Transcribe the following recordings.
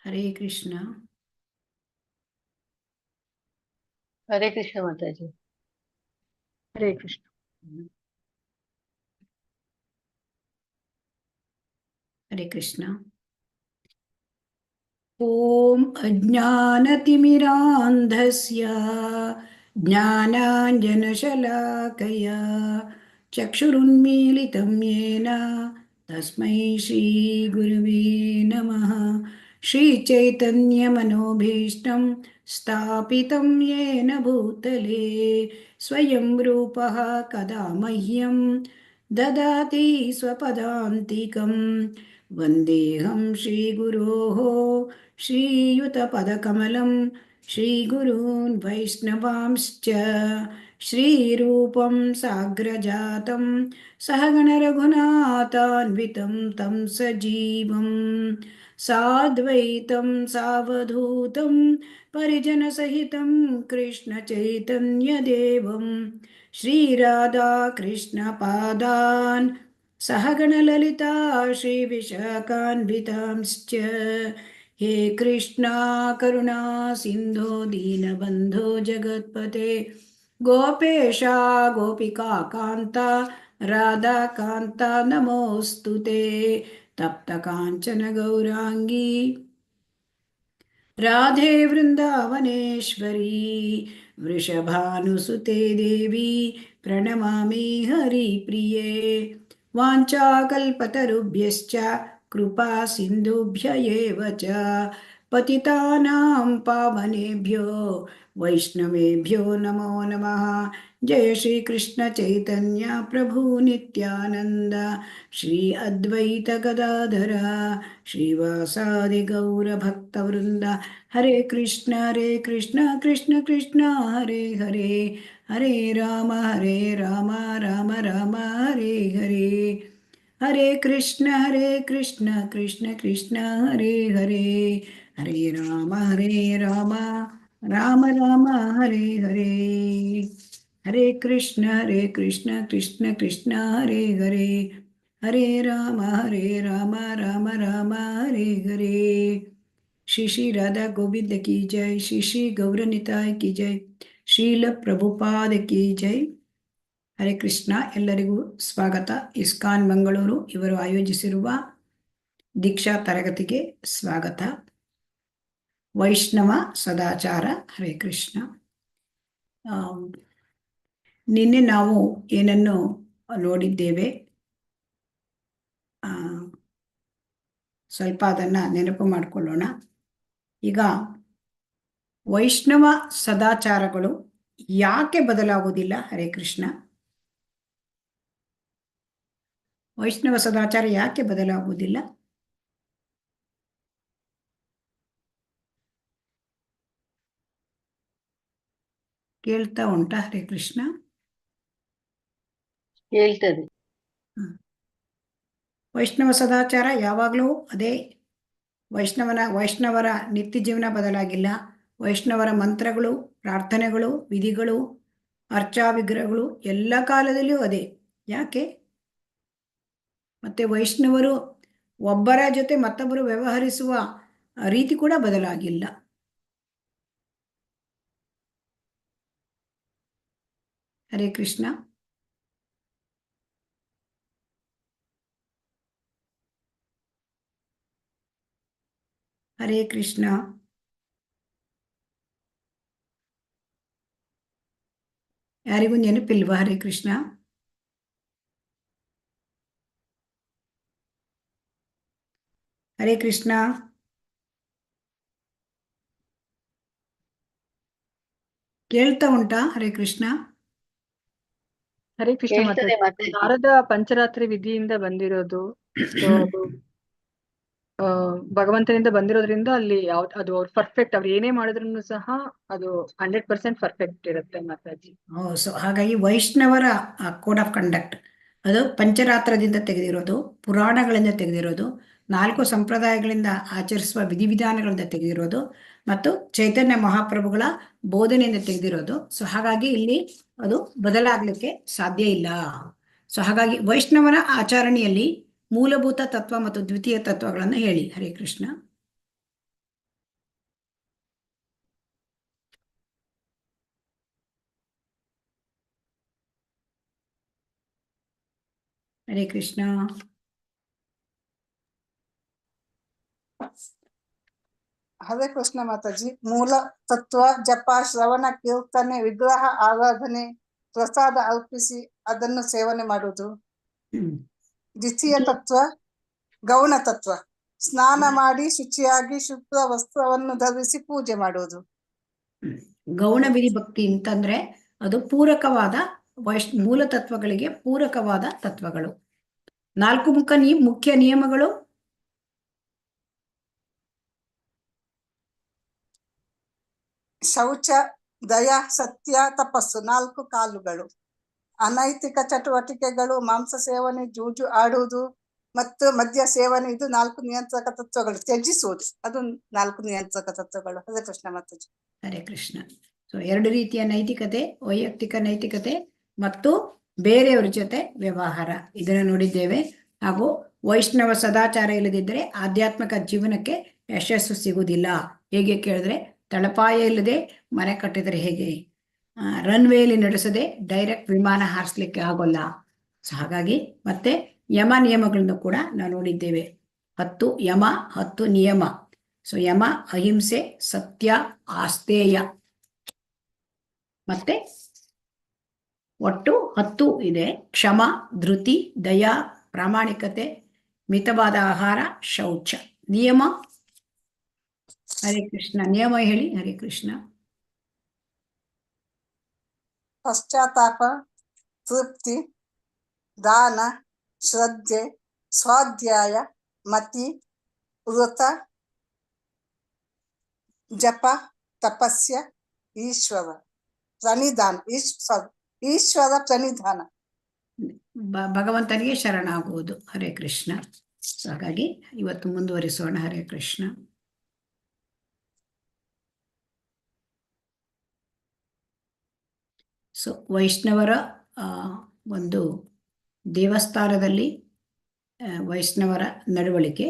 ಹರೇ ಕೃಷ್ಣ. ಹರೇ ಕೃಷ್ಣ ಮಾತಾಜಿ. ಹರೇ ಕೃಷ್ಣ. ಹರೇ ಕೃಷ್ಣ. ಓಂ ಅಜ್ಞಾನತಿಮಿರಾಂಧಸ್ಯ ಜ್ಞಾನಾಂಜನಶಲಾಕಯ ಚಕ್ಷುರುನ್ಮೀಲಿತಂ ಯೇನ ತಸ್ಮೈ ಶ್ರೀ ಗುರುವೇ ನಮಃ. ಶ್ರೀಚೈತನ್ಯಮನೋಭೀಷ್ಟಂ ಸ್ಥಾಪಿತಂ ಯೇನ ಭೂತಲೆ ಸ್ವಯಂ ರೂಪಃ ಕದಾ ಮಹ್ಯಂ ದದಾತಿ ಸ್ವಪದಾಂತಿಕಂ. ವಂದೇಹಂ ಶ್ರೀಗುರೋಃ ಶ್ರೀಯುತಪದಕಮಲಂ ಶ್ರೀಗುರೂನ್ ವೈಷ್ಣವಾಂಶ್ಚ ಶ್ರೀರೂಪಂ ಸಾಗ್ರಜಾತಂ ಸಹಗಣರಘುನಾಥಾನ್ವಿತಂ तं ಸಜೀವಂ ಸಾದ್ವೈತಂ ಸಾವಧೂತಂ ಪರಿಜನಸಹಿತಂ ಕೃಷ್ಣಚೈತನ್ಯದೇವಂ ಶ್ರೀರಾಧಾಕೃಷ್ಣಪಾದಾನ್ सहगणललिता श्रीविशाखान्वितांश्च. हे कृष्णा करुणा सिन्धो दीनबन्धो जगत्पते गोपेशा गोपिका कान्ता राधाकान्ता नमोऽस्तु ते. तप्तकाञ्चन गौराङ्गी राधे वृन्दावनेश्वरी वृषभानुसुते देवी प्रणमामि हरिप्रिये. वाञ्छाकल्पतरुभ्यश्च कृपा सिन्धुभ्य एव च पतितानां पावनेभ्यो वैष्णवेभ्यो नमो नमः. जय श्री कृष्ण चैतन्य प्रभु नित्यानंद श्री अद्वैत गदाधर श्रीवासादि गौर भक्तवृंद. हरे कृष्ण कृष्ण कृष्ण हरे हरे हरे राम राम राम हरे हरे. हरे कृष्ण कृष्ण कृष्ण हरे हरे हरे राम राम राम हरे हरे. हरे कृष्ण कृष्ण कृष्ण हरे हरे हरे राम राम राम हरे हरे. श्री श्री राधा गोविंद की जय. श्री श्री गौरनिताय की जय. ಶ್ರೀಲ ಪ್ರಭುಪಾದ ಕಿ ಜೈ. ಹರೇ ಕೃಷ್ಣ. ಎಲ್ಲರಿಗೂ ಸ್ವಾಗತ. ಇಸ್ಕಾನ್ ಮಂಗಳೂರು ಇವರು ಆಯೋಜಿಸಿರುವ ದೀಕ್ಷಾ ತರಗತಿಗೆ ಸ್ವಾಗತ. ವೈಷ್ಣವ ಸದಾಚಾರ. ಹರೇ ಕೃಷ್ಣ. ನಿನ್ನೆ ನಾವು ಏನನ್ನು ನೋಡಿದ್ದೇವೆ, ಸ್ವಲ್ಪ ಅದನ್ನು ನೆನಪು ಮಾಡಿಕೊಳ್ಳೋಣ. ಈಗ ವೈಷ್ಣವ ಸದಾಚಾರಗಳು ಯಾಕೆ ಬದಲಾಗುವುದಿಲ್ಲ? ಹರೇ ಕೃಷ್ಣ. ವೈಷ್ಣವ ಸದಾಚಾರ ಯಾಕೆ ಬದಲಾಗುವುದಿಲ್ಲ? ಕೇಳ್ತಾ ಉಂಟಾ? ಹರೇ ಕೃಷ್ಣ. ಕೇಳ್ತದೆ. ವೈಷ್ಣವ ಸದಾಚಾರ ಯಾವಾಗಲೂ ಅದೇ. ವೈಷ್ಣವರ ನಿತ್ಯ ಜೀವನ ಬದಲಾಗಿಲ್ಲ. ವೈಷ್ಣವರ ಮಂತ್ರಗಳು, ಪ್ರಾರ್ಥನೆಗಳು, ವಿಧಿಗಳು, ಅರ್ಚಾ ವಿಗ್ರಹಗಳು ಎಲ್ಲ ಕಾಲದಲ್ಲಿಯೂ ಅದೇ. ಯಾಕೆ? ಮತ್ತೆ ವೈಷ್ಣವರು ಒಬ್ಬರ ಜೊತೆ ಮತ್ತೊಬ್ಬರು ವ್ಯವಹರಿಸುವ ರೀತಿ ಕೂಡ ಬದಲಾಗಿಲ್ಲ. ಹರೇ ಕೃಷ್ಣ. ಹರೇ ಕೃಷ್ಣ. ಯಾರಿಗೂ ನೆನಪಿಲ್ವಾ? ಹರೇ ಕೃಷ್ಣ. ಹರೇ ಕೃಷ್ಣ. ಕೇಳ್ತಾ ಉಂಟಾ? ಹರೇ ಕೃಷ್ಣ. ಹರೇ ಕೃಷ್ಣ ಕೇಳ್ತದೆ ಮಾತಾಜಿ. ಮಾತಾಜಿ. ನಾರದ ಪಂಚರಾತ್ರಿ ವಿಧಿಯಿಂದ ಬಂದಿರೋದು. ಸೊ ಅದು ಭಗವಂತನಿಂದ ಬಂದಿರೋದ್ರಿಂದ ಅಲ್ಲಿ ಅದು ಅವ್ರು ಪರ್ಫೆಕ್ಟ್. ಅವ್ರು ಏನೇ ಮಾಡಿದ್ರು ಸಹ ಅದು 100% ಪರ್ಫೆಕ್ಟ್ ಇರುತ್ತೆ ಮಾತಾಜಿ. ಸೊ ಹಾಗಾಗಿ ವೈಷ್ಣವರ ಕೋಡ್ ಆಫ್ ಕಂಡಕ್ಟ್ ಅದು ಪಂಚರಾತ್ರದಿಂದ ತೆಗೆದಿರೋದು, ಪುರಾಣಗಳಿಂದ ತೆಗೆದಿರೋದು, 4 ಸಂಪ್ರದಾಯಗಳಿಂದ ಆಚರಿಸುವ ವಿಧಿವಿಧಾನಗಳಿಂದ ತೆಗೆದಿರೋದು ಮತ್ತು ಚೈತನ್ಯ ಮಹಾಪ್ರಭುಗಳ ಬೋಧನೆಯಿಂದ ತೆಗೆದಿರೋದು. ಸೊ ಹಾಗಾಗಿ ಇಲ್ಲಿ ಅದು ಬದಲಾಗಲಿಕ್ಕೆ ಸಾಧ್ಯ ಇಲ್ಲ. ಸೊ ಹಾಗಾಗಿ ವೈಷ್ಣವರ ಆಚರಣೆಯಲ್ಲಿ ಮೂಲಭೂತ ತತ್ವ ಮತ್ತು ದ್ವಿತೀಯ ತತ್ವಗಳನ್ನು ಹೇಳಿ. ಹರೇ ಕೃಷ್ಣ. ಹರೇ ಕೃಷ್ಣ. ಹರೇ ಕೃಷ್ಣ ಮಾತಾಜಿ. ಮೂಲ ತತ್ವ ಜಪ, ಶ್ರವಣ, ಕೀರ್ತನೆ, ವಿಗ್ರಹ ಆರಾಧನೆ, ಪ್ರಸಾದ ಅರ್ಪಿಸಿ ಅದನ್ನು ಸೇವನೆ ಮಾಡುವುದು. ದ್ವಿತೀಯ ತತ್ವ ಗೌಣ ತತ್ವ, ಸ್ನಾನ ಮಾಡಿ ಶುಚಿಯಾಗಿ ಶುಭ್ರ ವಸ್ತ್ರವನ್ನು ಧರಿಸಿ ಪೂಜೆ ಮಾಡುವುದು. ಗೌಣ ವಿಧಿ ಭಕ್ತಿ ಅಂತಂದ್ರೆ ಅದು ಪೂರಕವಾದ ಮೂಲ ತತ್ವಗಳಿಗೆ ಪೂರಕವಾದ ತತ್ವಗಳು. 4 ಮುಖ್ಯ ನಿಯಮಗಳು. ಶೌಚ, ದಯ, ಸತ್ಯ, ತಪಸ್ಸು 4 ಕಾಲುಗಳು. ಅನೈತಿಕ ಚಟುವಟಿಕೆಗಳು, ಮಾಂಸ ಸೇವನೆ, ಜೂಜು ಆಡುವುದು ಮತ್ತು ಮದ್ಯ ಸೇವನೆ, ಇದು 4 ನಿಯಂತ್ರಕ ತತ್ವಗಳು. ತ್ಯಜಿಸುವುದು, ಅದು 4 ನಿಯಂತ್ರಕ ತತ್ವಗಳು. ಹರೇ ಕೃಷ್ಣ ಮಾತಾಜಿ. ಹರೇ ಕೃಷ್ಣ. ಸೊ 2 ರೀತಿಯ ನೈತಿಕತೆ, ವೈಯಕ್ತಿಕ ನೈತಿಕತೆ ಮತ್ತು ಬೇರೆಯವ್ರ ಜೊತೆ ವ್ಯವಹಾರ, ಇದನ್ನು ನೋಡಿದ್ದೇವೆ. ಹಾಗೂ ವೈಷ್ಣವ ಸದಾಚಾರ ಇಲ್ಲದಿದ್ದರೆ ಆಧ್ಯಾತ್ಮಿಕ ಜೀವನಕ್ಕೆ ಯಶಸ್ಸು ಸಿಗುವುದಿಲ್ಲ. ಹೇಗೆ ಕೇಳಿದ್ರೆ, ತಳಪಾಯ ಇಲ್ಲದೆ ಮನೆ ಕಟ್ಟಿದರೆ ಹೇಗೆ, ರನ್ವೇಲಿ ನಡೆಸದೆ ಡೈರೆಕ್ಟ್ ವಿಮಾನ ಹಾರಿಸ್ಲಿಕ್ಕೆ ಆಗೋಲ್ಲ. ಸೊ ಹಾಗಾಗಿ ಮತ್ತೆ ಯಮ ನಿಯಮಗಳನ್ನು ಕೂಡ ನಾವು ನೋಡಿದ್ದೇವೆ. 10 ಯಮ, 10 ನಿಯಮ. ಸೊ ಯಮ ಅಹಿಂಸೆ, ಸತ್ಯ, ಆಸ್ತೇಯ, ಮತ್ತೆ ಒಟ್ಟು 10 ಇದೆ. ಕ್ಷಮ, ಧೃತಿ, ದಯಾ, ಪ್ರಾಮಾಣಿಕತೆ, ಮಿತವಾದ ಆಹಾರ, ಶೌಚ. ನಿಯಮ. ಹರೇ ಕೃಷ್ಣ. ನಿಯಮ ಹೇಳಿ. ಹರೇ ಕೃಷ್ಣ. ಪಶ್ಚಾತ್ತಾಪ, ತೃಪ್ತಿ, ದಾನ, ಶ್ರದ್ಧೆ, ಸ್ವಾಧ್ಯಾಯ, ಮತಿ, ವೃತ, ಜಪ, ತಪಸ್ಯ, ಈಶ್ವರ ಪ್ರಣಿಧಾನ. ಈಶ್ವರ ಪ್ರಣಿಧಾನ, ಭಗವಂತನಿಗೆ ಶರಣಾಗುವುದು. ಹರೇ ಕೃಷ್ಣ. ಹಾಗಾಗಿ ಇವತ್ತು ಮುಂದುವರಿಸೋಣ. ಹರೇ ಕೃಷ್ಣ. ಸೊ ವೈಷ್ಣವರ ಒಂದು ದೇವಸ್ಥಾನದಲ್ಲಿ ವೈಷ್ಣವರ ನಡವಳಿಕೆ.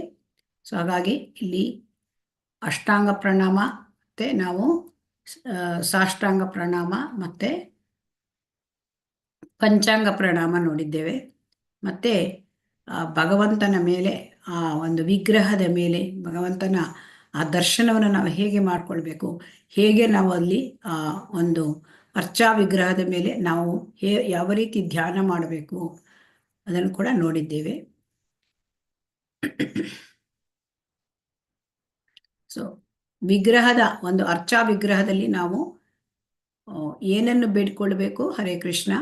ಸೊ ಹಾಗಾಗಿ ಇಲ್ಲಿ ಅಷ್ಟಾಂಗ ಪ್ರಣಾಮ, ಮತ್ತೆ ನಾವು ಸಾಷ್ಟಾಂಗ ಪ್ರಣಾಮ ಮತ್ತೆ ಪಂಚಾಂಗ ಪ್ರಣಾಮ ನೋಡಿದ್ದೇವೆ. ಮತ್ತೆ ಭಗವಂತನ ಮೇಲೆ, ಆ ಒಂದು ವಿಗ್ರಹದ ಮೇಲೆ ಭಗವಂತನ ಆ ದರ್ಶನವನ್ನು ನಾವು ಹೇಗೆ ಮಾಡ್ಕೊಳ್ಬೇಕು, ಹೇಗೆ ನಾವು ಅಲ್ಲಿ ಒಂದು ಅರ್ಚಾ ವಿಗ್ರಹದ ಮೇಲೆ ನಾವು ಯಾವ ರೀತಿ ಧ್ಯಾನ ಮಾಡಬೇಕು, ಅದನ್ನು ಕೂಡ ನೋಡಿದ್ದೇವೆ. ಸೊ ವಿಗ್ರಹದ ಒಂದು ಅರ್ಚಾ ವಿಗ್ರಹದಲ್ಲಿ ನಾವು ಏನನ್ನು ಬೇಡ್ಕೊಳ್ಬೇಕು. ಹರೇ ಕೃಷ್ಣ.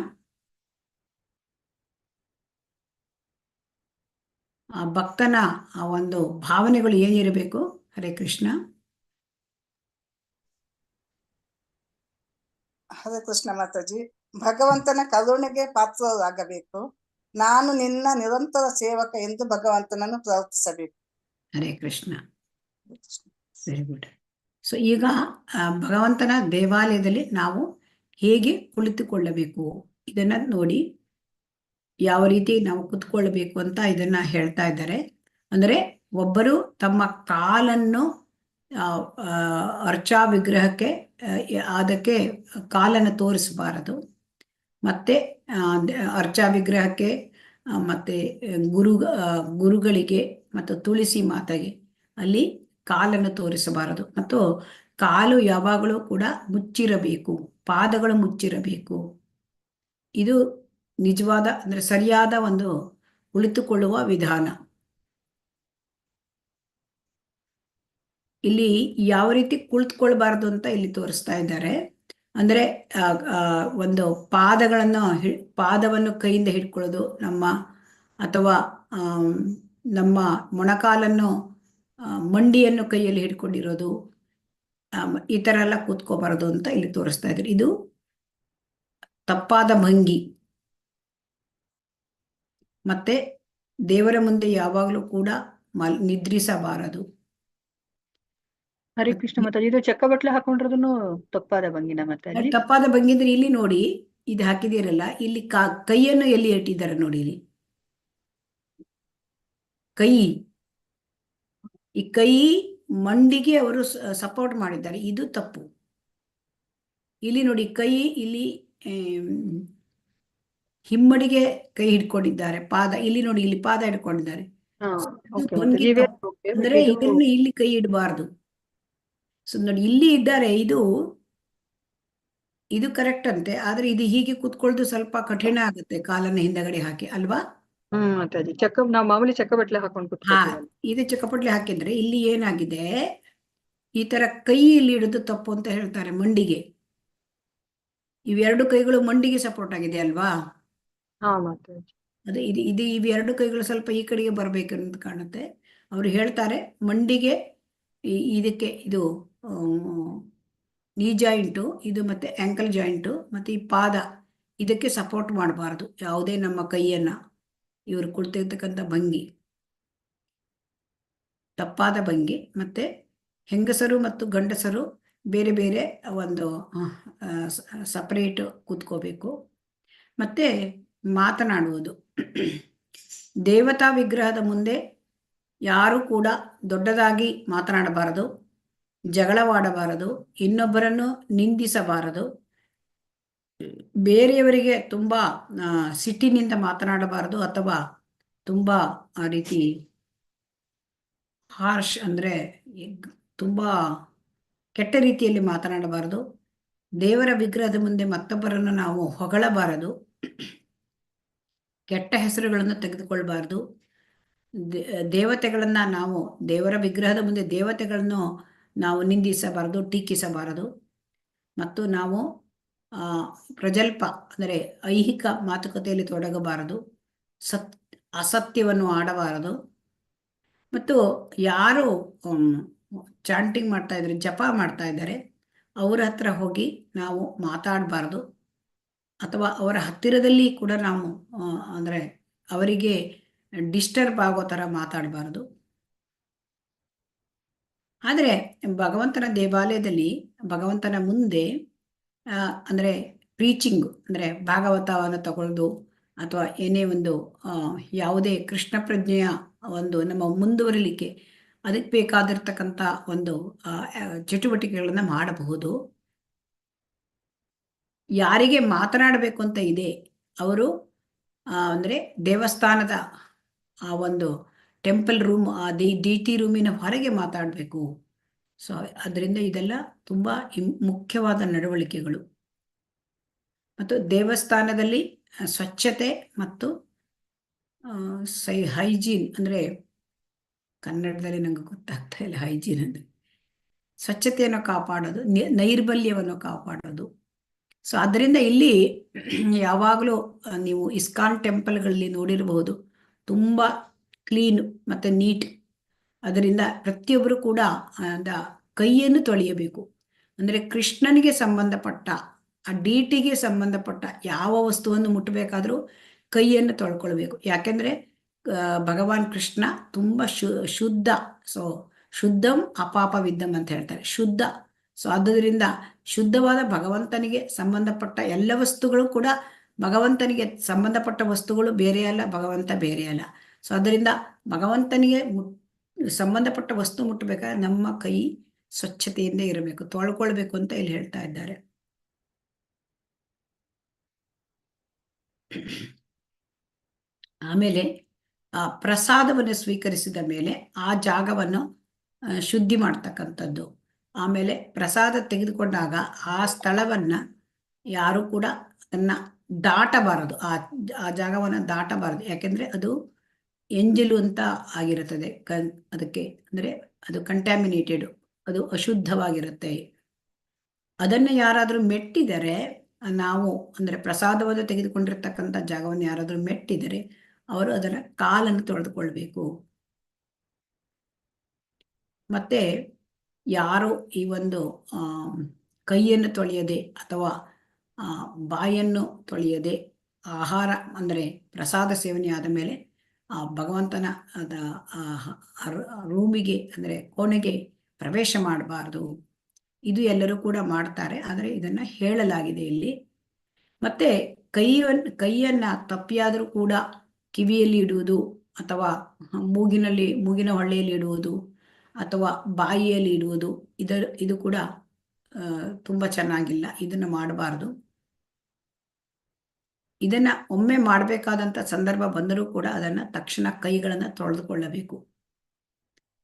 ಆ ಭಕ್ತನ ಆ ಒಂದು ಭಾವನೆಗಳು ಏನಿರಬೇಕು. ಹರೇ ಕೃಷ್ಣ. ಹರೇ ಕೃಷ್ಣ ಮಾತಾಜಿ. ಭಗವಂತನ ಕರುಣೆಗೆ ಪಾತ್ರರಾಗಬೇಕು. ನಾನು ನಿನ್ನ ನಿರಂತರ ಸೇವಕ ಎಂದು ಭಗವಂತನನ್ನು ಪ್ರಾರ್ಥಿಸಬೇಕು. Hare Krishna. Very good. So ಈಗ ಭಗವಂತನ ದೇವಾಲಯದಲ್ಲಿ ನಾವು ಹೇಗೆ ಕುಳಿತುಕೊಳ್ಳಬೇಕು ಇದನ್ನ ನೋಡಿ, ಯಾವ ರೀತಿ ನಾವು ಕುತ್ಕೊಳ್ಬೇಕು ಅಂತ ಇದನ್ನ ಹೇಳ್ತಾ ಇದ್ದಾರೆ. ಅಂದರೆ ಒಬ್ಬರು ತಮ್ಮ ಕಾಲನ್ನು ಅರ್ಚಾ ವಿಗ್ರಹಕ್ಕೆ ಅದಕ್ಕೆ ಕಾಲನ್ನು ತೋರಿಸಬಾರದು. ಮತ್ತೆ ಅರ್ಚಾ ವಿಗ್ರಹಕ್ಕೆ ಮತ್ತೆ ಗುರುಗಳಿಗೆ ಮತ್ತು ತುಳಸಿ ಮಾತೆಗೆ ಅಲ್ಲಿ ಕಾಲನ್ನು ತೋರಿಸಬಾರದು. ಮತ್ತು ಕಾಲು ಯಾವಾಗಲೂ ಕೂಡ ಮುಚ್ಚಿರಬೇಕು, ಪಾದಗಳು ಮುಚ್ಚಿರಬೇಕು. ಇದು ನಿಜವಾದ ಅಂದ್ರೆ ಸರಿಯಾದ ಒಂದು ಕುಳಿತುಕೊಳ್ಳುವ ವಿಧಾನ. ಇಲ್ಲಿ ಯಾವ ರೀತಿ ಕುಳಿತುಕೊಳ್ಬಾರ್ದು ಅಂತ ಇಲ್ಲಿ ತೋರಿಸ್ತಾ ಇದ್ದಾರೆ. ಅಂದ್ರೆ ಒಂದು ಪಾದವನ್ನು ಕೈಯಿಂದ ಹಿಡ್ಕೊಳ್ಳೋದು, ಅಥವಾ ನಮ್ಮ ಮೊಣಕಾಲನ್ನು ಮಂಡಿಯನ್ನು ಕೈಯಲ್ಲಿ ಹಿಡ್ಕೊಂಡಿರೋದು, ಈ ತರ ಎಲ್ಲ ಕೂತ್ಕೋಬಾರದು ಅಂತ ಇಲ್ಲಿ ತೋರಿಸ್ತಾ ಇದ್ದಾರೆ. ಇದು ತಪ್ಪಾದ ಭಂಗಿ. ಮತ್ತೆ ದೇವರ ಮುಂದೆ ಯಾವಾಗಲೂ ಕೂಡ ನಿದ್ರಿಸಬಾರದು. ಹರೇ ಕೃಷ್ಣ ಮಾತಾಜಿ. ಇದು ಚಕ್ಕಬಟ್ಲೆ ಹಾಕೊಂಡಿರೋದನ್ನು ತಪ್ಪಾದ ಭಂಗಿನ ಮಾತಾಜಿ? ತಪ್ಪಾದ ಭಂಗಿ ಅಂದ್ರೆ ಇಲ್ಲಿ ನೋಡಿ, ಇದು ಹಾಕಿದಿರಲ್ಲ, ಇಲ್ಲಿ ಕೈಯನ್ನು ಎಲ್ಲಿ ಇಟ್ಟಿದ್ದಾರೆ ನೋಡಿ. ಇಲ್ಲಿ ಈ ಕೈ ಮಂಡಿಗೆ ಅವರು ಸಪೋರ್ಟ್ ಮಾಡಿದ್ದಾರೆ, ಇದು ತಪ್ಪು. ಇಲ್ಲಿ ನೋಡಿ, ಕೈ ಇಲ್ಲಿ ಹಿಮ್ಮಡಿಗೆ ಕೈ ಹಿಡ್ಕೊಂಡಿದ್ದಾರೆ, ಪಾದ ಇಲ್ಲಿ ನೋಡಿ, ಇಲ್ಲಿ ಪಾದ ಹಿಡ್ಕೊಂಡಿದ್ದಾರೆ. ಹಾ ಇದು ಓಕೆ ಭಂಗಿ ಮಾತಾಜಿ ಇವೇ ತಪ್ಪು. ಓಕೆ ಬಟ್ ಅಂದ್ರೆ ಇದು ಇದನ್ನು ಇಲ್ಲಿ ಕೈ ಇಡಬಾರ್ದು. ಸೊ ನೋಡಿ, ಇಲ್ಲಿ ಇದ್ದಾರೆ, ಇದು ಕರೆಕ್ಟ್ ಅಂತೆ, ಆದ್ರೆ ಇದು ಹೀಗೆ ಕೂತ್ಕೊಳ್ಳೋದು ಸ್ವಲ್ಪ ಕಠಿಣ ಆಗುತ್ತೆ, ಕಾಲನ್ನ ಹಿಂದಗಡೆ ಹಾಕಿ ಅಲ್ವಾ. ಮಾತಾಜಿ ಚಕ್ಕ ನಾವು ಮಾಮೂಲಿ ಚಕ್ಕ ಬಟ್ಲೆ ಹಾಕೊಂಡು ಹಾ, ಕೂತ್ಕೊಳ್ತೀವಲ್ಲ. ಇದು ಚಕ್ಕಪಟ್ಲೆ ಹಾಕಿದ್ರೆ ಇಲ್ಲಿ ಏನಾಗಿದೆ, ಈ ತರ ಕೈ ಇಲ್ಲಿ ಇಡೋದು ತಪ್ಪು ಅಂತ ಹೇಳ್ತಾರೆ. ಮಂಡಿಗೆ, ಇವೆರಡು ಕೈಗಳು ಮಂಡಿಗೆ ಸಪೋರ್ಟ್ ಆಗಿದೆ ಅಲ್ವಾ. ಹಾ ಮಾತಾಜಿ. ಅದು ಇವೆರಡು ಕೈಗಳು ಸ್ವಲ್ಪ ಈ ಕಡೆಗೆ ಬರ್ಬೇಕು ಅಂತ ಕಾಣುತ್ತೆ. ಅವರು ಹೇಳ್ತಾರೆ ಮಂಡಿಗೆ ಇದಕ್ಕೆ ಇದು ನೀ ಜಾಯಿಂಟು, ಇದು ಮತ್ತೆ ಆಂಕಲ್ ಜಾಯಿಂಟು, ಮತ್ತೆ ಈ ಪಾದ ಇದಕ್ಕೆ ಸಪೋರ್ಟ್ ಮಾಡಬಾರ್ದು ಯಾವುದೇ ನಮ್ಮ ಕೈಯನ್ನ. ಇವರು ಕುಳಿತಿರ್ತಕ್ಕಂಥ ಭಂಗಿ ತಪ್ಪಾದ ಭಂಗಿ. ಮತ್ತೆ ಹೆಂಗಸರು ಮತ್ತು ಗಂಡಸರು ಬೇರೆ ಬೇರೆ ಒಂದು ಸಪರೇಟ್ ಕೂತ್ಕೋಬೇಕು. ಮತ್ತೆ ಮಾತನಾಡುವುದು, ದೇವತಾ ವಿಗ್ರಹದ ಮುಂದೆ ಯಾರು ಕೂಡ ದೊಡ್ಡದಾಗಿ ಮಾತನಾಡಬಾರದು, ಜಗಳವಾಡಬಾರದು, ಇನ್ನೊಬ್ಬರನ್ನು ನಿಂದಿಸಬಾರದು, ಬೇರೆಯವರಿಗೆ ತುಂಬಾ ಸಿಟ್ಟಿನಿಂದ ಮಾತನಾಡಬಾರದು, ಅಥವಾ ತುಂಬಾ ಆ ರೀತಿ ಹಾರ್ಶ್ ಅಂದ್ರೆ ತುಂಬಾ ಕೆಟ್ಟ ರೀತಿಯಲ್ಲಿ ಮಾತನಾಡಬಾರದು. ದೇವರ ವಿಗ್ರಹದ ಮುಂದೆ ಮತ್ತೊಬ್ಬರನ್ನು ನಾವು ಹೊಗಳಬಾರದು, ಕೆಟ್ಟ ಹೆಸರುಗಳನ್ನು ತೆಗೆದುಕೊಳ್ಬಾರ್ದು. ದೇವತೆಗಳನ್ನ ನಾವು, ದೇವರ ವಿಗ್ರಹದ ಮುಂದೆ ದೇವತೆಗಳನ್ನು ನಾವು ನಿಂದಿಸಬಾರದು, ಟೀಕಿಸಬಾರದು. ಮತ್ತು ನಾವು ಪ್ರಜಲ್ಪ ಅಂದರೆ ಐಹಿಕ ಮಾತುಕತೆಯಲ್ಲಿ ತೊಡಗಬಾರದು, ಅಸತ್ಯವನ್ನು ಆಡಬಾರದು. ಮತ್ತು ಯಾರು ಚಾಂಟಿಂಗ್ ಮಾಡ್ತಾ ಇದ್ದಾರೆ, ಜಪ ಮಾಡ್ತಾ ಇದ್ದಾರೆ, ಅವರ ಹತ್ರ ಹೋಗಿ ನಾವು ಮಾತಾಡಬಾರ್ದು, ಅಥವಾ ಅವರ ಹತ್ತಿರದಲ್ಲಿ ಕೂಡ ನಾವು ಅಂದರೆ ಅವರಿಗೆ ಡಿಸ್ಟರ್ಬ್ ಆಗೋ ಥರ ಮಾತಾಡಬಾರ್ದು. ಆದರೆ ಭಗವಂತನ ದೇವಾಲಯದಲ್ಲಿ ಭಗವಂತನ ಮುಂದೆ ಅಂದರೆ ಪ್ರೀಚಿಂಗ್ ಅಂದರೆ ಭಾಗವತವನ್ನು ತಗೊಳ್ಳೋದು, ಅಥವಾ ಏನೇ ಒಂದು ಯಾವುದೇ ಕೃಷ್ಣ ಪ್ರಜ್ಞೆಯ ಒಂದು ನಮ್ಮ ಮುಂದುವರಿಲಿಕ್ಕೆ ಅದಕ್ಕೆ ಬೇಕಾದಿರ್ತಕ್ಕಂಥ ಒಂದು ಚಟುವಟಿಕೆಗಳನ್ನು ಮಾಡಬಹುದು. ಯಾರಿಗೆ ಮಾತನಾಡಬೇಕು ಅಂತ ಇದೆ ಅವರು ಅಂದರೆ ದೇವಸ್ಥಾನದ ಆ ಒಂದು ಟೆಂಪಲ್ ರೂಮ್, ಆ ಡಿ.ಟಿ ರೂಮಿನ ಹೊರಗೆ ಮಾತಾಡಬೇಕು. ಸೊ ಅದರಿಂದ ಇದೆಲ್ಲ ತುಂಬ ಮುಖ್ಯವಾದ ನಡವಳಿಕೆಗಳು. ಮತ್ತು ದೇವಸ್ಥಾನದಲ್ಲಿ ಸ್ವಚ್ಛತೆ ಮತ್ತು ಹೈಜೀನ್ ಅಂದರೆ ಕನ್ನಡದಲ್ಲಿ ನಂಗೆ ಗೊತ್ತಾಗ್ತಾ ಇಲ್ಲ, ಹೈಜೀನ್ ಅಂದರೆ ಸ್ವಚ್ಛತೆಯನ್ನು ಕಾಪಾಡೋದು, ನೈರ್ಮಲ್ಯವನ್ನು ಕಾಪಾಡೋದು. ಸೊ ಅದರಿಂದ ಇಲ್ಲಿ ಯಾವಾಗಲೂ ನೀವು ಇಸ್ಕಾನ್ ಟೆಂಪಲ್ಗಳಲ್ಲಿ ನೋಡಿರಬಹುದು, ತುಂಬ ಕ್ಲೀನ್ ಮತ್ತು ನೀಟ್. ಅದರಿಂದ ಪ್ರತಿಯೊಬ್ಬರು ಕೂಡ ಕೈಯನ್ನು ತೊಳೆಯಬೇಕು. ಅಂದರೆ ಕೃಷ್ಣನಿಗೆ ಸಂಬಂಧಪಟ್ಟ ಆ ಡಿ.ಟಿಗೆ ಸಂಬಂಧಪಟ್ಟ ಯಾವ ವಸ್ತುವನ್ನು ಮುಟ್ಟಬೇಕಾದ್ರೂ ಕೈಯನ್ನು ತೊಳ್ಕೊಳ್ಬೇಕು. ಯಾಕೆಂದರೆ ಭಗವಾನ್ ಕೃಷ್ಣ ತುಂಬ ಶುದ್ಧ. ಸೊ ಶುದ್ಧಂ ಅಪಾಪವಿದ್ದಂ ಅಂತ ಹೇಳ್ತಾರೆ, ಶುದ್ಧ. ಸೊ ಆದ್ದರಿಂದ ಶುದ್ಧವಾದ ಭಗವಂತನಿಗೆ ಸಂಬಂಧಪಟ್ಟ ಎಲ್ಲ ವಸ್ತುಗಳು ಕೂಡ ಭಗವಂತನಿಗೆ ಸಂಬಂಧಪಟ್ಟ ವಸ್ತುಗಳು ಬೇರೆ ಅಲ್ಲ, ಭಗವಂತ ಬೇರೆ ಅಲ್ಲ. ಸೊ ಅದರಿಂದ ಭಗವಂತನಿಗೆ ಸಂಬಂಧಪಟ್ಟ ವಸ್ತು ಮುಟ್ಟಬೇಕಾದ್ರೆ ನಮ್ಮ ಕೈ ಸ್ವಚ್ಛತೆಯಿಂದ ಇರಬೇಕು, ತೊಳ್ಕೊಳ್ಬೇಕು ಅಂತ ಇಲ್ಲಿ ಹೇಳ್ತಾ ಇದ್ದಾರೆ. ಆಮೇಲೆ ಆ ಪ್ರಸಾದವನ್ನು ಸ್ವೀಕರಿಸಿದ ಮೇಲೆ ಆ ಜಾಗವನ್ನು ಶುದ್ಧಿ ಮಾಡ್ತಕ್ಕಂಥದ್ದು. ಆಮೇಲೆ ಪ್ರಸಾದ ತೆಗೆದುಕೊಂಡಾಗ ಆ ಸ್ಥಳವನ್ನ ಯಾರು ಕೂಡ ಅದನ್ನ ದಾಟಬಾರದು, ಆ ಜಾಗವನ್ನು ದಾಟಬಾರದು. ಯಾಕೆಂದ್ರೆ ಅದು ಎಂಜಲು ಅಂತ ಆಗಿರುತ್ತದೆ, ಅದಕ್ಕೆ ಅಂದರೆ ಅದು ಕಂಟ್ಯಾಮಿನೇಟೆಡ್, ಅದು ಅಶುದ್ಧವಾಗಿರುತ್ತೆ. ಅದನ್ನು ಯಾರಾದರೂ ಮೆಟ್ಟಿದರೆ, ನಾವು ಅಂದರೆ ಪ್ರಸಾದವನ್ನು ತೆಗೆದುಕೊಂಡಿರ್ತಕ್ಕಂಥ ಜಾಗವನ್ನು ಯಾರಾದರೂ ಮೆಟ್ಟಿದರೆ ಅವರು ಅದರ ಕಾಲನ್ನು ತೊಳೆದುಕೊಳ್ಬೇಕು. ಮತ್ತೆ ಯಾರು ಈ ಒಂದು ಕೈಯನ್ನು ತೊಳೆಯದೆ ಅಥವಾ ಬಾಯನ್ನು ತೊಳೆಯದೆ ಆಹಾರ ಅಂದರೆ ಪ್ರಸಾದ ಸೇವನೆ ಆದ ಮೇಲೆ ಆ ಭಗವಂತನ ರೂಮಿಗೆ ಅಂದರೆ ಕೋಣೆಗೆ ಪ್ರವೇಶ ಮಾಡಬಾರ್ದು. ಇದು ಎಲ್ಲರೂ ಕೂಡ ಮಾಡ್ತಾರೆ, ಆದರೆ ಇದನ್ನ ಹೇಳಲಾಗಿದೆ ಇಲ್ಲಿ. ಮತ್ತೆ ಕೈಯನ್ನ ತಪ್ಪಿಯಾದರೂ ಕೂಡ ಕಿವಿಯಲ್ಲಿ ಇಡುವುದು, ಅಥವಾ ಮೂಗಿನ ಹೊಳ್ಳೆಯಲ್ಲಿ ಇಡುವುದು, ಅಥವಾ ಬಾಯಿಯಲ್ಲಿ ಇಡುವುದು, ಇದು ಕೂಡ ತುಂಬ ಚೆನ್ನಾಗಿಲ್ಲ, ಇದನ್ನು ಮಾಡಬಾರ್ದು. ಇದನ್ನ ಒಮ್ಮೆ ಮಾಡಬೇಕಾದಂಥ ಸಂದರ್ಭ ಬಂದರೂ ಕೂಡ ಅದನ್ನ ತಕ್ಷಣ ಕೈಗಳನ್ನು ತೊಳೆದುಕೊಳ್ಳಬೇಕು.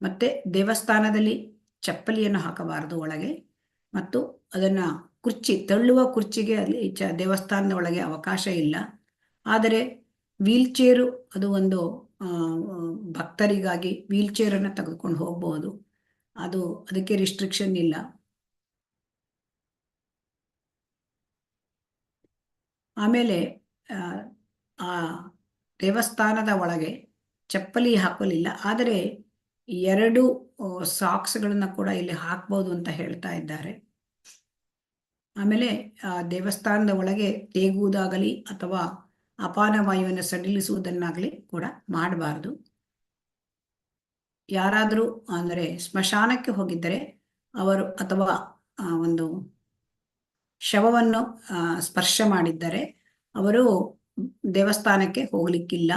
ಮತ್ತೆ ದೇವಸ್ಥಾನದಲ್ಲಿ ಚಪ್ಪಲಿಯನ್ನು ಹಾಕಬಾರದು ಒಳಗೆ, ಮತ್ತು ಅದನ್ನ ತಳ್ಳುವ ಕುರ್ಚಿಗೆ ಅಲ್ಲಿ ದೇವಸ್ಥಾನದ ಒಳಗೆ ಅವಕಾಶ ಇಲ್ಲ. ಆದರೆ ವೀಲ್ ಚೇರು ಅದು ಒಂದು ಭಕ್ತರಿಗಾಗಿ ವೀಲ್ ಚೇರನ್ನು ತೆಗೆದುಕೊಂಡು ಹೋಗಬಹುದು, ಅದಕ್ಕೆ ರಿಸ್ಟ್ರಿಕ್ಷನ್ ಇಲ್ಲ. ಆಮೇಲೆ ಆ ದೇವಸ್ಥಾನದ ಒಳಗೆ ಚಪ್ಪಲಿ ಹಾಕಲಿಲ್ಲ, ಆದರೆ 2 ಸಾಕ್ಸ್ಗಳನ್ನ ಕೂಡ ಇಲ್ಲಿ ಹಾಕ್ಬೋದು ಅಂತ ಹೇಳ್ತಾ ಇದ್ದಾರೆ. ಆಮೇಲೆ ದೇವಸ್ಥಾನದ ಒಳಗೆ ತೇಗುವುದಾಗಲಿ ಅಥವಾ ಅಪಾನ ವಾಯುವನ್ನು ಸಡಿಲಿಸುವುದನ್ನಾಗಲಿ ಕೂಡ ಮಾಡಬಾರ್ದು. ಯಾರಾದರೂ ಅಂದರೆ ಸ್ಮಶಾನಕ್ಕೆ ಹೋಗಿದ್ದರೆ ಅವರು ಅಥವಾ ಒಂದು ಶವವನ್ನು ಸ್ಪರ್ಶ ಮಾಡಿದ್ದರೆ ಅವರು ದೇವಸ್ಥಾನಕ್ಕೆ ಹೋಗ್ಲಿಕ್ಕಿಲ್ಲ.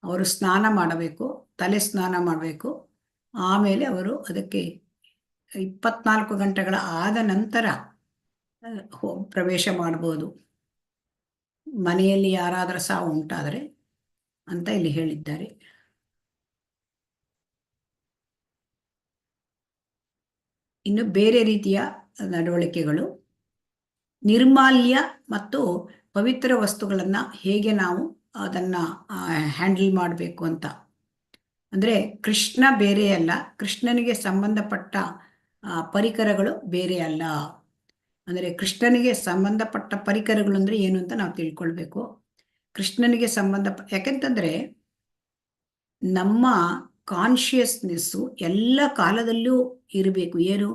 ಅವರು ಸ್ನಾನ ಮಾಡಬೇಕು, ತಲೆ ಸ್ನಾನ ಮಾಡಬೇಕು. ಆಮೇಲೆ ಅವರು ಅದಕ್ಕೆ 24 ಗಂಟೆಗಳ ಆದ ನಂತರ ಪ್ರವೇಶ ಮಾಡಬಹುದು, ಮನೆಯಲ್ಲಿ ಯಾರಾದರೂ ಸಾವು ಉಂಟಾದರೆ ಅಂತ ಇಲ್ಲಿ ಹೇಳಿದ್ದಾರೆ. ಇನ್ನು ಬೇರೆ ರೀತಿಯ ನಡವಳಿಕೆಗಳು, ನಿರ್ಮಾಲ್ಯ ಮತ್ತು ಪವಿತ್ರ ವಸ್ತುಗಳನ್ನ ಹೇಗೆ ನಾವು ಅದನ್ನ ಹ್ಯಾಂಡಲ್ ಮಾಡಬೇಕು ಅಂತ. ಅಂದ್ರೆ ಕೃಷ್ಣ ಬೇರೆ ಅಲ್ಲ, ಕೃಷ್ಣನಿಗೆ ಸಂಬಂಧಪಟ್ಟ ಪರಿಕರಗಳು ಬೇರೆ ಅಲ್ಲ. ಅಂದರೆ ಕೃಷ್ಣನಿಗೆ ಸಂಬಂಧಪಟ್ಟ ಪರಿಕರಗಳು ಅಂದ್ರೆ ಏನು ಅಂತ ನಾವು ತಿಳ್ಕೊಳ್ಬೇಕು. ಕೃಷ್ಣನಿಗೆ ಯಾಕೆಂತಂದ್ರೆ ನಮ್ಮ ಕಾನ್ಶಿಯಸ್ನೆಸ್ಸು ಎಲ್ಲ ಕಾಲದಲ್ಲೂ ಇರಬೇಕು. ಏನು?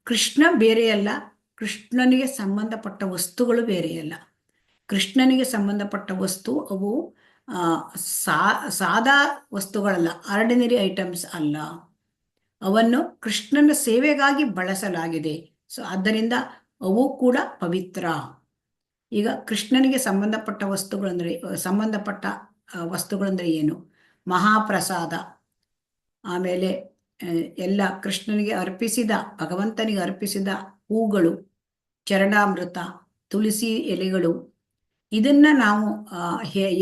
ಕೃಷ್ಣ ಬೇರೆ ಅಲ್ಲ, ಕೃಷ್ಣನಿಗೆ ಸಂಬಂಧಪಟ್ಟ ವಸ್ತುಗಳು ಬೇರೆ ಅಲ್ಲ. ಕೃಷ್ಣನಿಗೆ ಸಂಬಂಧಪಟ್ಟ ವಸ್ತು ಅವು ಸಾದಾ ವಸ್ತುಗಳಲ್ಲ, ಆರ್ಡಿನರಿ ಐಟಮ್ಸ್ ಅಲ್ಲ. ಅವನ್ನು ಕೃಷ್ಣನ ಸೇವೆಗಾಗಿ ಬಳಸಲಾಗಿದೆ. ಸೊ ಆದ್ದರಿಂದ ಅವು ಕೂಡ ಪವಿತ್ರ. ಈಗ ಕೃಷ್ಣನಿಗೆ ಸಂಬಂಧಪಟ್ಟ ವಸ್ತುಗಳಂದ್ರೆ ಏನು? ಮಹಾಪ್ರಸಾದ, ಆಮೇಲೆ ಎಲ್ಲ ಕೃಷ್ಣನಿಗೆ ಭಗವಂತನಿಗೆ ಅರ್ಪಿಸಿದ ಹೂಗಳು, ಚರಣಾಮೃತ, ತುಳಸಿ ಎಲೆಗಳು. ಇದನ್ನ ನಾವು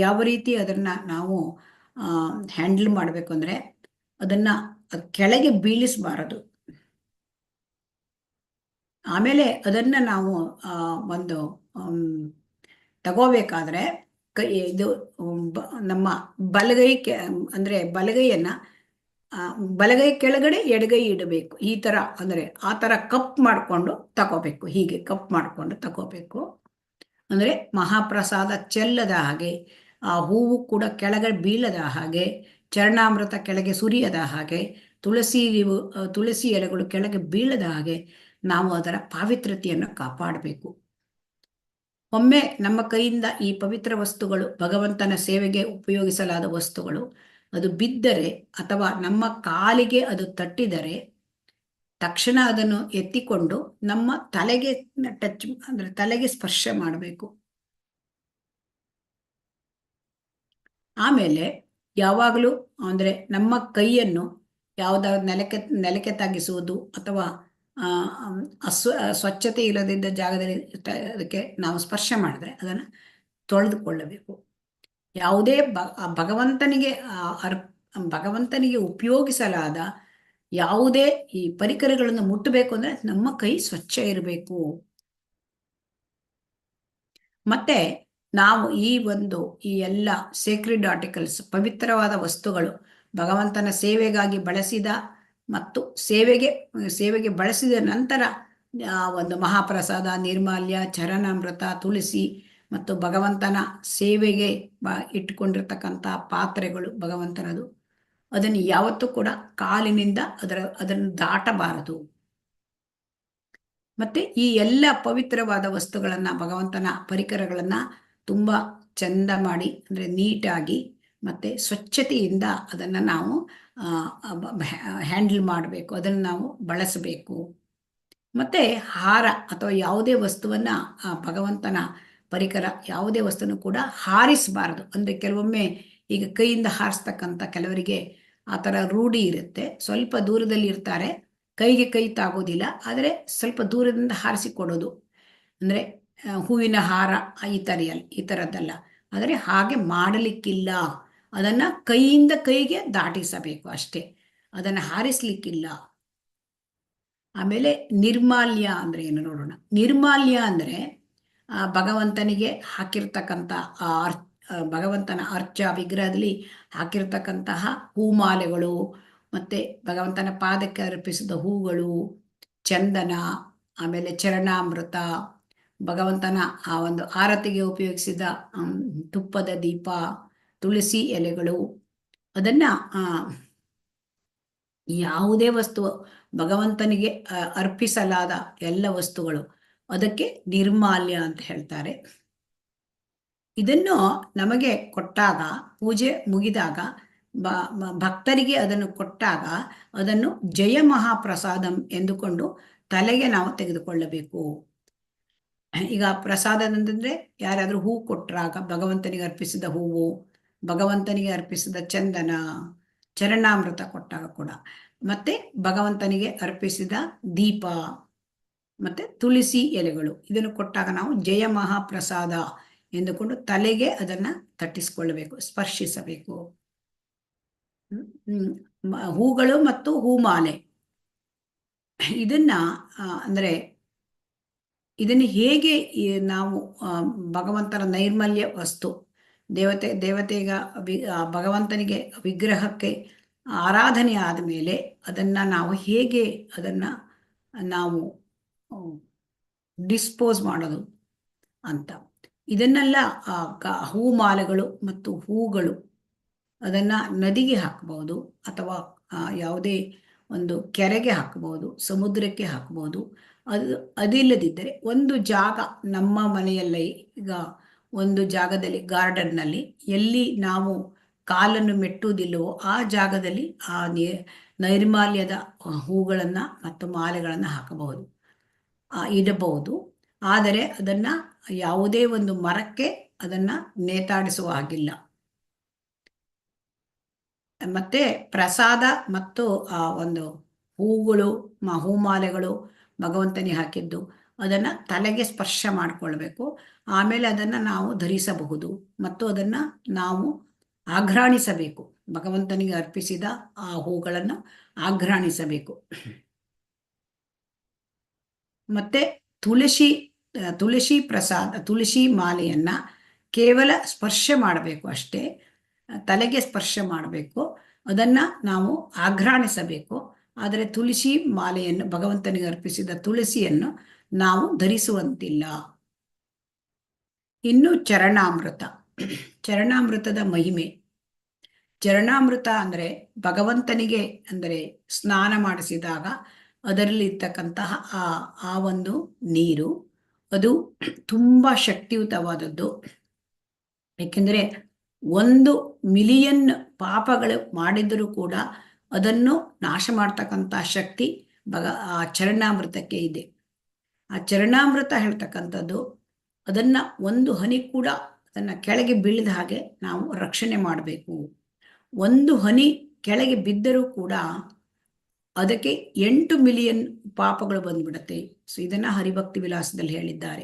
ಯಾವ ರೀತಿ ಅದನ್ನ ನಾವು ಹ್ಯಾಂಡಲ್ ಮಾಡಬೇಕು ಅಂದ್ರೆ ಅದನ್ನ ಕೆಳಗೆ ಬೀಳಿಸಬಾರದು. ಆಮೇಲೆ ಅದನ್ನ ನಾವು ಒಂದು ತಗೋಬೇಕಾದ್ರೆ ಇದು ನಮ್ಮ ಬಲಗೈ ಅಂದ್ರೆ ಬಲಗೈ ಕೆಳಗಡೆ ಎಡಗೈ ಇಡಬೇಕು. ಈ ತರ ಅಂದ್ರೆ ಆ ತರ ಕಪ್ ಮಾಡಿಕೊಂಡು ತಗೋಬೇಕು. ಹೀಗೆ ಕಪ್ ಮಾಡಿಕೊಂಡು ತಗೋಬೇಕು. ಅಂದ್ರೆ ಮಹಾಪ್ರಸಾದ ಚೆಲ್ಲದ ಹಾಗೆ, ಆ ಹೂವು ಕೂಡ ಕೆಳಗೆ ಬೀಳದ ಹಾಗೆ, ಚರಣಾಮೃತ ಕೆಳಗೆ ಸುರಿಯದ ಹಾಗೆ, ತುಳಸಿ ಎಲೆಗಳು ಕೆಳಗೆ ಬೀಳದ ಹಾಗೆ ನಾವು ಅದರ ಪಾವಿತ್ರತೆಯನ್ನು ಕಾಪಾಡಬೇಕು. ಒಮ್ಮೆ ನಮ್ಮ ಕೈಯಿಂದ ಈ ಪವಿತ್ರ ವಸ್ತುಗಳು, ಭಗವಂತನ ಸೇವೆಗೆ ಉಪಯೋಗಿಸಲಾದ ವಸ್ತುಗಳು, ಅದು ಬಿದ್ದರೆ ಅಥವಾ ನಮ್ಮ ಕಾಲಿಗೆ ಅದು ತಟ್ಟಿದರೆ ತಕ್ಷಣ ಅದನ್ನು ಎತ್ತಿಕೊಂಡು ನಮ್ಮ ತಲೆಗೆ ತಲೆಗೆ ಸ್ಪರ್ಶ ಮಾಡಬೇಕು. ಆಮೇಲೆ ಯಾವಾಗಲೂ ಅಂದ್ರೆ ನಮ್ಮ ಕೈಯನ್ನು ಯಾವುದಾದ್ರು ನೆಲಕ್ಕೆ ತಾಗಿಸುವುದು ಅಥವಾ ಸ್ವಚ್ಛತೆ ಇಲ್ಲದಿದ್ದ ಜಾಗದಲ್ಲಿ ಅದಕ್ಕೆ ನಾವು ಸ್ಪರ್ಶ ಮಾಡಿದ್ರೆ ಅದನ್ನು ತೊಳೆದುಕೊಳ್ಳಬೇಕು. ಯಾವುದೇ ಭಗವಂತನಿಗೆ ಉಪಯೋಗಿಸಲಾದ ಯಾವುದೇ ಈ ಪರಿಕರಗಳನ್ನು ಮುಟ್ಟಬೇಕು ಅಂದ್ರೆ ನಮ್ಮ ಕೈ ಸ್ವಚ್ಛ ಇರಬೇಕು. ಮತ್ತೆ ನಾವು ಈ ಎಲ್ಲ ಸೇಕ್ರೆಡ್ ಆರ್ಟಿಕಲ್ಸ್, ಪವಿತ್ರವಾದ ವಸ್ತುಗಳು, ಭಗವಂತನ ಸೇವೆಗಾಗಿ ಬಳಸಿದ ಮತ್ತು ಸೇವೆಗೆ ಬಳಸಿದ ನಂತರ ಒಂದು ಮಹಾಪ್ರಸಾದ, ನಿರ್ಮಾಲ್ಯ, ಚರಣಾಮೃತ, ತುಳಸಿ ಮತ್ತು ಭಗವಂತನ ಸೇವೆಗೆ ಇಟ್ಟುಕೊಂಡಿರ್ತಕ್ಕಂಥ ಪಾತ್ರೆಗಳು ಭಗವಂತನದು, ಅದನ್ನು ಯಾವತ್ತೂ ಕೂಡ ಕಾಲಿನಿಂದ ಅದನ್ನು ದಾಟಬಾರದು. ಮತ್ತೆ ಈ ಎಲ್ಲ ಪವಿತ್ರವಾದ ವಸ್ತುಗಳನ್ನ, ಭಗವಂತನ ಪರಿಕರಗಳನ್ನ ತುಂಬಾ ಚಂದ ಮಾಡಿ ಅಂದ್ರೆ ನೀಟಾಗಿ ಮತ್ತೆ ಸ್ವಚ್ಛತೆಯಿಂದ ಅದನ್ನ ನಾವು ಹ್ಯಾಂಡಲ್ ಮಾಡಬೇಕು, ಅದನ್ನು ನಾವು ಬಳಸಬೇಕು. ಮತ್ತೆ ಹಾರ ಅಥವಾ ಯಾವುದೇ ವಸ್ತುವನ್ನ, ಭಗವಂತನ ಪರಿಕರ ಯಾವುದೇ ವಸ್ತುವನ್ನು ಕೂಡ ಹಾರಿಸಬಾರದು. ಅಂದ್ರೆ ಕೆಲವೊಮ್ಮೆ ಈಗ ಕೈಯಿಂದ ಹಾರಿಸ್ತಕ್ಕಂಥ ಕೆಲವರಿಗೆ ಆ ಥರ ರೂಢಿ ಇರುತ್ತೆ. ಸ್ವಲ್ಪ ದೂರದಲ್ಲಿ ಇರ್ತಾರೆ, ಕೈಗೆ ಕೈ ತಾಗೋದಿಲ್ಲ, ಆದರೆ ಸ್ವಲ್ಪ ದೂರದಿಂದ ಹಾರಿಸಿ ಕೊಡೋದು. ಅಂದ್ರೆ ಹೂವಿನ ಹಾರ ಈ ಥರದ್ದಲ್ಲ, ಆದರೆ ಹಾಗೆ ಮಾಡಲಿಕ್ಕಿಲ್ಲ. ಅದನ್ನ ಕೈಯಿಂದ ಕೈಗೆ ದಾಟಿಸಬೇಕು ಅಷ್ಟೇ, ಅದನ್ನು ಹಾರಿಸ್ಲಿಕ್ಕಿಲ್ಲ. ಆಮೇಲೆ ನಿರ್ಮಾಲ್ಯ ಅಂದ್ರೆ ಏನು ನೋಡೋಣ. ನಿರ್ಮಾಲ್ಯ ಅಂದ್ರೆ ಭಗವಂತನಿಗೆ ಹಾಕಿರ್ತಕ್ಕಂಥ ಭಗವಂತನ ಅರ್ಚ ವಿಗ್ರಹದಲ್ಲಿ ಹಾಕಿರ್ತಕ್ಕಂತಹ ಹೂಮಾಲೆಗಳು, ಮತ್ತೆ ಭಗವಂತನ ಪಾದಕ್ಕೆ ಅರ್ಪಿಸಿದ ಹೂಗಳು, ಚಂದನ, ಆಮೇಲೆ ಚರಣಾಮೃತ, ಭಗವಂತನ ಆ ಒಂದು ಆರತಿಗೆ ಉಪಯೋಗಿಸಿದ ತುಪ್ಪದ ದೀಪ, ತುಳಸಿ ಎಲೆಗಳು, ಅದನ್ನ ಯಾವುದೇ ವಸ್ತು ಭಗವಂತನಿಗೆ ಅರ್ಪಿಸಲಾದ ಎಲ್ಲ ವಸ್ತುಗಳು ಅದಕ್ಕೆ ನಿರ್ಮಾಲ್ಯ ಅಂತ ಹೇಳ್ತಾರೆ. ಇದನ್ನು ನಮಗೆ ಕೊಟ್ಟಾಗ, ಪೂಜೆ ಮುಗಿದಾಗ ಭಕ್ತರಿಗೆ ಅದನ್ನು ಕೊಟ್ಟಾಗ ಅದನ್ನು ಜಯ ಮಹಾಪ್ರಸಾದಂ ಎಂದುಕೊಂಡು ತಲೆಗೆ ನಾವು ತೆಗೆದುಕೊಳ್ಳಬೇಕು. ಈಗ ಪ್ರಸಾದದಂದ್ರೆ ಯಾರಾದ್ರೂ ಹೂ ಕೊಟ್ಟಾಗ ಭಗವಂತನಿಗೆ ಅರ್ಪಿಸಿದ ಹೂವು, ಭಗವಂತನಿಗೆ ಅರ್ಪಿಸಿದ ಚಂದನ, ಚರಣಾಮೃತ ಕೊಟ್ಟಾಗ ಕೂಡ, ಮತ್ತೆ ಭಗವಂತನಿಗೆ ಅರ್ಪಿಸಿದ ದೀಪ, ಮತ್ತೆ ತುಳಸಿ ಎಲೆಗಳು, ಇದನ್ನು ಕೊಟ್ಟಾಗ ನಾವು ಜಯ ಮಹಾಪ್ರಸಾದ ಎಂದುಕೊಂಡು ತಲೆಗೆ ಅದನ್ನ ತಟ್ಟಿಸಿಕೊಳ್ಳಬೇಕು, ಸ್ಪರ್ಶಿಸಬೇಕು. ಹೂಗಳು ಮತ್ತು ಹೂಮಾಲೆ, ಇದನ್ನ ಅಂದ್ರೆ ಇದನ್ನು ಹೇಗೆ ನಾವು ಭಗವಂತನ ನೈರ್ಮಲ್ಯ ವಸ್ತು, ದೇವತೆಗ ಭಗವಂತನಿಗೆ ವಿಗ್ರಹಕ್ಕೆ ಆರಾಧನೆ ಆದ ಮೇಲೆ ಅದನ್ನ ನಾವು ಹೇಗೆ ಅದನ್ನ ನಾವು ಡಿಸ್ಪೋಸ್ ಮಾಡೋದು ಅಂತ, ಇದನ್ನೆಲ್ಲ ಹೂಮಾಲೆಗಳು ಮತ್ತು ಹೂಗಳು ಅದನ್ನ ನದಿಗೆ ಹಾಕಬಹುದು, ಅಥವಾ ಯಾವುದೇ ಒಂದು ಕೆರೆಗೆ ಹಾಕಬಹುದು, ಸಮುದ್ರಕ್ಕೆ ಹಾಕಬಹುದು. ಅದಿಲ್ಲದಿದ್ದರೆ ಒಂದು ಜಾಗ, ನಮ್ಮ ಮನೆಯಲ್ಲಿ ಈಗ ಒಂದು ಜಾಗದಲ್ಲಿ ಗಾರ್ಡನ್ನಲ್ಲಿ ಎಲ್ಲಿ ನಾವು ಕಾಲನ್ನು ಮೆಟ್ಟುವುದಿಲ್ಲವೋ ಆ ಜಾಗದಲ್ಲಿ ಆ ನೈರ್ಮಾಲ್ಯದ ಹೂಗಳನ್ನು ಮತ್ತು ಮಾಲೆಗಳನ್ನು ಹಾಕಬಹುದು, ಇಡಬಹುದು. ಆದರೆ ಅದನ್ನ ಯಾವುದೇ ಒಂದು ಮರಕ್ಕೆ ಅದನ್ನ ನೇತಾಡಿಸುವ ಹಾಗಿಲ್ಲ. ಮತ್ತೆ ಪ್ರಸಾದ ಮತ್ತು ಆ ಒಂದು ಹೂಗಳು, ಹೂಮಾಲೆಗಳು ಭಗವಂತನಿಗೆ ಹಾಕಿದ್ದು ಅದನ್ನ ತಲೆಗೆ ಸ್ಪರ್ಶ ಮಾಡಿಕೊಳ್ಬೇಕು. ಆಮೇಲೆ ಅದನ್ನ ನಾವು ಧರಿಸಬಹುದು ಮತ್ತು ಅದನ್ನ ನಾವು ಆಘ್ರಾಣಿಸಬೇಕು. ಭಗವಂತನಿಗೆ ಅರ್ಪಿಸಿದ ಆ ಹೂಗಳನ್ನು ಆಘ್ರಾಣಿಸಬೇಕು. ಮತ್ತೆ ತುಳಸಿ ಪ್ರಸಾದ, ತುಳಸಿ ಮಾಲೆಯನ್ನ ಕೇವಲ ಸ್ಪರ್ಶ ಮಾಡಬೇಕು ಅಷ್ಟೇ, ತಲೆಗೆ ಸ್ಪರ್ಶ ಮಾಡಬೇಕು, ಅದನ್ನ ನಾವು ಆಘ್ರಾಣಿಸಬೇಕು. ಆದರೆ ತುಳಸಿ ಮಾಲೆಯನ್ನು, ಭಗವಂತನಿಗೆ ಅರ್ಪಿಸಿದ ತುಳಸಿಯನ್ನು ನಾವು ಧರಿಸುವಂತಿಲ್ಲ. ಇನ್ನು ಚರಣಾಮೃತದ ಮಹಿಮೆ. ಚರಣಾಮೃತ ಅಂದ್ರೆ ಭಗವಂತನಿಗೆ ಅಂದರೆ ಸ್ನಾನ ಮಾಡಿಸಿದಾಗ ಅದರಲ್ಲಿ ಇರ್ತಕ್ಕಂತಹ ಆ ಒಂದು ನೀರು ಅದು ತುಂಬಾ ಶಕ್ತಿಯುತವಾದದ್ದು. ಏಕೆಂದರೆ 1 ಮಿಲಿಯನ್ ಪಾಪಗಳು ಮಾಡಿದರೂ ಕೂಡ ಅದನ್ನು ನಾಶ ಮಾಡ್ತಕ್ಕಂಥ ಶಕ್ತಿ ಆ ಚರಣಾಮೃತಕ್ಕೆ ಇದೆ. ಆ ಚರಣಾಮೃತ ಹೇಳ್ತಕ್ಕಂಥದ್ದು ಅದನ್ನ 1 ಹನಿ ಕೂಡ ಅದನ್ನ ಕೆಳಗೆ ಬೀಳದ ಹಾಗೆ ನಾವು ರಕ್ಷಣೆ ಮಾಡಬೇಕು. 1 ಹನಿ ಕೆಳಗೆ ಬಿದ್ದರೂ ಕೂಡ ಅದಕ್ಕೆ 8 ಮಿಲಿಯನ್ ಪಾಪಗಳು ಬಂದ್ಬಿಡುತ್ತೆ. ಸೊ ಇದನ್ನ ಹರಿಭಕ್ತಿ ವಿಲಾಸದಲ್ಲಿ ಹೇಳಿದ್ದಾರೆ.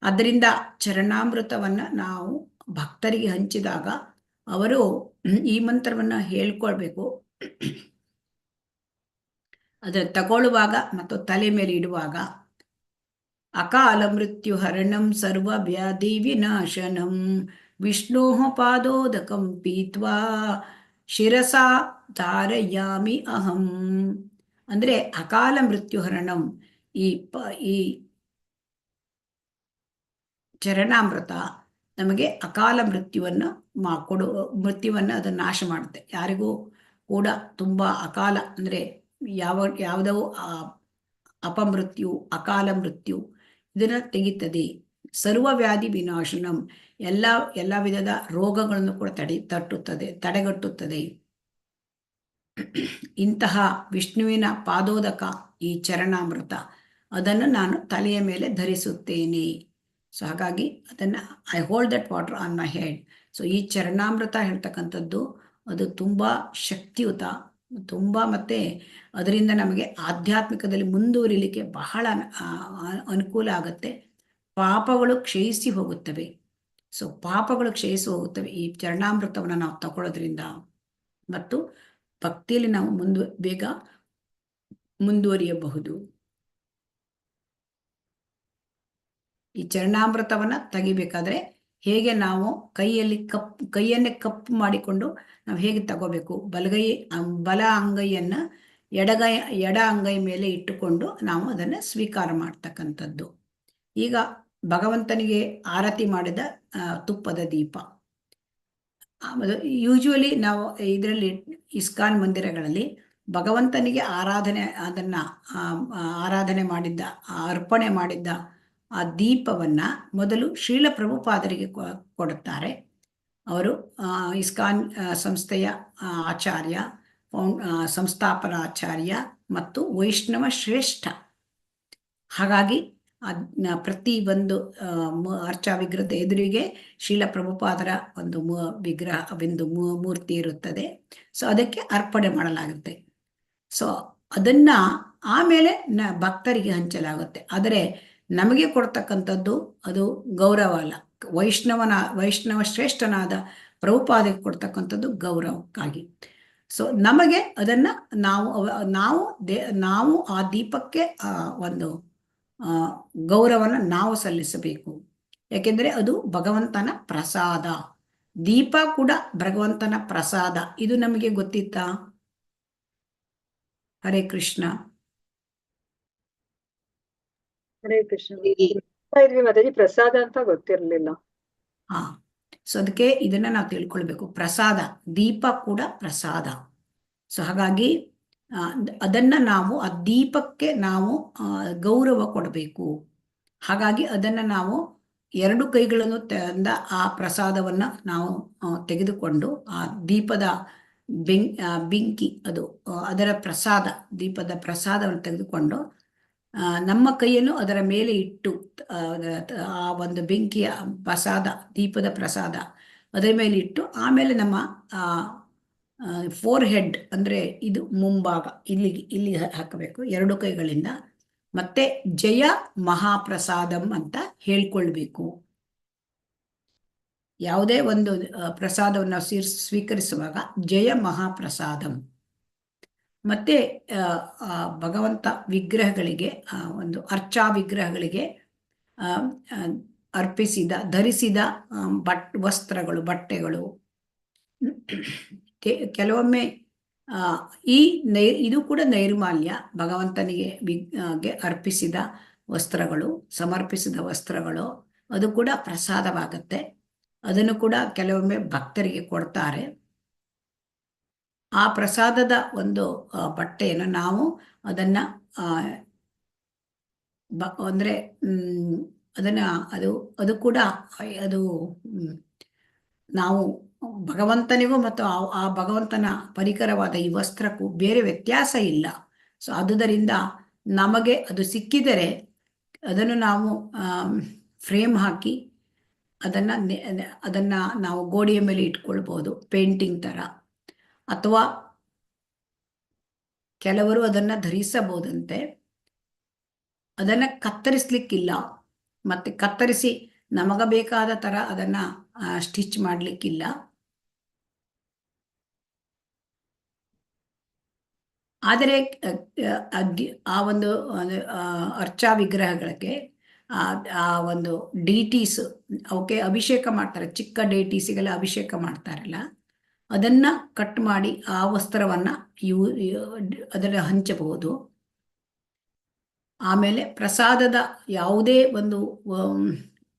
ಆದ್ದರಿಂದ ಚರಣಾಮೃತವನ್ನ ನಾವು ಭಕ್ತರಿಗೆ ಹಂಚಿದಾಗ ಅವರು ಈ ಮಂತ್ರವನ್ನ ಹೇಳ್ಕೊಳ್ಬೇಕು. ಅದರ ತಗೊಳ್ಳುವಾಗ ಮತ್ತು ತಲೆ ಮೇಲೆ ಇಡುವಾಗ ಅಕಾಲ ಮೃತ್ಯು ಹರಣಂ ಸರ್ವ ವ್ಯಾಧಿ ವಿನಾಶನಂ ವಿಷ್ಣೋ ಪಾದೋದಕಂ ಪೀತ್ವಾ ಶಿರಸಾ ಧಾರಯಾಮಿ ಅಹಂ. ಅಂದ್ರೆ ಅಕಾಲ ಮೃತ್ಯು ಹರಣಂ, ಈ ಚರಣಾಮೃತ ನಮಗೆ ಅಕಾಲ ಮೃತ್ಯುವನ್ನು ಅದು ನಾಶ ಮಾಡುತ್ತೆ. ಯಾರಿಗೂ ಕೂಡ ತುಂಬಾ ಅಕಾಲ ಅಂದ್ರೆ ಯಾವುದೋ ಅಪಮೃತ್ಯು, ಅಕಾಲ ಮೃತ್ಯು ಇದನ್ನ ತೆಗಿತದೆ. ಸರ್ವವ್ಯಾಧಿ ವಿನಾಶನಂ, ಎಲ್ಲ ವಿಧದ ರೋಗಗಳನ್ನು ಕೂಡ ತಡೆಗಟ್ಟುತ್ತದೆ. ಇಂತಹ ವಿಷ್ಣುವಿನ ಪಾದೋದಕ ಈ ಚರಣಾಮೃತ, ಅದನ್ನು ನಾನು ತಲೆಯ ಮೇಲೆ ಧರಿಸುತ್ತೇನೆ. ಸೊ ಹಾಗಾಗಿ ಅದನ್ನ I hold that water on my head. So ಈ ಚರಣಾಮೃತ ಹೇಳ್ತಕ್ಕಂಥದ್ದು ಅದು ತುಂಬಾ ಶಕ್ತಿಯುತ, ತುಂಬಾ ಮತ್ತೆ ಅದರಿಂದ ನಮಗೆ ಆಧ್ಯಾತ್ಮಿಕದಲ್ಲಿ ಮುಂದುವರಿಲಿಕ್ಕೆ ಬಹಳ ಅನುಕೂಲ ಆಗುತ್ತೆ. ಪಾಪಗಳು ಕ್ಷಯಿಸಿ ಹೋಗುತ್ತವೆ. ಸೊ ಪಾಪಗಳು ಕ್ಷಯಿಸಿ ಹೋಗುತ್ತವೆ ಈ ಚರಣಾಮೃತವನ್ನು ನಾವು ತಗೊಳ್ಳೋದ್ರಿಂದ. ಮತ್ತು ಭಕ್ತಿಯಲ್ಲಿ ನಾವು ಬೇಗ ಮುಂದುವರಿಯಬಹುದು. ಈ ಚರಣಾಮೃತವನ್ನ ತೆಗಿಬೇಕಾದ್ರೆ ಹೇಗೆ ನಾವು ಕೈಯನ್ನೇ ಕಪ್ಪು ಮಾಡಿಕೊಂಡು ನಾವು ಹೇಗೆ ತಗೋಬೇಕು, ಬಲ ಅಂಗೈಯನ್ನ ಎಡ ಅಂಗೈ ಮೇಲೆ ಇಟ್ಟುಕೊಂಡು ನಾವು ಅದನ್ನ ಸ್ವೀಕಾರ ಮಾಡ್ತಕ್ಕಂಥದ್ದು. ಈಗ ಭಗವಂತನಿಗೆ ಆರತಿ ಮಾಡಿದ ತುಪ್ಪದ ದೀಪ. ಯೂಶುವಲಿ ನಾವು ಇದರಲ್ಲಿ ಇಸ್ಕಾನ್ ಮಂದಿರಗಳಲ್ಲಿ ಭಗವಂತನಿಗೆ ಆರಾಧನೆ ಮಾಡಿದ್ದ ಅರ್ಪಣೆ ಮಾಡಿದ್ದ ಆ ದೀಪವನ್ನ ಮೊದಲು ಶ್ರೀಲ ಪ್ರಭುಪಾದರಿಗೆ ಕೊಡುತ್ತಾರೆ. ಅವರು ಇಸ್ಕಾನ್ ಸಂಸ್ಥೆಯ ಆಚಾರ್ಯ, ಸಂಸ್ಥಾಪನಾ ಆಚಾರ್ಯ ಮತ್ತು ವೈಷ್ಣವ ಶ್ರೇಷ್ಠ. ಹಾಗಾಗಿ ಪ್ರತಿ ಒಂದು ಅರ್ಚಾ ವಿಗ್ರಹದ ಎದುರಿಗೆ ಶ್ರೀಲ ಪ್ರಭುಪಾದರ ಒಂದು ಮೂರ್ತಿ ಇರುತ್ತದೆ. ಸೊ ಅದಕ್ಕೆ ಅರ್ಪಣೆ ಮಾಡಲಾಗುತ್ತೆ. ಸೊ ಅದನ್ನ ಆಮೇಲೆ ಭಕ್ತರಿಗೆ ಹಂಚಲಾಗುತ್ತೆ. ಆದರೆ ನಮಗೆ ಕೊಡ್ತಕ್ಕಂಥದ್ದು ಅದು ಗೌರವ ಅಲ್ಲ. ವೈಷ್ಣವ ಶ್ರೇಷ್ಠನಾದ ಪ್ರಭುಪಾದಕ್ಕೆ ಕೊಡ್ತಕ್ಕಂಥದ್ದು ಗೌರವಕ್ಕಾಗಿ. ಸೊ ನಮಗೆ ಅದನ್ನ ನಾವು ಆ ದೀಪಕ್ಕೆ ಒಂದು ಗೌರವನ ನಾವು ಸಲ್ಲಿಸಬೇಕು. ಯಾಕೆಂದ್ರೆ ಅದು ಭಗವಂತನ ಪ್ರಸಾದ. ದೀಪ ಕೂಡ ಭಗವಂತನ ಪ್ರಸಾದ. ಇದು ನಮಗೆ ಗೊತ್ತಿತ್ತಾ? ಹರೇ ಕೃಷ್ಣ. ಹರೇ ಕೃಷ್ಣ. ಮಾತಾಜಿ ಪ್ರಸಾದ ಅಂತ ಗೊತ್ತಿರ್ಲಿಲ್ಲ. ಸೊ ಅದಕ್ಕೆ ಇದನ್ನ ನಾವು ತಿಳ್ಕೊಳ್ಬೇಕು. ಪ್ರಸಾದ, ದೀಪ ಕೂಡ ಪ್ರಸಾದ. ಸೊ ಹಾಗಾಗಿ ಅದನ್ನ ನಾವು ಆ ದೀಪಕ್ಕೆ ನಾವು ಗೌರವ ಕೊಡಬೇಕು. ಹಾಗಾಗಿ ಅದನ್ನ ನಾವು 2 ಕೈಗಳನ್ನು ಆ ಪ್ರಸಾದವನ್ನ ನಾವು ತೆಗೆದುಕೊಂಡು ಆ ದೀಪದ ಬೆಂಕಿ ಅದರ ಪ್ರಸಾದ, ದೀಪದ ಪ್ರಸಾದವನ್ನು ತೆಗೆದುಕೊಂಡು ನಮ್ಮ ಕೈಯನ್ನು ಅದರ ಮೇಲೆ ಇಟ್ಟು ಆ ಒಂದು ಬೆಂಕಿಯ ಪ್ರಸಾದ, ದೀಪದ ಪ್ರಸಾದ ಅದರ ಮೇಲೆ ಇಟ್ಟು ಆಮೇಲೆ ನಮ್ಮ ಫೋರ್ ಹೆಡ್ ಅಂದ್ರೆ ಇದು ಮುಂಭಾಗ ಇಲ್ಲಿ ಹಾಕಬೇಕು 2 ಕೈಗಳಿಂದ. ಮತ್ತೆ ಜಯ ಮಹಾಪ್ರಸಾದಂ ಅಂತ ಹೇಳ್ಕೊಳ್ಬೇಕು. ಯಾವುದೇ ಒಂದು ಪ್ರಸಾದವನ್ನು ಸ್ವೀಕರಿಸುವಾಗ ಜಯ ಮಹಾಪ್ರಸಾದಂ. ಮತ್ತೆ ಭಗವಂತ ವಿಗ್ರಹಗಳಿಗೆ ಒಂದು ಅರ್ಚಾ ವಿಗ್ರಹಗಳಿಗೆ ಧರಿಸಿದ ಬಟ್ಟೆಗಳು, ಕೆಲವೊಮ್ಮೆ ಇದು ಕೂಡ ನೈರ್ಮಾಲ್ಯ. ಭಗವಂತನಿಗೆ ಅರ್ಪಿಸಿದ ವಸ್ತ್ರಗಳು, ಸಮರ್ಪಿಸಿದ ವಸ್ತ್ರಗಳು, ಅದು ಕೂಡ ಪ್ರಸಾದವಾಗುತ್ತೆ. ಅದನ್ನು ಕೂಡ ಕೆಲವೊಮ್ಮೆ ಭಕ್ತರಿಗೆ ಕೊಡ್ತಾರೆ. ಆ ಪ್ರಸಾದದ ಒಂದು ಬಟ್ಟೆಯನ್ನು ನಾವು ಅದನ್ನ ಅಂದ್ರೆ ಅದು ಕೂಡ ನಾವು ಭಗವಂತನಿಗೂ ಮತ್ತು ಆ ಭಗವಂತನ ಪರಿಕರವಾದ ಈ ವಸ್ತ್ರಕ್ಕೂ ಬೇರೆ ವ್ಯತ್ಯಾಸ ಇಲ್ಲ. ಸೊ ಆದುದರಿಂದ ನಮಗೆ ಅದು ಸಿಕ್ಕಿದರೆ ಅದನ್ನು ನಾವು ಫ್ರೇಮ್ ಹಾಕಿ ಅದನ್ನ ನಾವು ಗೋಡೆಯ ಮೇಲೆ ಇಟ್ಕೊಳ್ಬಹುದು, ಪೇಂಟಿಂಗ್ ತರ. ಅಥವಾ ಕೆಲವರು ಅದನ್ನ ಧರಿಸಬಹುದಂತೆ. ಅದನ್ನ ಕತ್ತರಿಸ್ಲಿಕ್ಕಿಲ್ಲ, ಮತ್ತೆ ಕತ್ತರಿಸಿ ನಮಗ ಬೇಕಾದ ತರ ಅದನ್ನ ಸ್ಟಿಚ್ ಮಾಡ್ಲಿಕ್ಕಿಲ್ಲ. ಆದರೆ ಆ ಒಂದು ಅರ್ಚಾ ವಿಗ್ರಹಗಳಿಗೆ ಆ ಒಂದು ಡೀಟೀಸ್ ಅವಕ್ಕೆ ಅಭಿಷೇಕ ಮಾಡ್ತಾರೆ. ಚಿಕ್ಕ ಡೇಟೀಸಿಗೆಲ್ಲ ಅಭಿಷೇಕ ಮಾಡ್ತಾರಲ್ಲ, ಅದನ್ನ ಕಟ್ ಮಾಡಿ ಆ ವಸ್ತ್ರವನ್ನ ಅದನ್ನ ಹಂಚಬಹುದು. ಆಮೇಲೆ ಪ್ರಸಾದದ ಯಾವುದೇ ಒಂದು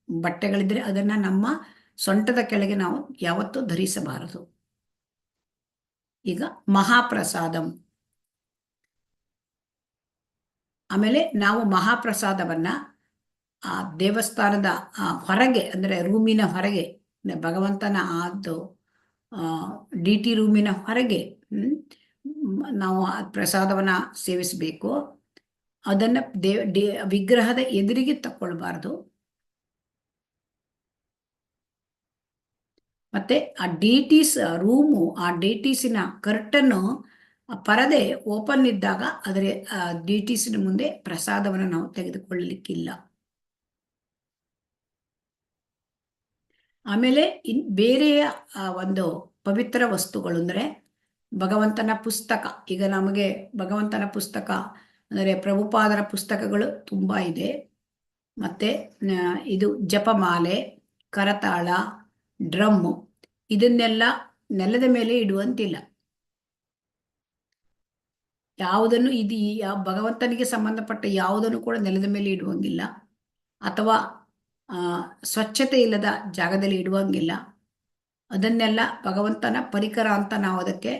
ಬಟ್ಟೆಗಳಿದ್ರೆ ಅದನ್ನ ನಮ್ಮ ಸೊಂಟದ ಕೆಳಗೆ ನಾವು ಯಾವತ್ತೂ ಧರಿಸಬಾರದು. ಈಗ ಮಹಾಪ್ರಸಾದಂ. ಆಮೇಲೆ ನಾವು ಮಹಾಪ್ರಸಾದವನ್ನ ಆ ದೇವಸ್ಥಾನದ ಹೊರಗೆ, ಅಂದ್ರೆ ರೂಮಿನ ಹೊರಗೆ, ಭಗವಂತನ ಡಿಟಿ ರೂಮಿನ ಹೊರಗೆ ನಾವು ಪ್ರಸಾದವನ್ನ ಸೇವಿಸಬೇಕು. ಅದನ್ನ ವಿಗ್ರಹದ ಎದುರಿಗೆ ತಕ್ಕೊಳ್ಬಾರ್ದು. ಮತ್ತೆ ಆ ಡೇಟೀಸ್ ರೂಮು, ಆ ಡೇಟೀಸಿನ ಕರ್ಟನ್ನು ಪರದೆ ಓಪನ್ ಇದ್ದಾಗ ಅದರ ಡೇಟೀಸಿನ ಮುಂದೆ ಪ್ರಸಾದವನ್ನು ನಾವು ತೆಗೆದುಕೊಳ್ಳಲಿಕ್ಕಿಲ್ಲ. ಆಮೇಲೆ ಬೇರೆಯ ಒಂದು ಪವಿತ್ರ ವಸ್ತುಗಳು ಅಂದರೆ ಭಗವಂತನ ಪುಸ್ತಕ. ಈಗ ನಮಗೆ ಭಗವಂತನ ಪುಸ್ತಕ ಅಂದರೆ ಪ್ರಭುಪಾದರ ಪುಸ್ತಕಗಳು ತುಂಬ ಇದೆ. ಮತ್ತೆ ಇದು ಜಪಮಾಲೆ, ಕರತಾಳ, ಡ್ರಮ್ಮು, ಇದನ್ನೆಲ್ಲ ನೆಲದ ಮೇಲೆ ಇಡುವಂತಿಲ್ಲ. ಯಾವುದನ್ನು ಭಗವಂತನಿಗೆ ಸಂಬಂಧಪಟ್ಟ ಯಾವುದನ್ನು ಕೂಡ ನೆಲದ ಮೇಲೆ ಇಡುವಂಗಿಲ್ಲ, ಅಥವಾ ಸ್ವಚ್ಛತೆ ಇಲ್ಲದ ಜಾಗದಲ್ಲಿ ಇಡುವಂಗಿಲ್ಲ. ಅದನ್ನೆಲ್ಲ ಭಗವಂತನ ಪರಿಕರ ಅಂತ ನಾವು ಅದಕ್ಕೆ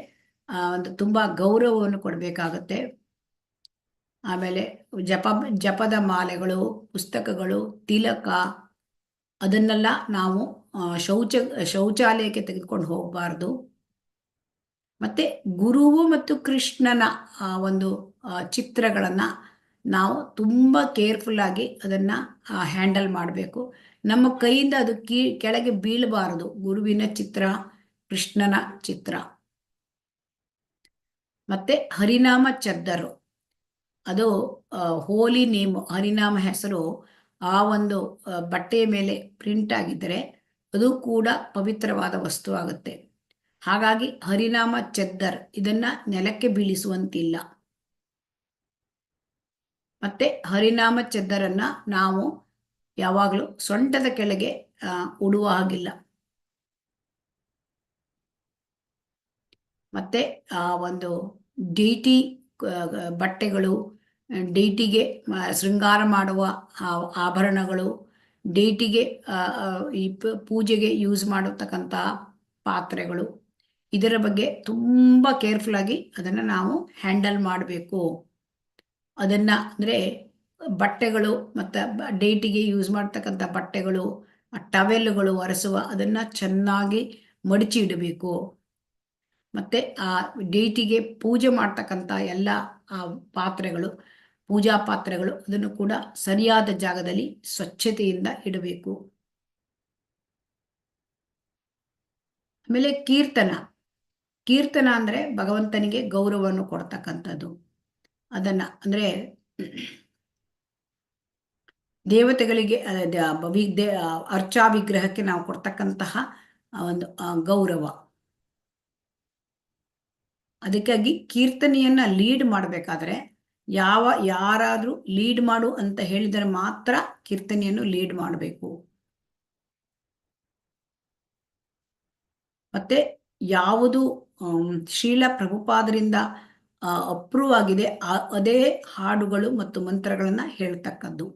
ಒಂದು ತುಂಬ ಗೌರವವನ್ನು ಕೊಡಬೇಕಾಗತ್ತೆ. ಆಮೇಲೆ ಜಪದ ಮಾಲೆಗಳು, ಪುಸ್ತಕಗಳು, ತಿಲಕ, ಅದನ್ನೆಲ್ಲ ನಾವು ಶೌಚಾಲಯಕ್ಕೆ ತೆಗೆದುಕೊಂಡು ಹೋಗಬಾರ್ದು. ಮತ್ತೆ ಗುರುವು ಮತ್ತು ಕೃಷ್ಣನ ಒಂದು ಚಿತ್ರಗಳನ್ನು ನಾವು ತುಂಬ ಕೇರ್ಫುಲ್ ಆಗಿ ಅದನ್ನು ಹ್ಯಾಂಡಲ್ ಮಾಡಬೇಕು. ನಮ್ಮ ಕೈಯಿಂದ ಅದು ಕೆಳಗೆ ಬೀಳಬಾರದು. ಗುರುವಿನ ಚಿತ್ರ, ಕೃಷ್ಣನ ಚಿತ್ರ. ಮತ್ತೆ ಹರಿನಾಮ ಚದ್ದರು, ಅದು ಹೋಲಿ ನೇಮ್, ಹರಿನಾಮ ಹೆಸರು ಆ ಒಂದು ಬಟ್ಟೆಯ ಮೇಲೆ ಪ್ರಿಂಟ್ ಆಗಿದ್ದರೆ ಅದು ಕೂಡ ಪವಿತ್ರವಾದ ವಸ್ತು ಆಗುತ್ತೆ. ಹಾಗಾಗಿ ಹರಿನಾಮ ಚದ್ದರ್ ಇದನ್ನ ನೆಲಕ್ಕೆ ಬೀಳಿಸುವಂತಿಲ್ಲ. ಮತ್ತೆ ಹರಿನಾಮ ಚದ್ದರನ್ನ ನಾವು ಯಾವಾಗಲೂ ಸೊಂಟದ ಕೆಳಗೆ ಉಡುವ ಹಾಗಿಲ್ಲ. ಮತ್ತೆ ಒಂದು ಡೈಟಿ ಬಟ್ಟೆಗಳು, ಡೈಟಿಗೆ ಶೃಂಗಾರ ಮಾಡುವ ಆಭರಣಗಳು, ಡೈಟಿಗೆ ಈ ಪೂಜೆಗೆ ಯೂಸ್ ಮಾಡತಕ್ಕಂಥ ಪಾತ್ರೆಗಳು, ಇದರ ಬಗ್ಗೆ ತುಂಬ ಕೇರ್ಫುಲ್ ಆಗಿ ಅದನ್ನು ನಾವು ಹ್ಯಾಂಡಲ್ ಮಾಡಬೇಕು. ಅದನ್ನು ಅಂದರೆ ಬಟ್ಟೆಗಳು ಮತ್ತು ಡೈಟಿಗೆ ಯೂಸ್ ಮಾಡ್ತಕ್ಕಂಥ ಬಟ್ಟೆಗಳು, ಟವೆಲ್ಗಳು ಒರೆಸುವ ಅದನ್ನು ಚೆನ್ನಾಗಿ ಮಡಚಿ ಇಡಬೇಕು. ಮತ್ತು ಆ ಡೈಟಿಗೆ ಪೂಜೆ ಮಾಡ್ತಕ್ಕಂಥ ಎಲ್ಲ ಪಾತ್ರೆಗಳು, ಪೂಜಾ ಪಾತ್ರೆಗಳು, ಅದನ್ನು ಕೂಡ ಸರಿಯಾದ ಜಾಗದಲ್ಲಿ ಸ್ವಚ್ಛತೆಯಿಂದ ಇಡಬೇಕು. ಆಮೇಲೆ ಕೀರ್ತನ ಅಂದರೆ ಭಗವಂತನಿಗೆ ಗೌರವವನ್ನು ಕೊಡ್ತಕ್ಕಂಥದ್ದು. ಅದನ್ನು ಅಂದರೆ ದೇವತೆಗಳಿಗೆ ಅರ್ಚಾ ವಿಗ್ರಹಕ್ಕೆ ನಾವು ಕೊಡ್ತಕ್ಕಂತಹ ಒಂದು ಗೌರವ. ಅದಕ್ಕಾಗಿ ಕೀರ್ತನೆಯನ್ನ ಲೀಡ್ ಮಾಡಬೇಕಾದ್ರೆ ಯಾರಾದರೂ ಲೀಡ್ ಮಾಡು ಅಂತ ಹೇಳಿದರೆ ಮಾತ್ರ ಕೀರ್ತನೆಯನ್ನು ಲೀಡ್ ಮಾಡಬೇಕು. ಮತ್ತೆ ಯಾವುದು ಶ್ರೀಲ ಪ್ರಭುಪಾದರಿಂದ ಅಪ್ರೂವ್ ಆಗಿದೆ ಅದೇ ಹಾಡುಗಳು ಮತ್ತು ಮಂತ್ರಗಳನ್ನ ಹೇಳ್ತಕ್ಕದ್ದು.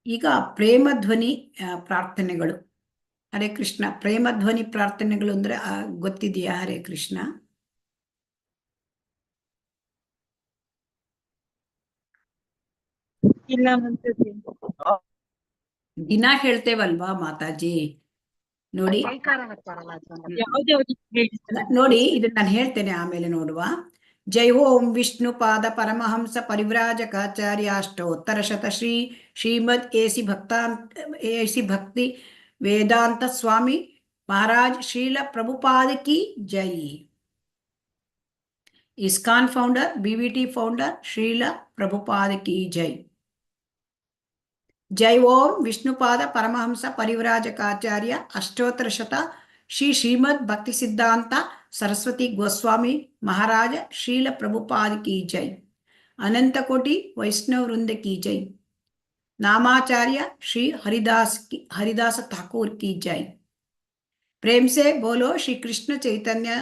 ಈಗ ಪ್ರೇಮಧ್ವನಿ ಪ್ರಾರ್ಥನೆಗಳು. ಹರೇ ಕೃಷ್ಣ. ಪ್ರೇಮಧ್ವನಿ ಪ್ರಾರ್ಥನೆಗಳು ಅಂದ್ರೆ ಗೊತ್ತಿದೆಯಾ? ಹರೇ ಕೃಷ್ಣ. ಇಲ್ಲ, ದಿನ ಹೇಳ್ತೇವಲ್ವಾ ಮಾತಾಜಿ? ನೋಡಿ ನೋಡಿ, ಇದನ್ನ ನಾನು ಹೇಳ್ತೇನೆ, ಆಮೇಲೆ ನೋಡುವ. ಜೈ ಓಂ ವಿಷ್ಣು ಪಾದ ಪರಮಹಂಸ ಪರಿವ್ರಾಜಕಾಚಾರ್ಯ ಅಷ್ಟೋತ್ತರ ಶತ ಶ್ರೀಮದ್ ಎಸಿ ಭಕ್ತಿ ವೇದಾಂತ ಸ್ವಾಮಿ ಮಹಾರಾಜ್ ಶ್ರೀಲ ಪ್ರಭುಪಾದ ಕಿ ಜೈ. ISKCON founder, BVT founder Srila Prabhupada ಕಿ ಜೈ. ಜೈ ಓಂ ವಿಷ್ಣುಪಾದ ಪರಮಹಂಸ ಪರಿವ್ರಾಜಕಾಚಾರ್ಯ ಅಷ್ಟೋತ್ತರ ಶತ ಶ್ರೀಮದ್ ಭಕ್ತಿ ಸಿದ್ಧಾಂತ ಸರಸ್ವತಿ ಗೋಸ್ವಾಮಿ ಮಹಾರಾಜ ಶ್ರೀಲ ಪ್ರಭುಪಾದ ಕಿ ಜೈ. अनंत कोटि वैष्णव वृंद की जय. नामाचार्य श्री हरिदास ठाकुर की जय. प्रेम से बोलो श्री कृष्ण चैतन्य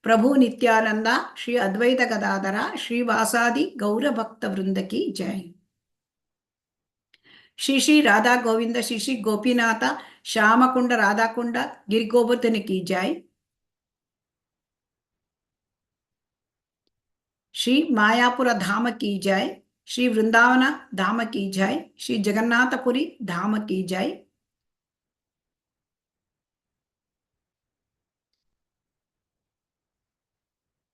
प्रभु नित्यानंदा श्री अद्वैत गदाधरा श्री वासादि गौर भक्त वृंद की जय. श्री श्री राधा गोविंद श्री श्री गोपीनाथ श्यामकुंड राधाकुंड गिरिगोवर्धन की जय. श्री मायापुर धाम की जय. श्री वृंदावन धाम की जय. श्री जगन्नाथपुरी धाम की जय.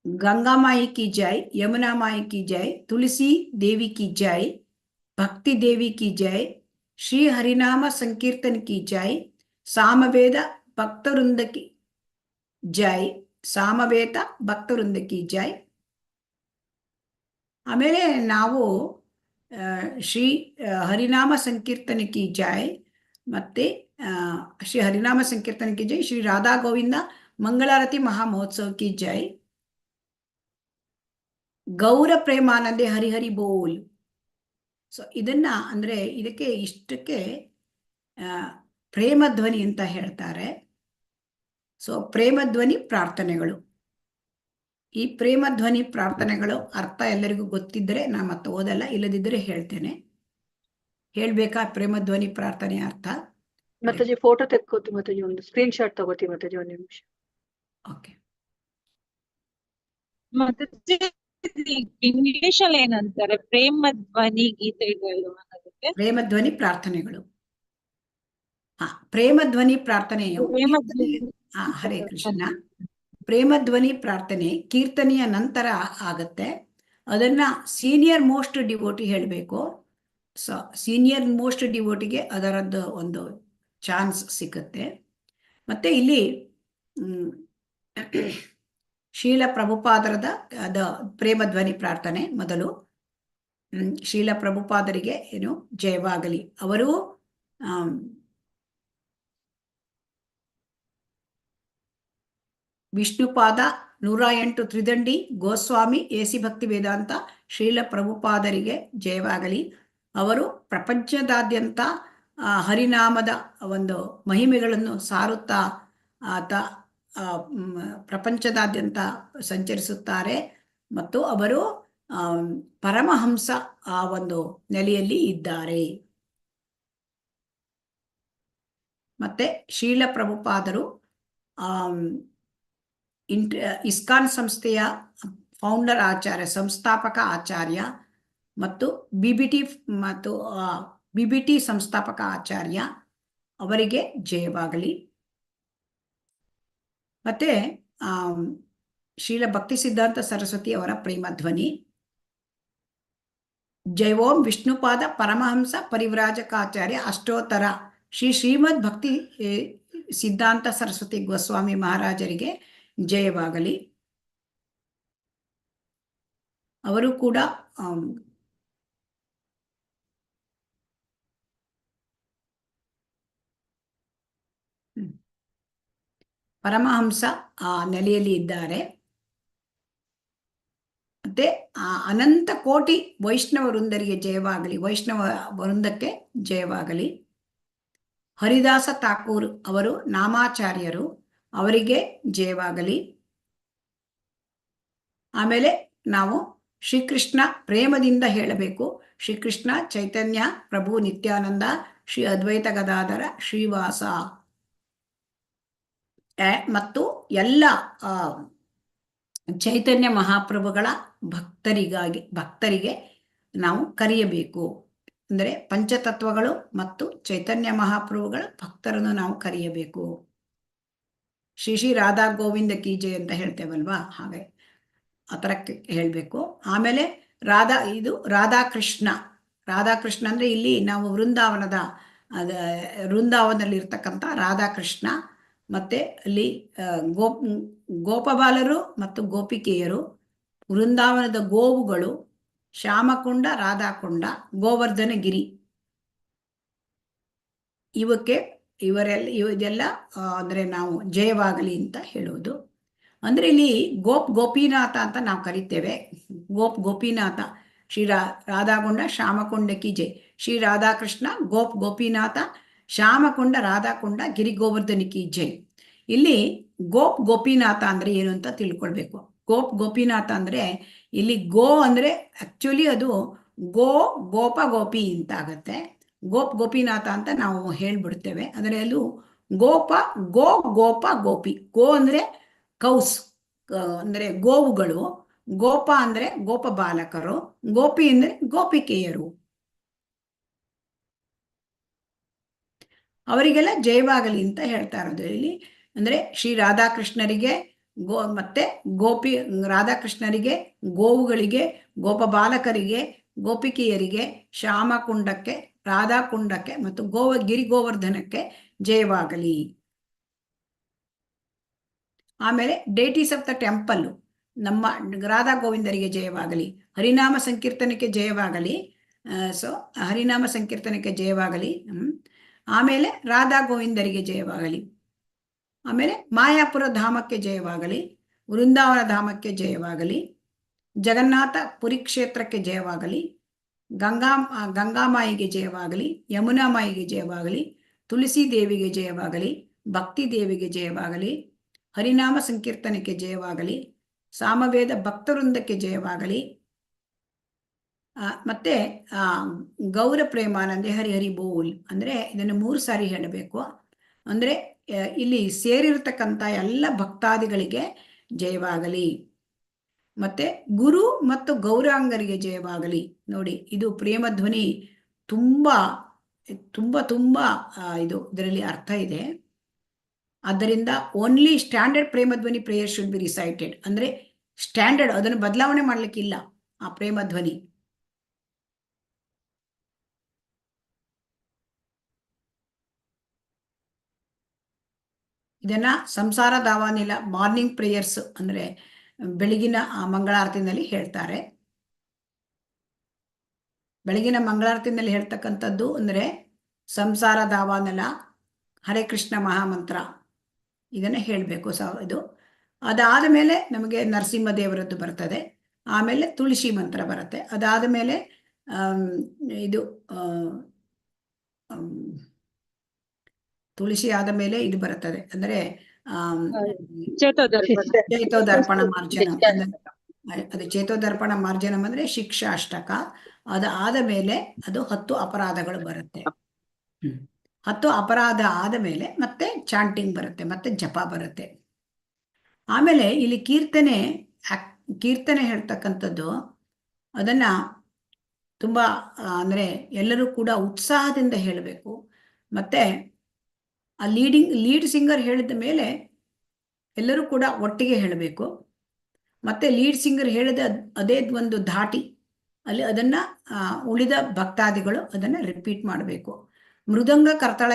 गंगा माई की जय. यमुना माई की जय. तुलसी देवी की जय. भक्ति देवी की जय. श्री हरिनाम संकीर्तन की जय. सामवेद भक्तवृंद की जय. ಸಾಮವೇತ ಭಕ್ತವೃಂದಕ್ಕೆ ಜೈ. ಆಮೇಲೆ ನಾವು ಶ್ರೀ ಹರಿನಾಮ ಸಂಕೀರ್ತನಕ್ಕೆ ಜೈ, ಮತ್ತೆ ಶ್ರೀ ಹರಿನಾಮ ಸಂಕೀರ್ತನಕ್ಕೆ ಜೈ, ಶ್ರೀ ರಾಧಾ ಗೋವಿಂದ ಮಂಗಳಾರತಿ ಮಹಾ ಮಹೋತ್ಸವ ಕಿ ಜೈ, ಗೌರ ಪ್ರೇಮಾನಂದೆ ಹರಿಹರಿ ಬೋಲ್. ಸೊ ಇದನ್ನ ಅಂದ್ರೆ ಇದಕ್ಕೆ ಇಷ್ಟಕ್ಕೆ ಪ್ರೇಮಧ್ವನಿ ಅಂತ ಹೇಳ್ತಾರೆ. ಸೊ ಪ್ರೇಮಧ್ವನಿ ಪ್ರಾರ್ಥನೆಗಳು, ಈ ಪ್ರೇಮಧ್ವನಿ ಪ್ರಾರ್ಥನೆಗಳು ಅರ್ಥ ಎಲ್ಲರಿಗೂ ಗೊತ್ತಿದ್ದರೆ ನಾ ಮತ್ತೆ ಓದಲ್ಲ, ಇಲ್ಲದಿದ್ದರೆ ಹೇಳ್ತೇನೆ. ಹೇಳ್ಬೇಕಾ ಪ್ರೇಮಧ್ವನಿ ಪ್ರಾರ್ಥನೆ ಅರ್ಥ? ಮಾತಾಜಿ ಫೋಟೋ ತೆಕ್ಕೋತಿ ಮಾತಾಜಿ, ಒಂದು ಸ್ಕ್ರೀನ್ ಶಾಟ್ ತಗೋತಿ ಮಾತಾಜಿ, ಒಂದು ನಿಮಿಷ. ಓಕೆ. ಇಂಗ್ಲಿಷ್ ಅಲ್ಲಿ ಏನಂತಾರೆ ಪ್ರೇಮ ಧ್ವನಿ ಗೀತೆಗಳು ಅನ್ನೋದಕ್ಕೆ? ಪ್ರೇಮಧ್ವನಿ ಪ್ರಾರ್ಥನೆಗಳು. ಪ್ರೇಮಧ್ವನಿ ಪ್ರಾರ್ಥನೆಯು ಹರೇ ಕೃಷ್ಣ. ಪ್ರೇಮಧ್ವನಿ ಪ್ರಾರ್ಥನೆ ಕೀರ್ತನೆಯ ನಂತರ ಆಗತ್ತೆ. ಅದನ್ನ ಸೀನಿಯರ್ ಮೋಸ್ಟ್ ಡಿವೋಟಿ ಹೇಳಬೇಕು. ಸೊ ಸೀನಿಯರ್ ಮೋಸ್ಟ್ ಡಿವೋಟಿಗೆ ಅದರದ್ದು ಒಂದು ಚಾನ್ಸ್ ಸಿಗುತ್ತೆ. ಮತ್ತೆ ಇಲ್ಲಿ ಶೀಲ ಪ್ರಭುಪಾದರದ ಪ್ರೇಮಧ್ವನಿ ಪ್ರಾರ್ಥನೆ ಮೊದಲು. ಶೀಲ ಪ್ರಭುಪಾದರಿಗೆ ಏನು ಜಯವಾಗಲಿ. ಅವರು ವಿಷ್ಣುಪಾದ 108 ತ್ರಿದಂಡಿ ಗೋಸ್ವಾಮಿ ಎಸಿ ಭಕ್ತಿ ವೇದಾಂತ ಶ್ರೀಲ ಪ್ರಭುಪಾದರಿಗೆ ಜಯವಾಗಲಿ. ಅವರು ಪ್ರಪಂಚದಾದ್ಯಂತ ಹರಿನಾಮದ ಒಂದು ಮಹಿಮೆಗಳನ್ನು ಸಾರುತ್ತಾ ಆತ ಪ್ರಪಂಚದಾದ್ಯಂತ ಸಂಚರಿಸುತ್ತಾರೆ ಮತ್ತು ಅವರು ಪರಮಹಂಸ ಆ ಒಂದು ನೆಲೆಯಲ್ಲಿ ಇದ್ದಾರೆ. ಮತ್ತೆ ಶೀಲ ಪ್ರಭುಪಾದರು ಇಸ್ಕಾನ್ ಸಂಸ್ಥೆಯ ಫೌಂಡರ್ ಆಚಾರ್ಯ, ಸಂಸ್ಥಾಪಕ ಆಚಾರ್ಯ ಮತ್ತು ಬಿಬಿಟಿ ಸಂಸ್ಥಾಪಕ ಆಚಾರ್ಯ, ಅವರಿಗೆ ಜಯವಾಗಲಿ. ಮತ್ತೆ ಶ್ರೀಲ ಭಕ್ತಿ ಸಿದ್ಧಾಂತ ಸರಸ್ವತಿ ಅವರ ಪ್ರೇಮಧ್ವನಿ. ಜೈ ಓಂ ವಿಷ್ಣುಪಾದ ಪರಮಹಂಸ ಪರಿವ್ರಾಜಕಾಚಾರ್ಯ ಅಷ್ಟೋತ್ತರ ಶ್ರೀಮದ್ ಭಕ್ತಿ ಸಿದ್ಧಾಂತ ಸರಸ್ವತಿ ಗೋಸ್ವಾಮಿ ಮಹಾರಾಜರಿಗೆ ಜಯವಾಗಲಿ. ಅವರು ಕೂಡ ಪರಮಹಂಸ ಆ ನೆಲೆಯಲ್ಲಿ ಇದ್ದಾರೆ. ಮತ್ತೆ ಅನಂತ ಕೋಟಿ ವೈಷ್ಣವ ವೃಂದರಿಗೆ ಜಯವಾಗಲಿ, ವೈಷ್ಣವ ವೃಂದಕ್ಕೆ ಜಯವಾಗಲಿ. ಹರಿದಾಸ ಠಾಕೂರ್ ಅವರು ನಾಮಾಚಾರ್ಯರು, ಅವರಿಗೆ ಜಯವಾಗಲಿ. ಆಮೇಲೆ ನಾವು ಶ್ರೀಕೃಷ್ಣ ಪ್ರೇಮದಿಂದ ಹೇಳಬೇಕು. ಶ್ರೀಕೃಷ್ಣ ಚೈತನ್ಯ ಪ್ರಭು ನಿತ್ಯಾನಂದ ಶ್ರೀ ಅದ್ವೈತ ಗದಾಧರ ಶ್ರೀವಾಸ ಮತ್ತು ಚೈತನ್ಯ ಮಹಾಪ್ರಭುಗಳ ಭಕ್ತರಿಗೆ ನಾವು ಕರೆಯಬೇಕು. ಅಂದರೆ ಪಂಚತತ್ವಗಳು ಮತ್ತು ಚೈತನ್ಯ ಮಹಾಪ್ರಭುಗಳ ಭಕ್ತರನ್ನು ನಾವು ಕರೆಯಬೇಕು. ಶ್ರೀ ರಾಧಾ ಗೋವಿಂದ ಕಿ ಜೈ ಅಂತ ಹೇಳ್ತೇವಲ್ವಾ, ಹಾಗೆ ಆ ಥರ ಹೇಳಬೇಕು. ಆಮೇಲೆ ರಾಧಾಕೃಷ್ಣ ಅಂದರೆ ಇಲ್ಲಿ ನಾವು ವೃಂದಾವನದಲ್ಲಿ ಇರ್ತಕ್ಕಂಥ ರಾಧಾಕೃಷ್ಣ, ಮತ್ತೆ ಅಲ್ಲಿ ಗೋಪಬಾಲರು ಮತ್ತು ಗೋಪಿಕೆಯರು, ವೃಂದಾವನದ ಗೋವುಗಳು, ಶ್ಯಾಮಕುಂಡ, ರಾಧಾಕುಂಡ, ಗೋವರ್ಧನಗಿರಿ, ಇದೆಲ್ಲ ಅಂದರೆ ನಾವು ಜಯವಾಗಲಿ ಅಂತ ಹೇಳುವುದು. ಅಂದರೆ ಇಲ್ಲಿ ಗೋಪಿನಾಥ ಅಂತ ನಾವು ಕರಿತೇವೆ. ಗೋಪಿನಾಥ ಶ್ರೀ ರಾಧಾಕುಂಡ ಶ್ಯಾಮಕುಂಡ ಕಿ ಜೈ. ಶ್ರೀ ರಾಧಾಕೃಷ್ಣ ಗೋಪಿನಾಥ ಶ್ಯಾಮಕುಂಡ ರಾಧಾಕುಂಡ ಗಿರಿ ಗೋವರ್ಧನ ಕಿ ಜೈ. ಇಲ್ಲಿ ಗೋಪಿನಾಥ ಅಂದ್ರೆ ಏನು ಅಂತ ತಿಳ್ಕೊಳ್ಬೇಕು. ಗೋಪಿನಾಥ ಅಂದ್ರೆ ಇಲ್ಲಿ ಅಂದ್ರೆ ಆಕ್ಚುಲಿ ಅದು ಗೋಪಿ ಅಂತ ಆಗತ್ತೆ. ಗೋಪಿನಾಥ ಅಂತ ನಾವು ಹೇಳ್ಬಿಡ್ತೇವೆ. ಅಂದರೆ ಅದು ಗೋಪಿ. ಗೋ ಅಂದ್ರೆ ಕೌಸ್ ಅಂದ್ರೆ ಗೋವುಗಳು, ಗೋಪ ಅಂದ್ರೆ ಗೋಪ ಬಾಲಕರು, ಗೋಪಿ ಅಂದ್ರೆ ಗೋಪಿಕೆಯರು. ಅವರಿಗೆಲ್ಲ ಜಯವಾಗಲಿ ಅಂತ ಹೇಳ್ತಾ ಇರೋದು ಇಲ್ಲಿ. ಅಂದ್ರೆ ಶ್ರೀ ರಾಧಾಕೃಷ್ಣರಿಗೆ ಮತ್ತೆ ರಾಧಾಕೃಷ್ಣರಿಗೆ, ಗೋವುಗಳಿಗೆ, ಗೋಪ ಬಾಲಕರಿಗೆ, ಗೋಪಿಕೆಯರಿಗೆ, ಶ್ಯಾಮಕುಂಡಕ್ಕೆ, ರಾಧಾಕುಂಡಕ್ಕೆ ಮತ್ತು ಗಿರಿ ಗೋವರ್ಧನಕ್ಕೆ ಜಯವಾಗಲಿ. ಆಮೇಲೆ ಡೇಟೀಸ್ ಆಫ್ ದ ಟೆಂಪಲ್, ನಮ್ಮ ರಾಧಾ ಗೋವಿಂದರಿಗೆ ಜಯವಾಗಲಿ, ಹರಿನಾಮ ಸಂಕೀರ್ತನಕ್ಕೆ ಜಯವಾಗಲಿ. ಸೊ ಹರಿನಾಮ ಸಂಕೀರ್ತನಕ್ಕೆ ಜಯವಾಗಲಿ. ಆಮೇಲೆ ರಾಧಾ ಗೋವಿಂದರಿಗೆ ಜಯವಾಗಲಿ. ಆಮೇಲೆ ಮಾಯಾಪುರ ಧಾಮಕ್ಕೆ ಜಯವಾಗಲಿ, ವೃಂದಾವನ ಧಾಮಕ್ಕೆ ಜಯವಾಗಲಿ, ಜಗನ್ನಾಥ ಪುರಿ ಕ್ಷೇತ್ರಕ್ಕೆ ಜಯವಾಗಲಿ, ಗಂಗಾಮಾಯಿಗೆ ಜಯವಾಗಲಿ, ಯಮುನಾ ಮಾಯಿಗೆ ಜಯವಾಗಲಿ, ತುಳಸಿ ದೇವಿಗೆ ಜಯವಾಗಲಿ, ಭಕ್ತಿ ದೇವಿಗೆ ಜಯವಾಗಲಿ, ಹರಿನಾಮ ಸಂಕೀರ್ತನಕ್ಕೆ ಜಯವಾಗಲಿ, ಸಾಮವೇದ ಭಕ್ತವೃಂದಕ್ಕೆ ಜಯವಾಗಲಿ. ಮತ್ತೆ ಗೌರ ಪ್ರೇಮಾನಂದೆ ಹರಿ ಹರಿ ಬೋಲ್ ಅಂದ್ರೆ ಇದನ್ನು 3 ಸಾರಿ ಹೇಳಬೇಕು. ಅಂದ್ರೆ ಇಲ್ಲಿ ಸೇರಿರ್ತಕ್ಕಂಥ ಎಲ್ಲ ಭಕ್ತಾದಿಗಳಿಗೆ ಜಯವಾಗಲಿ. ಮತ್ತೆ ಗುರು ಮತ್ತು ಗೌರಾಂಗರಿಗೆ ಜಯವಾಗಲಿ. ನೋಡಿ, ಇದು ಪ್ರೇಮ ಧ್ವನಿ ತುಂಬಾ ತುಂಬಾ ತುಂಬಾ ಇದು ಇದರಲ್ಲಿ ಅರ್ಥ ಇದೆ. ಆದ್ದರಿಂದ ಓನ್ಲಿ ಸ್ಟ್ಯಾಂಡರ್ಡ್ ಪ್ರೇಮ ಧ್ವನಿ ಪ್ರೇಯರ್ ಶುಡ್ ಬಿ ರಿಸೈಟೆಡ್. ಅಂದ್ರೆ ಸ್ಟ್ಯಾಂಡರ್ಡ್, ಅದನ್ನು ಬದಲಾವಣೆ ಮಾಡ್ಲಿಕ್ಕಿಲ್ಲ ಆ ಪ್ರೇಮ ಧ್ವನಿ. ಇದನ್ನ ಸಂಸಾರ ದಾವಾನಿಲ ಮಾರ್ನಿಂಗ್ ಪ್ರೇಯರ್ಸ್ ಅಂದ್ರೆ ಬೆಳಗಿನ ಮಂಗಳಾರತಿನಲ್ಲಿ ಹೇಳ್ತಾರೆ. ಬೆಳಗಿನ ಮಂಗಳಾರತಿನಲ್ಲಿ ಹೇಳ್ತಕ್ಕಂಥದ್ದು ಅಂದ್ರೆ ಸಂಸಾರ ದಾವಾನಲ, ಹರೇ ಕೃಷ್ಣ ಮಹಾಮಂತ್ರ, ಇದನ್ನ ಹೇಳಬೇಕು. ಇದು ಅದಾದ ಮೇಲೆ ನಮಗೆ ನರಸಿಂಹದೇವರದ್ದು ಬರ್ತದೆ. ಆಮೇಲೆ ತುಳಸಿ ಮಂತ್ರ ಬರುತ್ತೆ. ಅದಾದ ಮೇಲೆ ಇದು ತುಳಸಿ ಆದ ಮೇಲೆ ಇದು ಬರುತ್ತದೆ, ಅಂದ್ರೆ ಚೇತೋದರ್ಪಣ ಮಾರ್ಜನಂ. ಅದು ಚೇತೋದರ್ಪಣ ಮಾರ್ಜನಂ ಅಂದ್ರೆ ಶಿಕ್ಷಾಷ್ಟಕ. ಅದಾದ ಮೇಲೆ ಅದು 10 ಅಪರಾಧಗಳು ಬರುತ್ತೆ. 10 ಅಪರಾಧ ಆದ ಮೇಲೆ ಮತ್ತೆ ಚಾಂಟಿಂಗ್ ಬರುತ್ತೆ, ಮತ್ತೆ ಜಪ ಬರುತ್ತೆ. ಆಮೇಲೆ ಇಲ್ಲಿ ಕೀರ್ತನೆ ಹೇಳ್ತಕ್ಕಂಥದ್ದು ಅದನ್ನ ತುಂಬಾ ಅಂದ್ರೆ ಎಲ್ಲರೂ ಕೂಡ ಉತ್ಸಾಹದಿಂದ ಹೇಳಬೇಕು. ಮತ್ತೆ ಆ ಲೀಡ್ ಸಿಂಗರ್ ಹೇಳಿದ ಮೇಲೆ ಎಲ್ಲರೂ ಕೂಡ ಒಟ್ಟಿಗೆ ಹೇಳಬೇಕು. ಮತ್ತೆ ಲೀಡ್ ಸಿಂಗರ್ ಹೇಳಿದ ಅದೇ ಒಂದು ಧಾಟಿ ಅಲ್ಲಿ ಅದನ್ನ ಉಳಿದ ಭಕ್ತಾದಿಗಳು ಅದನ್ನ ರಿಪೀಟ್ ಮಾಡಬೇಕು. ಮೃದಂಗ ಕರ್ತಾಳ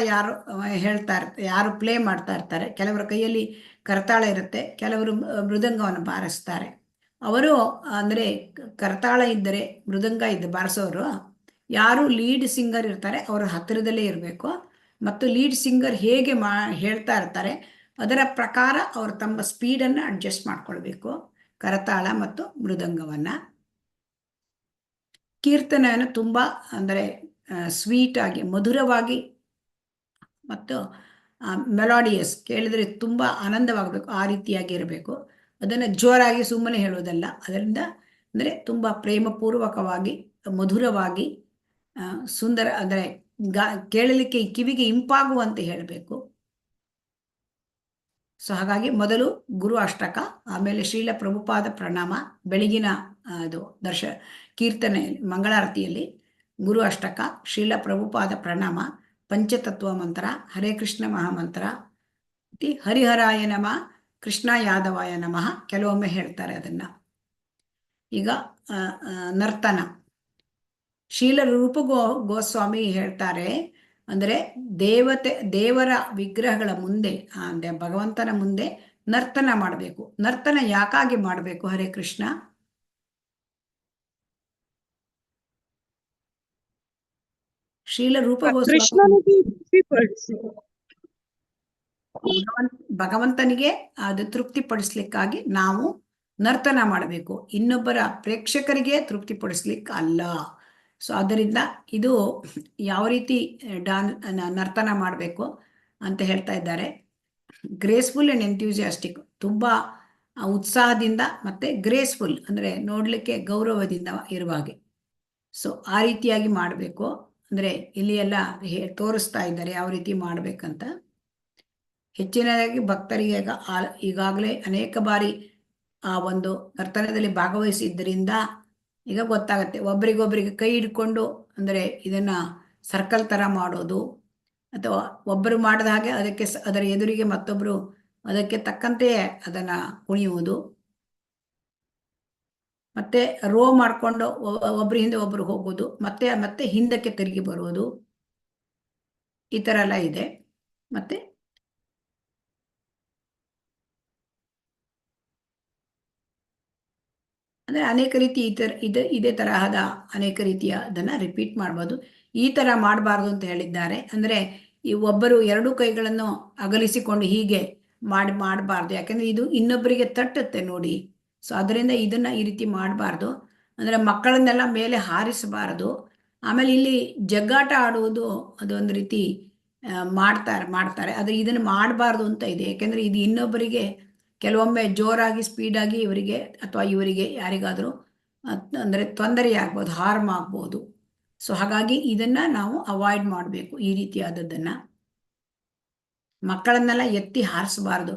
ಯಾರು ಪ್ಲೇ ಮಾಡ್ತಾ ಇರ್ತಾರೆ, ಕೆಲವರ ಕೈಯಲ್ಲಿ ಕರ್ತಾಳ ಇರುತ್ತೆ, ಕೆಲವರು ಮೃದಂಗವನ್ನು ಬಾರಿಸ್ತಾರೆ. ಅವರು ಅಂದ್ರೆ ಕರ್ತಾಳ ಇದ್ದರೆ ಮೃದಂಗ ಬಾರಿಸೋರು ಯಾರು ಲೀಡ್ ಸಿಂಗರ್ ಇರ್ತಾರೆ ಅವರ ಹತ್ತಿರದಲ್ಲೇ ಇರಬೇಕು. ಮತ್ತು ಲೀಡ್ ಸಿಂಗರ್ ಹೇಗೆ ಹೇಳ್ತಾ ಇರ್ತಾರೆ ಅದರ ಪ್ರಕಾರ ಅವರು ತಮ್ಮ ಸ್ಪೀಡನ್ನು ಅಡ್ಜಸ್ಟ್ ಮಾಡ್ಕೊಳ್ಬೇಕು, ಕರತಾಳ ಮತ್ತು ಮೃದಂಗವನ್ನ. ಕೀರ್ತನೆಯನ್ನು ತುಂಬಾ ಅಂದರೆ ಸ್ವೀಟ್ ಆಗಿ, ಮಧುರವಾಗಿ ಮತ್ತು ಮೆಲೋಡಿಯಸ್, ಕೇಳಿದ್ರೆ ತುಂಬಾ ಆನಂದವಾಗಬೇಕು, ಆ ರೀತಿಯಾಗಿ ಇರಬೇಕು. ಅದನ್ನು ಜೋರಾಗಿ ಸುಮ್ಮನೆ ಹೇಳೋದಲ್ಲ. ಅದರಿಂದ ಅಂದರೆ ತುಂಬಾ ಪ್ರೇಮಪೂರ್ವಕವಾಗಿ, ಮಧುರವಾಗಿ, ಸುಂದರ ಅಂದರೆ ಕೇಳಲಿಕ್ಕೆ ಕಿವಿಗೆ ಇಂಪಾಗುವಂತೆ ಹೇಳಬೇಕು. ಸೊ ಹಾಗಾಗಿ ಮೊದಲು ಗುರು ಅಷ್ಟಕ, ಆಮೇಲೆ ಶ್ರೀಲ ಪ್ರಭುಪಾದ ಪ್ರಣಾಮ, ಬೆಳಗಿನ ಅದು ಕೀರ್ತನೆ ಮಂಗಳಾರತಿಯಲ್ಲಿ ಗುರು ಅಷ್ಟಕ, ಶ್ರೀಲ ಪ್ರಭುಪಾದ ಪ್ರಣಾಮ, ಪಂಚತತ್ವ ಮಂತ್ರ, ಹರೇ ಕೃಷ್ಣ ಮಹಾಮಂತ್ರ, ಹರಿಹರಾಯ ನಮಃ, ಕೃಷ್ಣ ಯಾದವಾಯ ನಮಃ ಕೆಲವೊಮ್ಮೆ ಹೇಳ್ತಾರೆ ಅದನ್ನ. ಈಗ ನರ್ತನ ಶೀಲ ರೂಪ ಗೋಸ್ವಾಮಿ ಹೇಳ್ತಾರೆ, ಅಂದರೆ ದೇವರ ವಿಗ್ರಹಗಳ ಮುಂದೆ, ಅಂದ್ರೆ ಭಗವಂತನ ಮುಂದೆ ನರ್ತನ ಮಾಡಬೇಕು. ನರ್ತನ ಯಾಕಾಗಿ ಮಾಡಬೇಕು? ಹರೇ ಕೃಷ್ಣ. ಶೀಲ ರೂಪ ಗೋಸ್ವಾಮಿ ಭಗವಂತನಿಗೆ ಅದು ತೃಪ್ತಿಪಡಿಸ್ಲಿಕ್ಕಾಗಿ ನಾವು ನರ್ತನ ಮಾಡಬೇಕು, ಇನ್ನೊಬ್ಬರ ಪ್ರೇಕ್ಷಕರಿಗೆ ತೃಪ್ತಿಪಡಿಸ್ಲಿಕ್ಕೆ ಅಲ್ಲ. ಸೊ ಆದ್ದರಿಂದ ಇದು ಯಾವ ರೀತಿ ನರ್ತನ ಮಾಡಬೇಕು ಅಂತ ಹೇಳ್ತಾ ಇದ್ದಾರೆ. ಗ್ರೇಸ್ಫುಲ್ ಅಂಡ್ ಎಂಥ್ಯೂಸಿಯಾಸ್ಟಿಕ್, ತುಂಬಾ ಉತ್ಸಾಹದಿಂದ ಮತ್ತೆ ಗ್ರೇಸ್ಫುಲ್ ಅಂದ್ರೆ ನೋಡ್ಲಿಕ್ಕೆ ಗೌರವದಿಂದ ಇರುವ ಹಾಗೆ. ಸೊ ಆ ರೀತಿಯಾಗಿ ಮಾಡಬೇಕು. ಅಂದ್ರೆ ಇಲ್ಲಿ ಎಲ್ಲ ತೋರಿಸ್ತಾ ಇದ್ದಾರೆ ಯಾವ ರೀತಿ ಮಾಡ್ಬೇಕಂತ. ಹೆಚ್ಚಿನದಾಗಿ ಭಕ್ತರಿಗೆ ಈಗಾಗಲೇ ಅನೇಕ ಬಾರಿ ಆ ಒಂದು ನರ್ತನದಲ್ಲಿ ಭಾಗವಹಿಸಿದ್ದರಿಂದ ಈಗ ಗೊತ್ತಾಗತ್ತೆ. ಒಬ್ರಿಗೊಬ್ರಿಗೆ ಕೈ ಹಿಡ್ಕೊಂಡು ಅಂದ್ರೆ ಇದನ್ನ ಸರ್ಕಲ್ ತರ ಮಾಡೋದು, ಅಥವಾ ಒಬ್ಬರು ಮಾಡಿದ ಹಾಗೆ ಅದರ ಎದುರಿಗೆ ಮತ್ತೊಬ್ರು ಅದಕ್ಕೆ ತಕ್ಕಂತೆಯೇ ಅದನ್ನ ಕುಣಿಯುವುದು, ಮತ್ತೆ ರೋ ಮಾಡ್ಕೊಂಡು ಒಬ್ರ ಹಿಂದೆ ಒಬ್ರು ಹೋಗೋದು, ಮತ್ತೆ ಹಿಂದಕ್ಕೆ ತಿರುಗಿ ಬರುವುದು, ಈ ತರ ಎಲ್ಲ ಇದೆ. ಮತ್ತೆ ಅಂದರೆ ಅನೇಕ ರೀತಿ ಇದೇ ತರಹದ ಅನೇಕ ರೀತಿಯ ಅದನ್ನು ರಿಪೀಟ್ ಮಾಡ್ಬೋದು. ಈ ಥರ ಮಾಡಬಾರ್ದು ಅಂತ ಹೇಳಿದ್ದಾರೆ. ಅಂದರೆ ಈ ಒಬ್ಬರು ಎರಡೂ ಕೈಗಳನ್ನು ಅಗಲಿಸಿಕೊಂಡು ಹೀಗೆ ಮಾಡಬಾರ್ದು, ಯಾಕೆಂದರೆ ಇದು ಇನ್ನೊಬ್ಬರಿಗೆ ತಟ್ಟುತ್ತೆ ನೋಡಿ. ಸೊ ಅದರಿಂದ ಇದನ್ನು ಈ ರೀತಿ ಮಾಡಬಾರ್ದು. ಅಂದರೆ ಮಕ್ಕಳನ್ನೆಲ್ಲ ಮೇಲೆ ಹಾರಿಸಬಾರದು. ಆಮೇಲೆ ಇಲ್ಲಿ ಜಗ್ಗಾಟ ಆಡುವುದು ಅದೊಂದು ರೀತಿ ಮಾಡ್ತಾರೆ. ಆದರೆ ಇದನ್ನು ಮಾಡಬಾರ್ದು ಅಂತ ಇದೆ. ಯಾಕೆಂದರೆ ಇದು ಇನ್ನೊಬ್ಬರಿಗೆ ಕೆಲವೊಮ್ಮೆ ಜೋರಾಗಿ ಸ್ಪೀಡಾಗಿ ಇವರಿಗೆ ಅಥವಾ ಇವರಿಗೆ ಯಾರಿಗಾದರೂ ಅಂದರೆ ತೊಂದರೆಯಾಗ್ಬೋದು, ಹಾರ್ಮ್ ಆಗ್ಬೋದು. ಸೊ ಹಾಗಾಗಿ ಇದನ್ನು ನಾವು ಅವಾಯ್ಡ್ ಮಾಡಬೇಕು. ಈ ರೀತಿಯಾದದ್ದನ್ನು ಮಕ್ಕಳನ್ನೆಲ್ಲ ಎತ್ತಿ ಹಾರಿಸಬಾರ್ದು.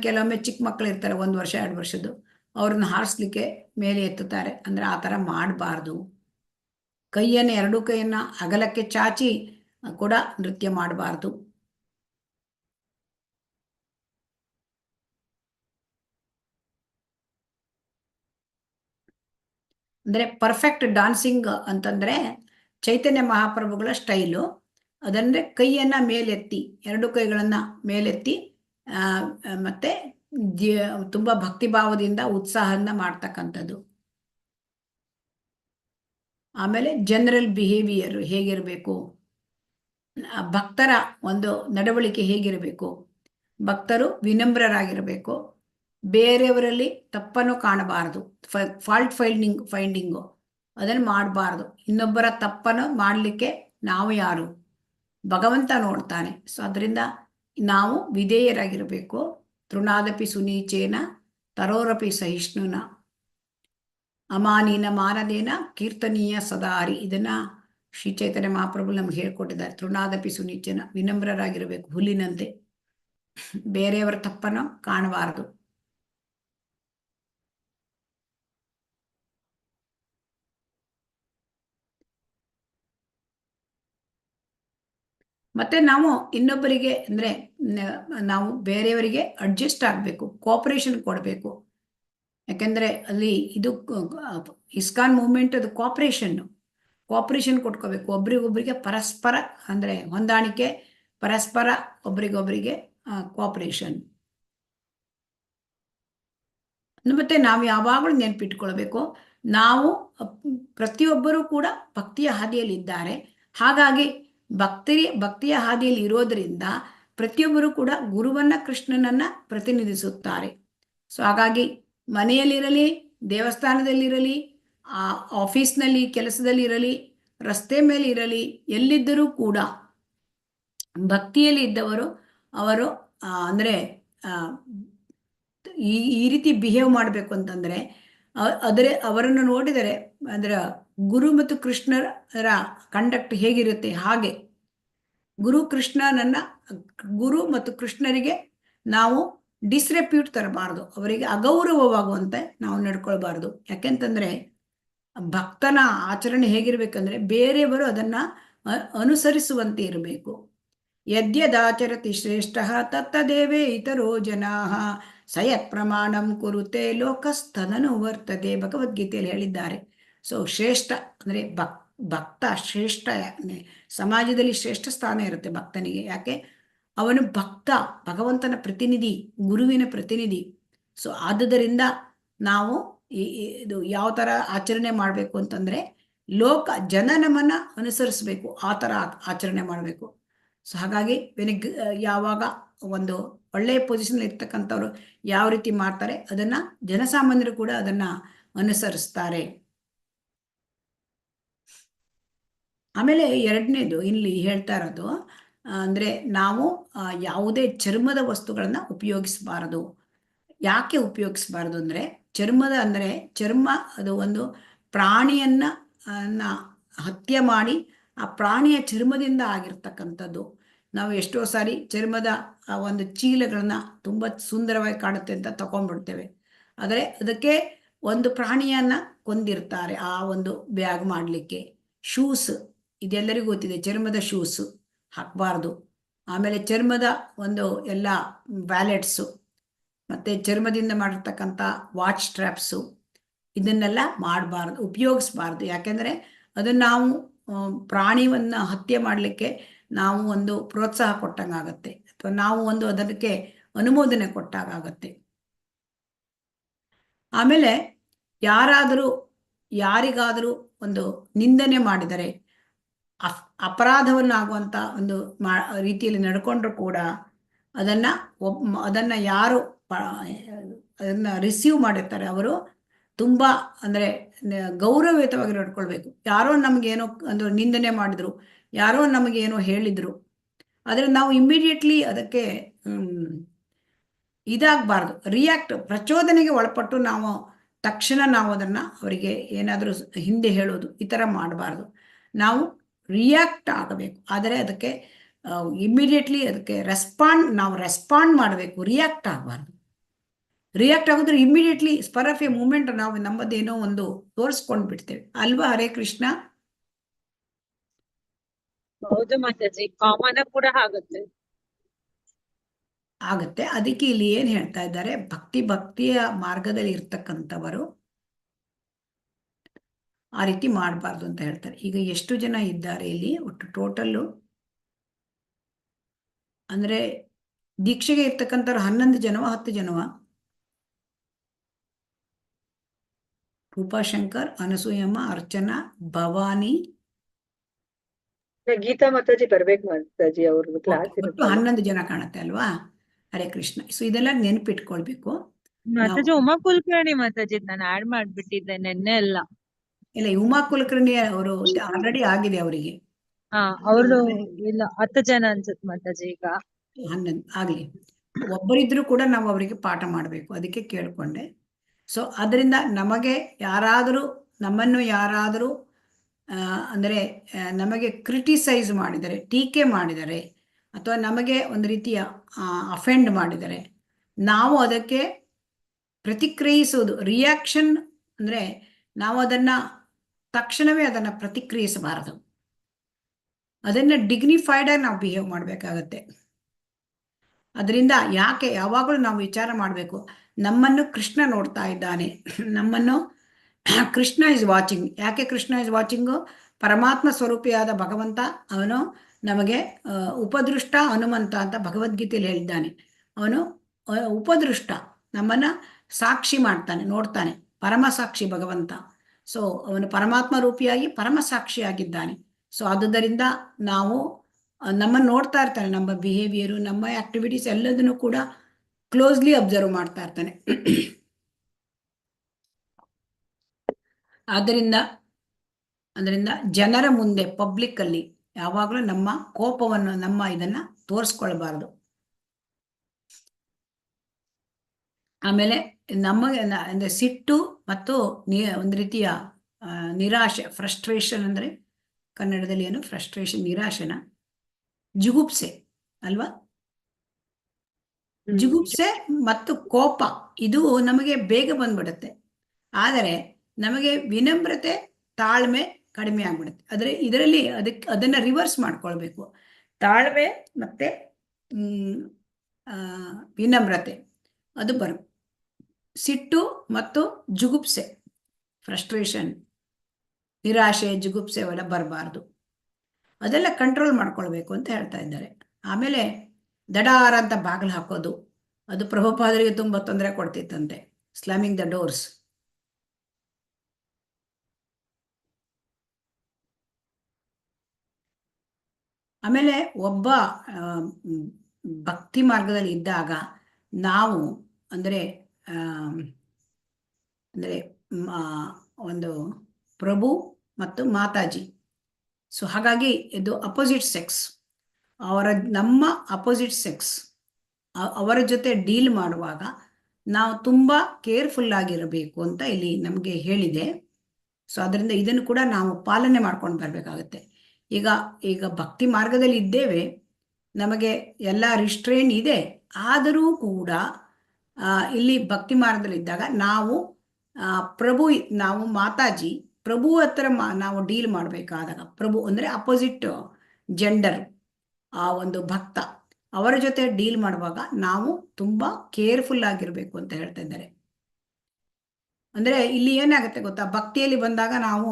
ಕೆಲವೊಮ್ಮೆ ಚಿಕ್ಕ ಮಕ್ಕಳು ಇರ್ತಾರೆ, 1 ವರ್ಷ 2 ವರ್ಷದ್ದು, ಅವ್ರನ್ನ ಹಾರಿಸ್ಲಿಕ್ಕೆ ಮೇಲೆ ಎತ್ತುತ್ತಾರೆ. ಅಂದರೆ ಆ ಥರ ಮಾಡಬಾರ್ದು. ಎರಡೂ ಕೈಯನ್ನು ಅಗಲಕ್ಕೆ ಚಾಚಿ ಕೂಡ ನೃತ್ಯ ಮಾಡಬಾರ್ದು. ಅಂದರೆ ಪರ್ಫೆಕ್ಟ್ ಡಾನ್ಸಿಂಗ್ ಅಂತಂದರೆ ಚೈತನ್ಯ ಮಹಾಪ್ರಭುಗಳ ಸ್ಟೈಲು. ಅದಂದರೆ ಕೈಯನ್ನು ಮೇಲೆತ್ತಿ, ಎರಡು ಕೈಗಳನ್ನು ಮೇಲೆತ್ತಿ ಮತ್ತು ತುಂಬ ಭಕ್ತಿಭಾವದಿಂದ ಉತ್ಸಾಹದಿಂದ ಮಾಡ್ತಕ್ಕಂಥದ್ದು. ಆಮೇಲೆ ಜನರಲ್ ಬಿಹೇವಿಯರ್ ಹೇಗಿರಬೇಕು, ಭಕ್ತರ ಒಂದು ನಡವಳಿಕೆ ಹೇಗಿರಬೇಕು, ಭಕ್ತರು ವಿನಮ್ರರಾಗಿರಬೇಕು, ಬೇರೆಯವರಲ್ಲಿ ತಪ್ಪನ್ನು ಕಾಣಬಾರದು, ಫಾಲ್ಟ್ ಫೈಂಡಿಂಗು ಅದನ್ನು ಮಾಡಬಾರ್ದು. ಇನ್ನೊಬ್ಬರ ತಪ್ಪನ್ನು ಮಾಡಲಿಕ್ಕೆ ನಾವು ಯಾರು, ಭಗವಂತ ನೋಡ್ತಾನೆ. ಸೊ ಅದರಿಂದ ನಾವು ವಿಧೇಯರಾಗಿರಬೇಕು. ತೃಣಾದಪಿ ಸುನೀಚೇನ ತರೋರಪಿ ಸಹಿಷ್ಣುನ ಅಮಾನೀನ ಮಾನದೇನ ಕೀರ್ತನೀಯ ಸದಾರಿ. ಇದನ್ನು ಶ್ರೀ ಚೈತನ್ಯ ಮಹಾಪ್ರಭು ನಮ್ಗೆ ಹೇಳ್ಕೊಟ್ಟಿದ್ದಾರೆ. ತೃಣಾದಪಿ ಸುನೀಚೇನ, ವಿನಮ್ರರಾಗಿರಬೇಕು, ಹುಲ್ಲಿನಂತೆ, ಬೇರೆಯವರ ತಪ್ಪನ್ನು ಕಾಣಬಾರದು. ಮತ್ತು ನಾವು ಇನ್ನೊಬ್ಬರಿಗೆ ಅಂದರೆ ನಾವು ಬೇರೆಯವರಿಗೆ ಅಡ್ಜಸ್ಟ್ ಆಗಬೇಕು, ಕೋಆಪರೇಷನ್ ಕೊಡಬೇಕು. ಯಾಕೆಂದರೆ ಅಲ್ಲಿ ಇದು ಇಸ್ಕಾನ್ ಮೂವ್ಮೆಂಟ್ ಅದು ಕೋಆಪರೇಷನ್ ಕೊಟ್ಕೋಬೇಕು. ಒಬ್ರಿಗೊಬ್ರಿಗೆ ಪರಸ್ಪರ ಅಂದರೆ ಹೊಂದಾಣಿಕೆ, ಪರಸ್ಪರ ಒಬ್ರಿಗೊಬ್ರಿಗೆ ಕೋಆಪರೇಷನ್. ಮತ್ತು ನಾವು ಯಾವಾಗಲೂ ನೆನಪಿಟ್ಕೊಳ್ಬೇಕು, ನಾವು ಪ್ರತಿಯೊಬ್ಬರೂ ಕೂಡ ಭಕ್ತಿಯ ಹಾದಿಯಲ್ಲಿದ್ದಾರೆ. ಹಾಗಾಗಿ ಭಕ್ತಿಯ ಹಾದಿಯಲ್ಲಿ ಇರೋದರಿಂದ ಪ್ರತಿಯೊಬ್ಬರು ಕೂಡ ಗುರುವನ್ನ, ಕೃಷ್ಣನನ್ನ ಪ್ರತಿನಿಧಿಸುತ್ತಾರೆ. ಸೊ ಹಾಗಾಗಿ ಮನೆಯಲ್ಲಿರಲಿ, ದೇವಸ್ಥಾನದಲ್ಲಿರಲಿ, ಆಫೀಸ್ನಲ್ಲಿ ಕೆಲಸದಲ್ಲಿರಲಿ, ರಸ್ತೆ ಮೇಲೆ ಇರಲಿ, ಎಲ್ಲಿದ್ದರೂ ಕೂಡ ಭಕ್ತಿಯಲ್ಲಿ ಇದ್ದವರು ಅವರು ಅಂದರೆ ಈ ರೀತಿ ಬಿಹೇವ್ ಮಾಡಬೇಕು ಅಂತಂದರೆ ಅವರನ್ನು ನೋಡಿದರೆ ಅಂದರೆ ಗುರು ಮತ್ತು ಕೃಷ್ಣರ ಕಂಡಕ್ಟ್ ಹೇಗಿರುತ್ತೆ ಹಾಗೆ ಗುರು ಮತ್ತು ಕೃಷ್ಣರಿಗೆ ನಾವು ಡಿಸ್ರೆಪ್ಯೂಟ್ ತರಬಾರ್ದು, ಅವರಿಗೆ ಅಗೌರವವಾಗುವಂತೆ ನಾವು ನಡ್ಕೊಳ್ಬಾರ್ದು. ಯಾಕೆಂತಂದರೆ ಭಕ್ತನ ಆಚರಣೆ ಹೇಗಿರ್ಬೇಕಂದ್ರೆ ಬೇರೆಯವರು ಅದನ್ನು ಅನುಸರಿಸುವಂತೆ ಇರಬೇಕು. ಯದ್ಯದಾಚರತಿ ಶ್ರೇಷ್ಠ ತತ್ತದೇವೇ ಇತರೋ ಜನಾಃ ಸಯತ್ ಪ್ರಮಾಣಂ ಕುರುತೆ ಲೋಕಸ್ತದನು ವರ್ತತೆ. ಭಗವದ್ಗೀತೆಯಲ್ಲಿ ಹೇಳಿದ್ದಾರೆ. ಸೊ ಶ್ರೇಷ್ಠ ಅಂದರೆ ಭಕ್ತ ಶ್ರೇಷ್ಠ, ಸಮಾಜದಲ್ಲಿ ಶ್ರೇಷ್ಠ ಸ್ಥಾನ ಇರುತ್ತೆ ಭಕ್ತನಿಗೆ. ಯಾಕೆ ಅವನು ಭಕ್ತ, ಭಗವಂತನ ಪ್ರತಿನಿಧಿ, ಗುರುವಿನ ಪ್ರತಿನಿಧಿ. ಸೊ ಆದುದರಿಂದ ನಾವು ಇದು ಯಾವ ಥರ ಆಚರಣೆ ಮಾಡಬೇಕು ಅಂತಂದರೆ ಜನ ನಮ್ಮನ್ನು ಅನುಸರಿಸಬೇಕು, ಆ ಥರ ಆಚರಣೆ ಮಾಡಬೇಕು. ಸೊ ಹಾಗಾಗಿ ಯಾವಾಗ ಒಂದು ಒಳ್ಳೆಯ ಪೊಸಿಷನ್ ಇರ್ತಕ್ಕಂಥವ್ರು ಯಾವ ರೀತಿ ಮಾಡ್ತಾರೆ ಅದನ್ನು ಜನಸಾಮಾನ್ಯರು ಕೂಡ ಅದನ್ನು ಅನುಸರಿಸ್ತಾರೆ. ಆಮೇಲೆ ಎರಡನೇದು ಇಲ್ಲಿ ಹೇಳ್ತಾ ಇರೋದು ಅಂದರೆ ನಾವು ಯಾವುದೇ ಚರ್ಮದ ವಸ್ತುಗಳನ್ನು ಉಪಯೋಗಿಸಬಾರದು. ಯಾಕೆ ಉಪಯೋಗಿಸಬಾರದು ಅಂದರೆ ಚರ್ಮ ಅದು ಒಂದು ಪ್ರಾಣಿಯನ್ನು ಹತ್ಯೆ ಮಾಡಿ ಆ ಪ್ರಾಣಿಯ ಚರ್ಮದಿಂದ ಆಗಿರ್ತಕ್ಕಂಥದ್ದು. ನಾವು ಎಷ್ಟೋ ಸಾರಿ ಚರ್ಮದ ಒಂದು ಚೀಲಗಳನ್ನ ತುಂಬ ಸುಂದರವಾಗಿ ಕಾಣುತ್ತೆ ಅಂತ ತಗೊಂಡ್ಬಿಡ್ತೇವೆ. ಆದರೆ ಅದಕ್ಕೆ ಒಂದು ಪ್ರಾಣಿಯನ್ನು ಕೊಂದಿರ್ತಾರೆ ಆ ಒಂದು ಬ್ಯಾಗ್ ಮಾಡಲಿಕ್ಕೆ. ಶೂಸ್ ಇದೆಲ್ಲರಿಗೂ ಗೊತ್ತಿದೆ, ಚರ್ಮದ ಶೂಸು ಹಾಕಬಾರ್ದು. ಆಮೇಲೆ ಚರ್ಮದ ಒಂದು ಎಲ್ಲ ವ್ಯಾಲೆಟ್ಸು ಮತ್ತು ಚರ್ಮದಿಂದ ಮಾಡಿರ್ತಕ್ಕಂಥ ವಾಚ್ ಸ್ಟ್ರ್ಯಾಪ್ಸು ಇದನ್ನೆಲ್ಲ ಮಾಡಬಾರ್ದು, ಉಪಯೋಗಿಸ್ಬಾರ್ದು. ಯಾಕೆಂದರೆ ಅದನ್ನು ನಾವು ಪ್ರಾಣಿಯನ್ನು ಹತ್ಯೆ ಮಾಡಲಿಕ್ಕೆ ನಾವು ಒಂದು ಪ್ರೋತ್ಸಾಹ ಕೊಟ್ಟಂಗಾಗತ್ತೆ, ಅಥವಾ ನಾವು ಒಂದು ಅದಕ್ಕೆ ಅನುಮೋದನೆ ಕೊಟ್ಟಾಗತ್ತೆ. ಆಮೇಲೆ ಯಾರಾದರೂ ಯಾರಿಗಾದರೂ ಒಂದು ನಿಂದನೆ ಮಾಡಿದರೆ ಅಪರಾಧವನ್ನಾಗುವಂಥ ಒಂದು ರೀತಿಯಲ್ಲಿ ನಡ್ಕೊಂಡ್ರು ಕೂಡ ಅದನ್ನ ಯಾರು ಅದನ್ನ ರಿಸೀವ್ ಮಾಡಿರ್ತಾರೆ ಅವರು ತುಂಬಾ ಅಂದ್ರೆ ಗೌರವಯುತವಾಗಿ ನಡ್ಕೊಳ್ಬೇಕು. ಯಾರೋ ನಮ್ಗೇನೋ ಒಂದು ನಿಂದನೆ ಮಾಡಿದ್ರು, ಯಾರೋ ನಮಗೇನೋ ಹೇಳಿದ್ರು, ಆದ್ರೆ ನಾವು ಇಮ್ಮಿಡಿಯೇಟ್ಲಿ ಅದಕ್ಕೆ ಇದಾಗಬಾರ್ದು, ಪ್ರಚೋದನೆಗೆ ಒಳಪಟ್ಟು ನಾವು ತಕ್ಷಣ ನಾವು ಅದನ್ನ ಅವರಿಗೆ ಏನಾದರೂ ಹಿಂದೆ ಹೇಳೋದು ಈ ಥರ ಮಾಡಬಾರ್ದು. ನಾವು ರಿಯಾಕ್ಟ್ ಆಗಬೇಕು, ಆದರೆ ಅದಕ್ಕೆ ಇಮ್ಮಿಡಿಯೇಟ್ಲಿ ಅದಕ್ಕೆ ರೆಸ್ಪಾಂಡ್ ಮಾಡಬೇಕು, ರಿಯಾಕ್ಟ್ ಆಗಬಾರ್ದು. ರಿಯಾಕ್ಟ್ ಆಗೋದ್ರೆ immediately spur of a moment ನಾವು ನಮ್ಮದೇನೋ ಒಂದು ತೋರಿಸ್ಕೊಂಡು ಬಿಡ್ತೇವೆ ಅಲ್ವಾ? ಹರೇ ಕೃಷ್ಣ. ಹೌದು ಮಾತಾಜಿ, ಕಾಮನ್ ಕೂಡ ಆಗತ್ತೆ. ಅದಕ್ಕೆ ಇಲ್ಲಿ ಏನ್ ಹೇಳ್ತಾ ಇದ್ದಾರೆ, ಭಕ್ತಿಯ ಮಾರ್ಗದಲ್ಲಿ ಇರ್ತಕ್ಕಂಥವರು ಆ ರೀತಿ ಮಾಡಬಾರ್ದು ಅಂತ ಹೇಳ್ತಾರೆ. ಈಗ ಎಷ್ಟು ಜನ ಇದ್ದಾರೆ ಇಲ್ಲಿ ಒಟ್ಟು ಟೋಟಲ್ಲು ಅಂದ್ರೆ ದೀಕ್ಷೆಗೆ ಇರ್ತಕ್ಕಂಥವ್ರು 11 ಜನವ 10 ಜನವ? ರೂಪಾಶಂಕರ್, ಅನಸೂಯಮ್ಮ, ಅರ್ಚನಾ, ಭವಾನಿ, ಗೀತಾ ಮಾತಾಜಿ ಬರ್ಬೇಕು ಮಾತಾಜಿ, ಅವ್ರದ್ದು ಕ್ಲಾಸ್ ಒಟ್ಟು ಇರುತ್ತೆ. 11 ಜನ ಕಾಣುತ್ತೆ ಅಲ್ವಾ? ಹರೇ ಕೃಷ್ಣ. ಸೊ ಇದೆಲ್ಲ ನೆನ್ಪಿಟ್ಕೊಳ್ಬೇಕು. ಮಾತಾಜಿ. ಉಮಾ ಕುಲಕರ್ಣಿ ಮಾತಾಜಿ ನಾನು ಆಡ್ ಮಾಡ್ಬಿಟ್ಟಿದ್ದೆ ನೆನ್ನೆ ಎಲ್ಲ. ಇಲ್ಲ, ಉಮಾ ಕುಲಕರ್ಣಿ ಅವರು ಆಲ್ರೆಡಿ ಆಗಿದೆ ಅವರಿಗೆ. ಅವ್ರದ್ದು ಇಲ್ಲ 10 ಜನ ಅನ್ಸುತ್ತೆ ಮಾತಾಜಿ. ಈಗ 11 ಆಗ್ಲಿ, ಒಬ್ಬರಿದ್ರು ಕೂಡ ನಾವು ಅವರಿಗೆ ಪಾಠ ಮಾಡಬೇಕು, ಅದಕ್ಕೆ ಕೇಳ್ಕೊಂಡೆ. ಸೊ ಅದರಿಂದ ನಮ್ಮನ್ನು ಯಾರಾದರೂ ಅಂದರೆ ನಮಗೆ ಕ್ರಿಟಿಸೈಸ್ ಮಾಡಿದರೆ, ಟೀಕೆ ಮಾಡಿದರೆ, ಅಥವಾ ನಮಗೆ ಒಂದು ರೀತಿಯ ಅಫೆಂಡ್ ಮಾಡಿದರೆ ನಾವು ಅದಕ್ಕೆ ಪ್ರತಿಕ್ರಿಯಿಸುವುದು, ರಿಯಾಕ್ಷನ್ ಅಂದರೆ ನಾವು ತಕ್ಷಣವೇ ಅದನ್ನು ಪ್ರತಿಕ್ರಿಯಿಸಬಾರದು. ಅದನ್ನು ಡಿಗ್ನಿಫೈಡ್ ಆಗಿ ನಾವು ಬಿಹೇವ್ ಮಾಡಬೇಕಾಗತ್ತೆ. ಅದರಿಂದ ಯಾವಾಗಲೂ ನಾವು ವಿಚಾರ ಮಾಡಬೇಕು, ನಮ್ಮನ್ನು ಕೃಷ್ಣ ನೋಡ್ತಾ ಇದ್ದಾನೆ, ನಮ್ಮನ್ನು ಕೃಷ್ಣ ಇಸ್ ವಾಚಿಂಗ್. ಯಾಕೆ ಕೃಷ್ಣ ಇಸ್ ವಾಚಿಂಗು? ಪರಮಾತ್ಮ ಸ್ವರೂಪಿಯಾದ ಭಗವಂತ ಅವನು ನಮಗೆ ಉಪದೃಷ್ಟ ಹನುಮಂತ ಅಂತ ಭಗವದ್ಗೀತೆಯಲ್ಲಿ ಹೇಳಿದ್ದಾನೆ. ಅವನು ಉಪದೃಷ್ಟ, ನಮ್ಮನ್ನ ಸಾಕ್ಷಿ ಮಾಡ್ತಾನೆ, ನೋಡ್ತಾನೆ, ಪರಮ ಸಾಕ್ಷಿ ಭಗವಂತ. ಸೊ ಅವನು ಪರಮಾತ್ಮ ರೂಪಿಯಾಗಿ ಪರಮ ಸಾಕ್ಷಿಯಾಗಿದ್ದಾನೆ. ಸೊ ಆದುದರಿಂದ ನಾವು ನಮ್ಮನ್ನು ನೋಡ್ತಾ ಇರ್ತಾನೆ, ನಮ್ಮ ಬಿಹೇವಿಯರು, ನಮ್ಮ ಆಕ್ಟಿವಿಟೀಸ್ ಎಲ್ಲದನ್ನು ಕೂಡ ಕ್ಲೋಸ್ಲಿ ಅಬ್ಸರ್ವ್ ಮಾಡ್ತಾ ಇರ್ತಾನೆ. ಅದರಿಂದ ಜನರ ಮುಂದೆ ಪಬ್ಲಿಕ್ ಅಲ್ಲಿ ಯಾವಾಗಲೂ ನಮ್ಮ ಕೋಪವನ್ನು, ಇದನ್ನ ತೋರಿಸ್ಕೊಳ್ಬಾರ್ದು. ಆಮೇಲೆ ಅಂದ್ರೆ ಸಿಟ್ಟು ಮತ್ತು ಒಂದು ರೀತಿಯ ನಿರಾಶೆ, ಫ್ರಸ್ಟ್ರೇಷನ್ ಅಂದ್ರೆ ಕನ್ನಡದಲ್ಲಿ ಏನು ಫ್ರಸ್ಟ್ರೇಷನ್, ನಿರಾಶೆನ ಜುಗುಪ್ಸೆ ಅಲ್ವಾ? ಜುಗುಪ್ಸೆ ಮತ್ತು ಕೋಪ ಇದು ನಮಗೆ ಬೇಗ ಬಂದ್ಬಿಡುತ್ತೆ, ಆದರೆ ನಮಗೆ ವಿನಮ್ರತೆ, ತಾಳ್ಮೆ ಕಡಿಮೆ ಆಗ್ಬಿಡುತ್ತೆ. ಆದರೆ ಇದರಲ್ಲಿ ಅದನ್ನ ರಿವರ್ಸ್ ಮಾಡ್ಕೊಳ್ಬೇಕು. ತಾಳ್ಮೆ ಮತ್ತೆ ವಿನಮ್ರತೆ ಅದು ಸಿಟ್ಟು ಮತ್ತು ಜುಗುಪ್ಸೆ, ಫ್ರಸ್ಟ್ರೇಷನ್, ನಿರಾಶೆ, ಜುಗುಪ್ಸೆ ಅವೆಲ್ಲ ಬರಬಾರ್ದು. ಅದೆಲ್ಲ ಕಂಟ್ರೋಲ್ ಮಾಡ್ಕೊಳ್ಬೇಕು ಅಂತ ಹೇಳ್ತಾ ಇದ್ದಾರೆ. ಆಮೇಲೆ ದಡಾರ ಅಂತ ಬಾಗಿಲು ಹಾಕೋದು, ಅದು ಪ್ರಭುಪಾದರಿಗೆ ತುಂಬ ತೊಂದರೆ ಕೊಡ್ತಿತ್ತಂತೆ, ಸ್ಲಾಮಿಂಗ್ ದ ಡೋರ್ಸ್. ಆಮೇಲೆ ಒಬ್ಬ ಭಕ್ತಿ ಮಾರ್ಗದಲ್ಲಿ ಇದ್ದಾಗ ನಾವು ಅಂದರೆ ಒಂದು ಪ್ರಭು ಮತ್ತು ಮಾತಾಜಿ, ಸೊ ಹಾಗಾಗಿ ಇದು ಅಪೋಸಿಟ್ ಸೆಕ್ಸ್, ನಮ್ಮ ಅಪೋಸಿಟ್ ಸೆಕ್ಸ್ ಅವರ ಜೊತೆ ಡೀಲ್ ಮಾಡುವಾಗ ನಾವು ತುಂಬ ಕೇರ್ಫುಲ್ ಆಗಿರಬೇಕು ಅಂತ ಇಲ್ಲಿ ನಮಗೆ ಹೇಳಿದೆ. ಸೊ ಅದರಿಂದ ಇದನ್ನು ಕೂಡ ನಾವು ಪಾಲನೆ ಮಾಡ್ಕೊಂಡು ಬರಬೇಕಾಗತ್ತೆ. ಈಗ ಭಕ್ತಿ ಮಾರ್ಗದಲ್ಲಿ ಇದ್ದೇವೆ, ನಮಗೆ ಎಲ್ಲ ರಿಸ್ಟ್ರೈನ್ ಇದೆ, ಆದರೂ ಕೂಡ ಇಲ್ಲಿ ಭಕ್ತಿ ಮಾರ್ಗದಲ್ಲಿ ಇದ್ದಾಗ ನಾವು ನಾವು ಮಾತಾಜಿ ಪ್ರಭು ಹತ್ರ ನಾವು ಡೀಲ್ ಮಾಡಬೇಕಾದಾಗ, ಪ್ರಭು ಅಂದರೆ ಅಪೋಸಿಟ್ ಜೆಂಡರ್, ಆ ಒಂದು ಭಕ್ತ, ಅವರ ಜೊತೆ ಡೀಲ್ ಮಾಡುವಾಗ ನಾವು ತುಂಬಾ ಕೇರ್ಫುಲ್ ಆಗಿರ್ಬೇಕು ಅಂತ ಹೇಳ್ತಾ ಇದ್ದಾರೆ. ಅಂದ್ರೆ ಇಲ್ಲಿ ಏನಾಗುತ್ತೆ ಗೊತ್ತಾ, ಭಕ್ತಿಯಲ್ಲಿ ಬಂದಾಗ ನಾವು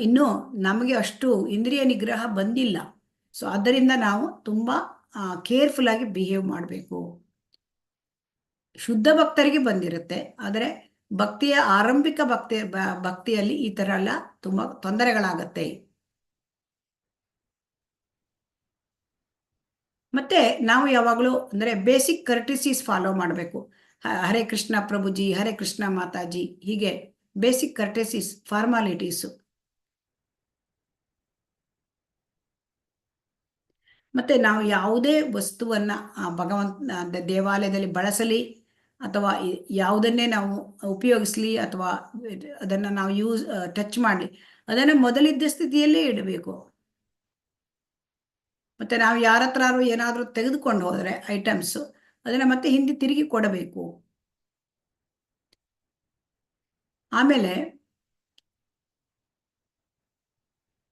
ಇನ್ನು ನಮಗೆ ಅಷ್ಟು ಇಂದ್ರಿಯ ನಿಗ್ರಹ ಬಂದಿಲ್ಲ. ಸೊ ಆದ್ದರಿಂದ ನಾವು ತುಂಬಾ ಕೇರ್ಫುಲ್ ಆಗಿ ಬಿಹೇವ್ ಮಾಡಬೇಕು. ಶುದ್ಧ ಭಕ್ತರಿಗೆ ಬಂದಿರುತ್ತೆ, ಆದರೆ ಭಕ್ತಿಯ ಆರಂಭಿಕ ಭಕ್ತಿಯಲ್ಲಿ ಈ ತರ ಎಲ್ಲ ತುಂಬಾ ತೊಂದರೆಗಳಾಗತ್ತೆ. ಮತ್ತೆ ನಾವು ಯಾವಾಗಲೂ ಅಂದ್ರೆ ಬೇಸಿಕ್ ಕರ್ಟಿಸೀಸ್ ಫಾಲೋ ಮಾಡಬೇಕು. ಹರೇ ಕೃಷ್ಣ ಪ್ರಭುಜಿ, ಹರೇ ಕೃಷ್ಣ ಮಾತಾಜಿ, ಹೀಗೆ ಬೇಸಿಕ್ ಕರ್ಟಿಸೀಸ್, ಫಾರ್ಮಾಲಿಟೀಸು. ಮತ್ತೆ ನಾವು ಯಾವುದೇ ವಸ್ತುವನ್ನ ಭಗವಂತ ದೇವಾಲಯದಲ್ಲಿ ಬಳಸಲಿ ಅಥವಾ ಯಾವುದನ್ನೇ ನಾವು ಉಪಯೋಗಿಸ್ಲಿ ಅಥವಾ ಅದನ್ನ ನಾವು ಟಚ್ ಮಾಡಲಿ, ಅದನ್ನ ಮೊದಲಿದ್ದ ಸ್ಥಿತಿಯಲ್ಲೇ ಇಡಬೇಕು. ಮತ್ತೆ ನಾವು ಯಾರ ಹತ್ರ ಏನಾದರೂ ತೆಗೆದುಕೊಂಡು ಹೋದ್ರೆ ಐಟಮ್ಸ್, ಅದನ್ನ ಮತ್ತೆ ಹಿಂದೆ ತಿರುಗಿ ಕೊಡಬೇಕು. ಆಮೇಲೆ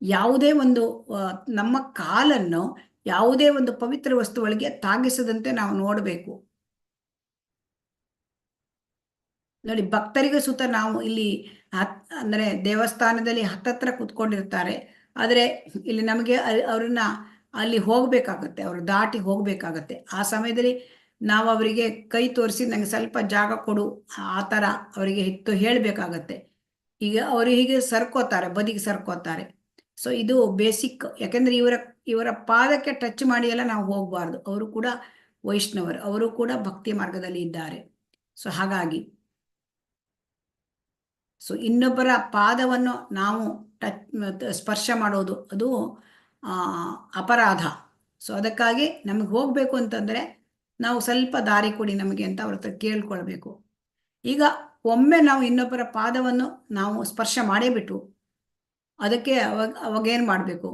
ಯಾವುದೇ ಒಂದು ನಮ್ಮ ಕಾಲನ್ನು ಯಾವುದೇ ಒಂದು ಪವಿತ್ರ ವಸ್ತುಗಳಿಗೆ ತಾಗಿಸದಂತೆ ನಾವು ನೋಡಬೇಕು. ನೋಡಿ, ಭಕ್ತರಿಗೂ ಸುತ್ತ ನಾವು ಇಲ್ಲಿ ಅಂದ್ರೆ ದೇವಸ್ಥಾನದಲ್ಲಿ ಹತ್ತತ್ರ ಕೂತ್ಕೊಂಡಿರ್ತಾರೆ, ಆದ್ರೆ ಇಲ್ಲಿ ನಮಗೆ ಅವ್ರನ್ನ ಅಲ್ಲಿ ಹೋಗ್ಬೇಕಾಗತ್ತೆ, ಅವರು ದಾಟಿ ಹೋಗ್ಬೇಕಾಗತ್ತೆ. ಆ ಸಮಯದಲ್ಲಿ ನಾವು ಅವರಿಗೆ ಕೈ ತೋರಿಸಿ ನಂಗೆ ಸ್ವಲ್ಪ ಜಾಗ ಕೊಡು, ಆ ಥರ ಅವರಿಗೆ ಹೇಳ್ಬೇಕಾಗತ್ತೆ. ಈಗ ಅವರು ಹೀಗೆ ಸರ್ಕೋತಾರೆ, ಬದಿಗೆ ಸರ್ಕೋತಾರೆ. ಸೊ ಇದು ಬೇಸಿಕ್. ಯಾಕೆಂದ್ರೆ ಇವರ ಪಾದಕ್ಕೆ ಟಚ್ ಮಾಡಿ ಎಲ್ಲ ನಾವು ಹೋಗ್ಬಾರ್ದು. ಅವರು ಕೂಡ ವೈಷ್ಣವರು, ಅವರು ಕೂಡ ಭಕ್ತಿ ಮಾರ್ಗದಲ್ಲಿ ಇದ್ದಾರೆ. ಸೊ ಹಾಗಾಗಿ ಇನ್ನೊಬ್ಬರ ಪಾದವನ್ನು ನಾವು ಸ್ಪರ್ಶ ಮಾಡೋದು ಅದು ಅಪರಾಧ. ಸೊ ಅದಕ್ಕಾಗಿ ನಮಗೆ ಹೋಗ್ಬೇಕು ಅಂತಂದ್ರೆ ನಾವು ಸ್ವಲ್ಪ ದಾರಿ ಕೊಡಿ ನಮಗೆ ಅಂತ ಅವ್ರ ಹತ್ರ ಕೇಳ್ಕೊಳ್ಬೇಕು. ಈಗ ಒಮ್ಮೆ ನಾವು ಇನ್ನೊಬ್ಬರ ಪಾದವನ್ನು ನಾವು ಸ್ಪರ್ಶ ಮಾಡೇ ಬಿಟ್ಟು ಅದಕ್ಕೆ ಅವಾಗೇನ್ ಮಾಡ್ಬೇಕು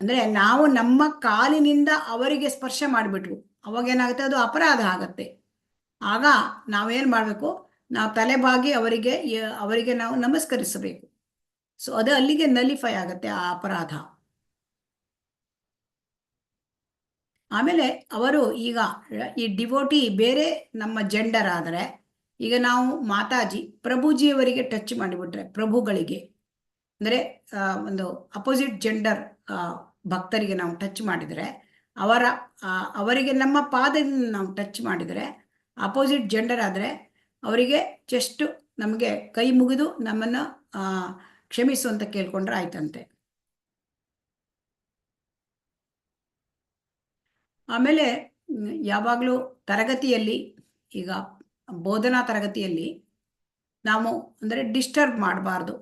ಅಂದ್ರೆ ನಾವು ನಮ್ಮ ಕಾಲಿನಿಂದ ಅವರಿಗೆ ಸ್ಪರ್ಶ ಮಾಡಿಬಿಟ್ರು, ಅವಾಗೇನಾಗುತ್ತೆ, ಅದು ಅಪರಾಧ ಆಗತ್ತೆ. ಆಗ ನಾವೇನ್ ಮಾಡ್ಬೇಕು, ನಾವು ತಲೆಬಾಗಿ ಅವರಿಗೆ ನಾವು ನಮಸ್ಕರಿಸಬೇಕು. ಸೊ ಅದು ಅಲ್ಲಿಗೆ ನಲಿಫೈ ಆಗತ್ತೆ ಆ ಅಪರಾಧ. ಆಮೇಲೆ ಅವರು ಈಗ ಈ ಡಿವೋಟಿ ಬೇರೆ ನಮ್ಮ ಜೆಂಡರ್ ಆದರೆ, ಈಗ ನಾವು ಮಾತಾಜಿ ಪ್ರಭುಜಿಯವರಿಗೆ ಟಚ್ ಮಾಡಿಬಿಟ್ರೆ, ಪ್ರಭುಗಳಿಗೆ ಅಂದ್ರೆ ಒಂದು ಅಪೋಸಿಟ್ ಜೆಂಡರ್ ಭಕ್ತರಿಗೆ ನಾವು ಟಚ್ ಮಾಡಿದರೆ, ಅವರಿಗೆ ನಮ್ಮ ಪಾದದಿಂದ ನಾವು ಟಚ್ ಮಾಡಿದರೆ, ಅಪೋಸಿಟ್ ಜೆಂಡರ್ ಆದರೆ ಅವರಿಗೆ ಜಸ್ಟ್ ನಮಗೆ ಕೈ ಮುಗಿದು ನಮ್ಮನ್ನು ಕ್ಷಮಿಸು ಅಂತ ಕೇಳ್ಕೊಂಡ್ರೆ ಆಯ್ತಂತೆ. ಆಮೇಲೆ ಯಾವಾಗಲೂ ತರಗತಿಯಲ್ಲಿ, ಈಗ ಬೋಧನಾ ತರಗತಿಯಲ್ಲಿ ನಾವು ಅಂದರೆ ಡಿಸ್ಟರ್ಬ್ ಮಾಡಬಾರ್ದು.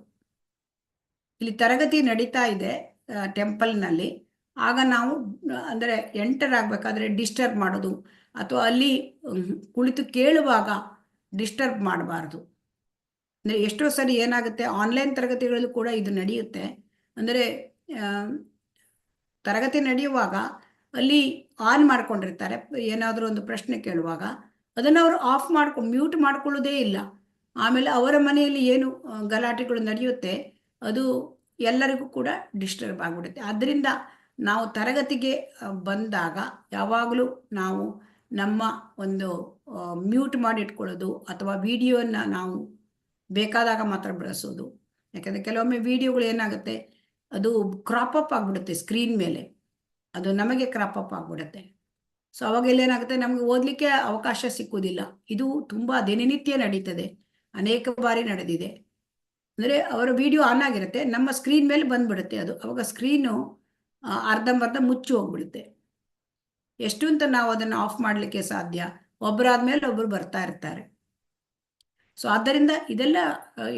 ಇಲ್ಲಿ ತರಗತಿ ನಡೀತಾ ಇದೆ ಟೆಂಪಲ್ನಲ್ಲಿ, ಆಗ ನಾವು ಅಂದರೆ ಎಂಟರ್ ಆಗಬೇಕಾದ್ರೆ ಡಿಸ್ಟರ್ಬ್ ಮಾಡೋದು ಅಥವಾ ಅಲ್ಲಿ ಕುಳಿತು ಕೇಳುವಾಗ ಡಿಸ್ಟರ್ಬ್ ಮಾಡಬಾರ್ದು. ಅಂದರೆ ಎಷ್ಟೋ ಸರಿ ಏನಾಗುತ್ತೆ, ಆನ್ಲೈನ್ ತರಗತಿಗಳಲ್ಲೂ ಕೂಡ ಇದು ನಡೆಯುತ್ತೆ. ಅಂದರೆ ತರಗತಿ ನಡೆಯುವಾಗ ಅಲ್ಲಿ ಆನ್ ಮಾಡ್ಕೊಂಡಿರ್ತಾರೆ, ಏನಾದರೂ ಒಂದು ಪ್ರಶ್ನೆ ಕೇಳುವಾಗ ಅದನ್ನು ಅವರು ಆಫ್ ಮ್ಯೂಟ್ ಮಾಡ್ಕೊಳ್ಳೋದೇ ಇಲ್ಲ. ಆಮೇಲೆ ಅವರ ಮನೆಯಲ್ಲಿ ಏನು ಗಲಾಟೆಗಳು ನಡೆಯುತ್ತೆ ಅದು ಎಲ್ಲರಿಗೂ ಕೂಡ ಡಿಸ್ಟರ್ಬ್ ಆಗಿಬಿಡುತ್ತೆ. ಆದ್ದರಿಂದ ನಾವು ತರಗತಿಗೆ ಬಂದಾಗ ಯಾವಾಗಲೂ ನಾವು ನಮ್ಮ ಒಂದು ಮ್ಯೂಟ್ ಮಾಡಿ ಇಟ್ಕೊಳ್ಳೋದು ಅಥವಾ ವಿಡಿಯೋನ ನಾವು ಬೇಕಾದಾಗ ಮಾತ್ರ ಬಳಸೋದು. ಯಾಕಂದರೆ ಕೆಲವೊಮ್ಮೆ ವಿಡಿಯೋಗಳು ಏನಾಗುತ್ತೆ, ಅದು ಕ್ರಾಪ್ ಅಪ್ ಆಗಿಬಿಡುತ್ತೆ ಸ್ಕ್ರೀನ್ ಮೇಲೆ, ಅದು ನಮಗೆ ಕ್ರಾಪ್ ಅಪ್ ಆಗಿಬಿಡುತ್ತೆ. ಸೊ ಅವಾಗೆಲ್ಲ ಏನಾಗುತ್ತೆ, ನಮಗೆ ಓದಲಿಕ್ಕೆ ಅವಕಾಶ ಸಿಕ್ಕುವುದಿಲ್ಲ. ಇದು ತುಂಬ ದಿನನಿತ್ಯ ನಡೀತದೆ, ಅನೇಕ ಬಾರಿ ನಡೆದಿದೆ. ಅಂದರೆ ಅವರ ವಿಡಿಯೋ ಆನ್ ಆಗಿರುತ್ತೆ, ನಮ್ಮ ಸ್ಕ್ರೀನ್ ಮೇಲೆ ಬಂದ್ಬಿಡುತ್ತೆ ಅದು. ಅವಾಗ ಸ್ಕ್ರೀನು ಅರ್ಧಂಬರ್ಧ ಮುಚ್ಚಿ ಹೋಗ್ಬಿಡುತ್ತೆ. ಎಷ್ಟು ಅಂತ ನಾವು ಅದನ್ನು ಆಫ್ ಮಾಡಲಿಕ್ಕೆ ಸಾಧ್ಯ? ಒಬ್ಬರಾದ್ಮೇಲೆ ಒಬ್ಬರು ಬರ್ತಾ ಇರ್ತಾರೆ. ಸೊ ಆದ್ದರಿಂದ ಇದೆಲ್ಲ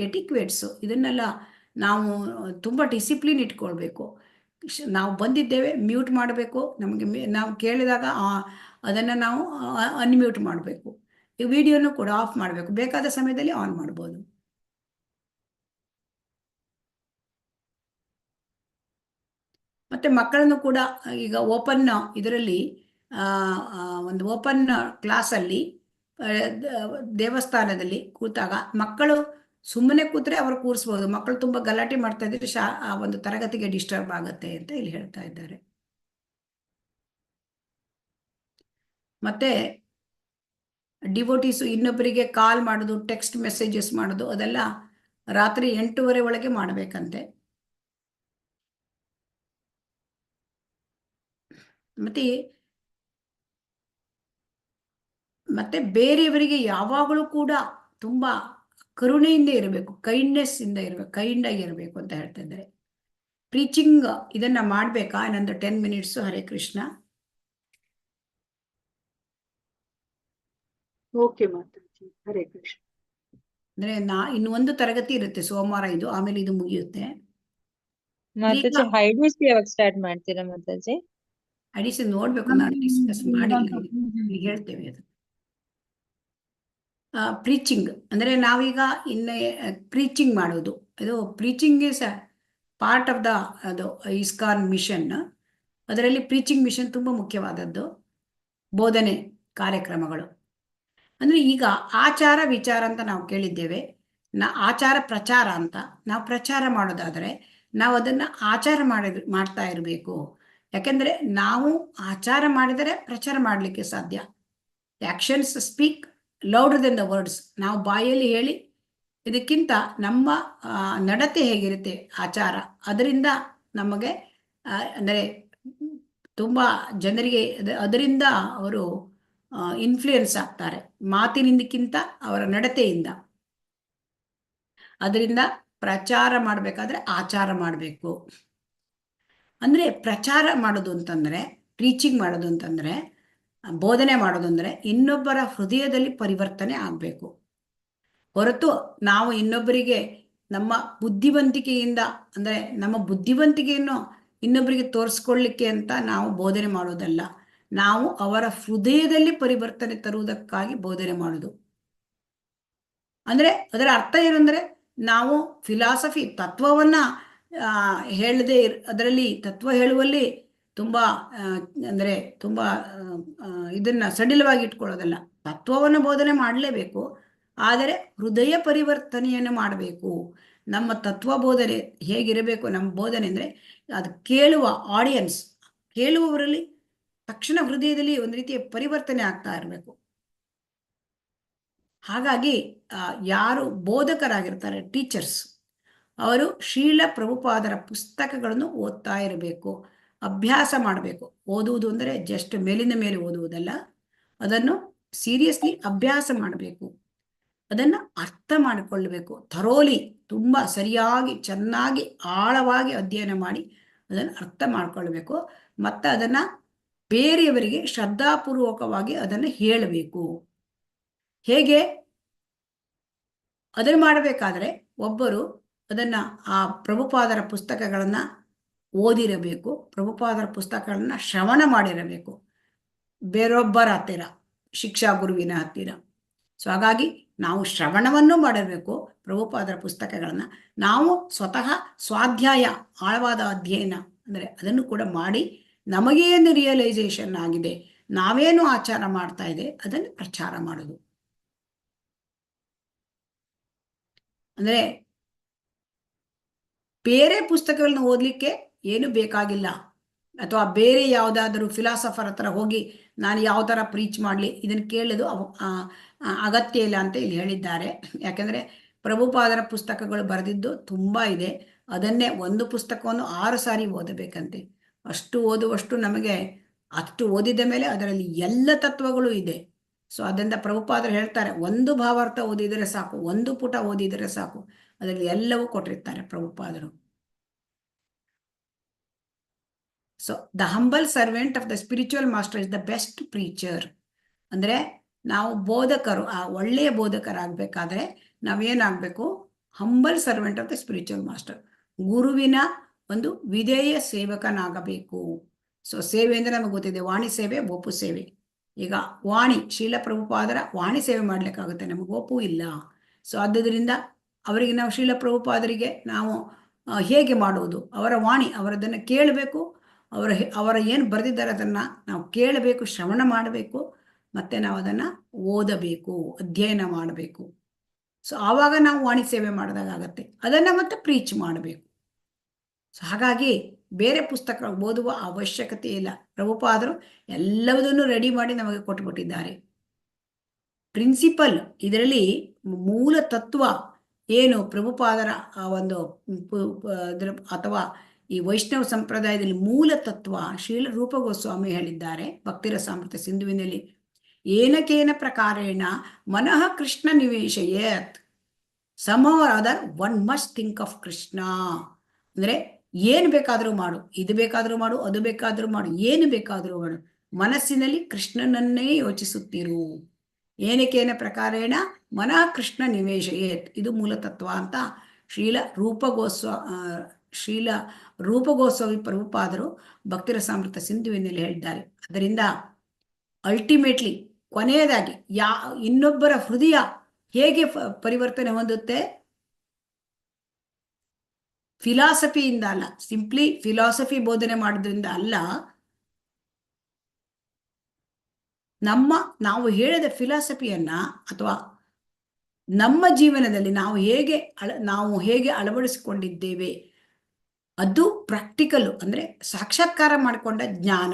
ಎಟಿಕ್ವೇಟ್ಸು, ಇದನ್ನೆಲ್ಲ ನಾವು ತುಂಬ ಡಿಸಿಪ್ಲಿನ್ ಇಟ್ಕೊಳ್ಬೇಕು. ನಾವು ಬಂದಿದ್ದೇವೆ, ಮ್ಯೂಟ್ ಮಾಡಬೇಕು, ನಮಗೆ ನಾವು ಕೇಳಿದಾಗ ಅದನ್ನು ನಾವು ಅನ್ಮ್ಯೂಟ್ ಮಾಡಬೇಕು. ಈ ವಿಡಿಯೋನು ಕೂಡ ಆಫ್ ಮಾಡಬೇಕು, ಬೇಕಾದ ಸಮಯದಲ್ಲಿ ಆನ್ ಮಾಡ್ಬೋದು. ಮತ್ತು ಮಕ್ಕಳನ್ನು ಕೂಡ ಈಗ ಓಪನ್ ಇದರಲ್ಲಿ ಒಂದು ಓಪನ್ ಕ್ಲಾಸಲ್ಲಿ ದೇವಸ್ಥಾನದಲ್ಲಿ ಕೂತಾಗ ಮಕ್ಕಳು ಸುಮ್ಮನೆ ಕೂತ್ರೆ ಅವರು ಕೂರಿಸ್ಬೋದು. ಮಕ್ಕಳು ತುಂಬ ಗಲಾಟೆ ಮಾಡ್ತಾ ಇದ್ರೆ ಆ ಒಂದು ತರಗತಿಗೆ ಡಿಸ್ಟರ್ಬ್ ಆಗುತ್ತೆ ಅಂತ ಇಲ್ಲಿ ಹೇಳ್ತಾ ಇದ್ದಾರೆ. ಮತ್ತೆ ಡಿವೋಟೀಸು ಇನ್ನೊಬ್ಬರಿಗೆ ಕಾಲ್ ಮಾಡೋದು, ಟೆಕ್ಸ್ಟ್ ಮೆಸೇಜಸ್ ಮಾಡೋದು, ಅದೆಲ್ಲ ರಾತ್ರಿ 8:30 ಒಳಗೆ ಮಾಡಬೇಕಂತೆ. ಮತ್ತೆ ಮತ್ತೆ ಬೇರೆಯವರಿಗೆ ಯಾವಾಗಲೂ ಕೂಡ ತುಂಬಾ ಕರುಣೆಯಿಂದ ಇರಬೇಕು, ಕೈಂಡ್ನೆಸ್ ಇಂದ ಇರಬೇಕು, ಕೈಂಡ್ ಆಗಿ ಇರಬೇಕು ಅಂತ ಹೇಳ್ತಾ ಇದ್ದಾರೆ. ಪ್ರೀಚಿಂಗ್ ಇದನ್ನ ಮಾಡ್ಬೇಕಾ? ಇನ್ನೊಂದು 10 ಮಿನಿಟ್ಸ್. ಹರೇ ಕೃಷ್ಣ. ಓಕೆ ಮಾತಾಜಿ, ಹರೇ ಕೃಷ್ಣ. ಅಂದ್ರೆ ಇನ್ನು ಒಂದು ತರಗತಿ ಇರುತ್ತೆ ಸೋಮವಾರ ಇದು, ಆಮೇಲೆ ಇದು ಮುಗಿಯುತ್ತೆ. ಮಾತಾಜಿ ಹೈಡೀಸ್ ಯಾವಾಗ ಸ್ಟಾರ್ಟ್ ಮಾಡ್ತೀರಾ ಮಾತಾಜಿ? ಅಡಿಸಿ ನೋಡ್ಬೇಕು, ನಾನು ಡಿಸ್ಕಸ್ ಮಾಡಿಲ್ಲ, ಈಗ ಹೇಳ್ತೇವೆ ಅದು. ಪ್ರೀಚಿಂಗ್ ಅಂದ್ರೆ ನಾವೀಗ ಪ್ರೀಚಿಂಗ್ ಮಾಡೋದು, ಇದು preaching is a part of the ಅದು ಇಸ್ಕಾನ್ ಮಿಷನ್. ಅದರಲ್ಲಿ ಪ್ರೀಚಿಂಗ್ ಮಿಷನ್ ತುಂಬಾ ಮುಖ್ಯವಾದದ್ದು, ಬೋಧನೆ ಕಾರ್ಯಕ್ರಮಗಳು. ಅಂದ್ರೆ ಈಗ ಆಚಾರ ವಿಚಾರ ಅಂತ ನಾವು ಕೇಳಿದ್ದೇವೆ, ಆಚಾರ ಪ್ರಚಾರ ಅಂತ. ನಾವು ಪ್ರಚಾರ ಮಾಡೋದಾದ್ರೆ ನಾವು ಅದನ್ನ ಆಚಾರ ಮಾಡ್ತಾ ಇರಬೇಕು. ಯಾಕೆಂದ್ರೆ ನಾವು ಆಚಾರ ಮಾಡಿದರೆ ಪ್ರಚಾರ ಮಾಡಲಿಕ್ಕೆ ಸಾಧ್ಯ. Actions speak louder than the words. ನಾವು ಬಾಯಲ್ಲಿ ಹೇಳಿ ಇದಕ್ಕಿಂತ ನಮ್ಮ ನಡತೆ ಹೇಗಿರುತ್ತೆ, ಆಚಾರ, ಅದರಿಂದ ನಮಗೆ ಅಂದರೆ ತುಂಬಾ ಜನರಿಗೆ ಅದರಿಂದ ಅವರು ಇನ್ಫ್ಲೂಯೆನ್ಸ್ ಆಗ್ತಾರೆ, ಮಾತಿನಿಂದಕ್ಕಿಂತ ಅವರ ನಡತೆಯಿಂದ. ಅದರಿಂದ ಪ್ರಚಾರ ಮಾಡಬೇಕಾದ್ರೆ ಆಚಾರ ಮಾಡಬೇಕು. ಅಂದ್ರೆ ಪ್ರಚಾರ ಮಾಡೋದು ಅಂತಂದ್ರೆ, ಟೀಚಿಂಗ್ ಮಾಡೋದು ಅಂತಂದ್ರೆ, ಬೋಧನೆ ಮಾಡೋದು ಅಂದ್ರೆ ಇನ್ನೊಬ್ಬರ ಹೃದಯದಲ್ಲಿ ಪರಿವರ್ತನೆ ಆಗಬೇಕು. ಹೊರತು ನಾವು ಇನ್ನೊಬ್ಬರಿಗೆ ನಮ್ಮ ಬುದ್ಧಿವಂತಿಕೆಯಿಂದ, ಅಂದ್ರೆ ನಮ್ಮ ಬುದ್ಧಿವಂತಿಕೆಯನ್ನು ಇನ್ನೊಬ್ಬರಿಗೆ ತೋರಿಸ್ಕೊಳ್ಳಿಕ್ಕೆ ಅಂತ ನಾವು ಬೋಧನೆ ಮಾಡೋದಲ್ಲ. ನಾವು ಅವರ ಹೃದಯದಲ್ಲಿ ಪರಿವರ್ತನೆ ತರುವುದಕ್ಕಾಗಿ ಬೋಧನೆ ಮಾಡೋದು. ಅಂದ್ರೆ ಅದರ ಅರ್ಥ ಏನಂದ್ರೆ, ನಾವು ಫಿಲಾಸಫಿ ತತ್ವವನ್ನ ಹೇಳದೆ ಅದರಲ್ಲಿ ತತ್ವ ಹೇಳುವಲ್ಲಿ ತುಂಬಾ ಅಂದ್ರೆ ತುಂಬಾ ಇದನ್ನ ಸಡಿಲವಾಗಿ ಇಟ್ಕೊಳ್ಳೋದಲ್ಲ. ತತ್ವವನ್ನು ಬೋಧನೆ ಮಾಡಲೇಬೇಕು, ಆದರೆ ಹೃದಯ ಪರಿವರ್ತನೆಯನ್ನು ಮಾಡಬೇಕು. ನಮ್ಮ ತತ್ವ ಬೋಧನೆ ಹೇಗಿರಬೇಕು, ನಮ್ಮ ಬೋಧನೆ ಅಂದ್ರೆ ಅದು ಕೇಳುವ ಆಡಿಯನ್ಸ್, ಕೇಳುವವರಲ್ಲಿ ತಕ್ಷಣ ಹೃದಯದಲ್ಲಿ ಒಂದು ರೀತಿಯ ಪರಿವರ್ತನೆ ಆಗ್ತಾ ಇರಬೇಕು. ಹಾಗಾಗಿ ಯಾರು ಬೋಧಕರಾಗಿರ್ತಾರೆ, ಟೀಚರ್ಸ್, ಅವರು ಶ್ರೀಲ ಪ್ರಭುಪಾದರ ಪುಸ್ತಕಗಳನ್ನು ಓದ್ತಾ ಇರಬೇಕು, ಅಭ್ಯಾಸ ಮಾಡಬೇಕು. ಓದುವುದು ಅಂದರೆ ಜಸ್ಟ್ ಮೇಲಿನ ಮೇಲೆ ಓದುವುದಲ್ಲ, ಅದನ್ನು ಸೀರಿಯಸ್ಲಿ ಅಭ್ಯಾಸ ಮಾಡಬೇಕು. ಅದನ್ನು ಅರ್ಥ ಮಾಡಿಕೊಳ್ಳಬೇಕು, ಥರೋಲಿ, ತುಂಬ ಸರಿಯಾಗಿ ಚೆನ್ನಾಗಿ ಆಳವಾಗಿ ಅಧ್ಯಯನ ಮಾಡಿ ಅದನ್ನು ಅರ್ಥ ಮಾಡಿಕೊಳ್ಬೇಕು. ಮತ್ತು ಅದನ್ನು ಬೇರೆಯವರಿಗೆ ಶ್ರದ್ಧಾಪೂರ್ವಕವಾಗಿ ಅದನ್ನು ಹೇಳಬೇಕು. ಹೇಗೆ ಅದನ್ನು ಮಾಡಬೇಕಾದ್ರೆ ಒಬ್ಬರು ಅದನ್ನು ಆ ಪ್ರಭುಪಾದರ ಪುಸ್ತಕಗಳನ್ನು ಓದಿರಬೇಕು, ಪ್ರಭುಪಾದರ ಪುಸ್ತಕಗಳನ್ನ ಶ್ರವಣ ಮಾಡಿರಬೇಕು ಬೇರೊಬ್ಬರ ಹತ್ತಿರ, ಶಿಕ್ಷಾ ಗುರುವಿನ ಹತ್ತಿರ. ಸೊ ಹಾಗಾಗಿ ನಾವು ಶ್ರವಣವನ್ನು ಮಾಡಿರಬೇಕು ಪ್ರಭುಪಾದರ ಪುಸ್ತಕಗಳನ್ನು. ನಾವು ಸ್ವತಃ ಸ್ವಾಧ್ಯಾಯ, ಆಳವಾದ ಅಧ್ಯಯನ ಅಂದರೆ ಅದನ್ನು ಕೂಡ ಮಾಡಿ ನಮಗೇನು ರಿಯಲೈಸೇಷನ್ ಆಗಿದೆ, ನಾವೇನು ಆಚಾರ ಮಾಡ್ತಾ ಇದೆ ಅದನ್ನು ಪ್ರಚಾರ ಮಾಡೋದು. ಅಂದ್ರೆ ಬೇರೆ ಪುಸ್ತಕಗಳನ್ನ ಓದಲಿಕ್ಕೆ ಏನು ಬೇಕಾಗಿಲ್ಲ, ಅಥವಾ ಬೇರೆ ಯಾವುದಾದ್ರೂ ಫಿಲಾಸಫರ್ ಹತ್ರ ಹೋಗಿ ನಾನು ಯಾವ ಥರ ಪ್ರೀಚ್ ಮಾಡಲಿ ಇದನ್ನು ಕೇಳೋದು ಅಗತ್ಯ ಇಲ್ಲ ಅಂತ ಇಲ್ಲಿ ಹೇಳಿದ್ದಾರೆ. ಯಾಕೆಂದರೆ ಪ್ರಭುಪಾದರ ಪುಸ್ತಕಗಳು ಬರೆದಿದ್ದು ತುಂಬ ಇದೆ, ಅದನ್ನೇ ಒಂದು ಪುಸ್ತಕವನ್ನು 6 ಸಾರಿ ಓದಬೇಕಂತೆ. ಅಷ್ಟು ಓದುವಷ್ಟು ನಮಗೆ, ಅಷ್ಟು ಓದಿದ ಮೇಲೆ ಅದರಲ್ಲಿ ಎಲ್ಲ ತತ್ವಗಳು ಇದೆ. ಸೊ ಅದರಿಂದ ಪ್ರಭುಪಾದರು ಹೇಳ್ತಾರೆ, ಒಂದು ಭಾವಾರ್ಥ ಓದಿದರೆ ಸಾಕು, ಒಂದು ಪುಟ ಓದಿದರೆ ಸಾಕು, ಅದರಲ್ಲಿ ಎಲ್ಲವೂ ಕೊಟ್ಟಿರ್ತಾರೆ ಪ್ರಭುಪಾದರು. So the humble servant of the spiritual master is the best preacher. ಅಂದರೆ ನಾವು ಬೋಧಕರು, ಆ ಒಳ್ಳೆಯ ಬೋಧಕರಾಗಬೇಕಾದ್ರೆ ನಾವೇನಾಗಬೇಕು, humble servant of the spiritual master, ಗುರುವಿನ ಒಂದು ವಿಧೇಯ ಸೇವಕನಾಗಬೇಕು. ಸೊ ಸೇವೆ ಅಂದರೆ ನಮಗೆ ಗೊತ್ತಿದೆ, ವಾಣಿ ಸೇವೆ, ಒಪ್ಪು ಸೇವೆ. ಈಗ ವಾಣಿ, ಶೀಲ ಪ್ರಭುಪಾದರ ವಾಣಿ ಸೇವೆ ಮಾಡ್ಲಿಕ್ಕಾಗುತ್ತೆ, ನಮಗೆ ಒಪ್ಪು ಇಲ್ಲ. ಸೊ ಆದ್ದರಿಂದ ಅವರಿಗೆ ನಾವು ಶೀಲ ಪ್ರಭುಪಾದರಿಗೆ ನಾವು ಹೇಗೆ ಮಾಡುವುದು, ಅವರ ವಾಣಿ, ಅವರದನ್ನು ಕೇಳಬೇಕು, ಅವರ ಏನು ಬರೆದಿದ್ದಾರೆ ಅದನ್ನು ನಾವು ಕೇಳಬೇಕು, ಶ್ರವಣ ಮಾಡಬೇಕು, ಮತ್ತು ನಾವು ಅದನ್ನು ಓದಬೇಕು, ಅಧ್ಯಯನ ಮಾಡಬೇಕು. ಸೊ ಆವಾಗ ನಾವು ವಾಣಿ ಸೇವೆ ಮಾಡಿದಾಗತ್ತೆ, ಅದನ್ನು ಮತ್ತೆ ಪ್ರೀಚ್ ಮಾಡಬೇಕು. ಸೊ ಹಾಗಾಗಿ ಬೇರೆ ಪುಸ್ತಕ ಓದುವ ಅವಶ್ಯಕತೆ ಇಲ್ಲ. ಪ್ರಭುಪಾದರು ಎಲ್ಲವುದನ್ನು ರೆಡಿ ಮಾಡಿ ನಮಗೆ ಕೊಟ್ಟುಬಿಟ್ಟಿದ್ದಾರೆ. ಪ್ರಿನ್ಸಿಪಲ್, ಇದರಲ್ಲಿ ಮೂಲ ತತ್ವ ಏನು ಪ್ರಭುಪಾದರ ಒಂದು ಅಥವಾ ಈ ವೈಷ್ಣವ ಸಂಪ್ರದಾಯದಲ್ಲಿ ಮೂಲ ತತ್ವ ಶ್ರೀಲ ರೂಪ ಗೋಸ್ವಾಮಿ ಹೇಳಿದ್ದಾರೆ ಭಕ್ತಿರಸಾಮೃತ ಸಿಂಧುವಿನಲ್ಲಿ. ಏನಕೇನ ಪ್ರಕಾರೇಣ ಮನಃ Krishna ನಿವೇಶಯೇತ್. somehow or other one must think of Krishna. ಅಂದ್ರೆ ಏನು ಬೇಕಾದರೂ ಮಾಡು, ಇದು ಬೇಕಾದರೂ ಮಾಡು, ಅದು ಬೇಕಾದರೂ ಮಾಡು, ಏನು ಬೇಕಾದರೂ ಮಾಡು, ಮನಸ್ಸಿನಲ್ಲಿ ಕೃಷ್ಣನನ್ನೇ ಯೋಚಿಸುತ್ತಿರು. ಏನಕೇನ ಪ್ರಕಾರೇಣ ಮನಃ ಕೃಷ್ಣ ನಿವೇಶಯೇತ್. ಇದು ಮೂಲ ತತ್ವ ಅಂತ ಶ್ರೀಲ ರೂಪಗೋಸ್ವಾಮಿ ಪ್ರಭುಪಾದರು ಭಕ್ತಿರಸಾಮೃತ ಸಿಂಧುವಿನಲ್ಲಿ ಹೇಳಿದ್ದಾರೆ. ಅದರಿಂದ ಅಲ್ಟಿಮೇಟ್ಲಿ ಕೊನೆಯದಾಗಿ ಇನ್ನೊಬ್ಬರ ಹೃದಯ ಹೇಗೆ ಪರಿವರ್ತನೆ ಹೊಂದುತ್ತೆ? ಫಿಲಾಸಫಿಯಿಂದ ಅಲ್ಲ, ಸಿಂಪ್ಲಿ ಫಿಲಾಸಫಿ ಬೋಧನೆ ಮಾಡೋದ್ರಿಂದ ಅಲ್ಲ, ನಾವು ಹೇಳಿದ ಫಿಲಾಸಫಿಯನ್ನ ಅಥವಾ ನಮ್ಮ ಜೀವನದಲ್ಲಿ ನಾವು ಹೇಗೆ ಅಳವಡಿಸಿಕೊಂಡಿದ್ದೇವೆ ಅದು ಪ್ರಾಕ್ಟಿಕಲ್, ಅಂದ್ರೆ ಸಾಕ್ಷಾತ್ಕಾರ ಮಾಡಿಕೊಂಡ ಜ್ಞಾನ.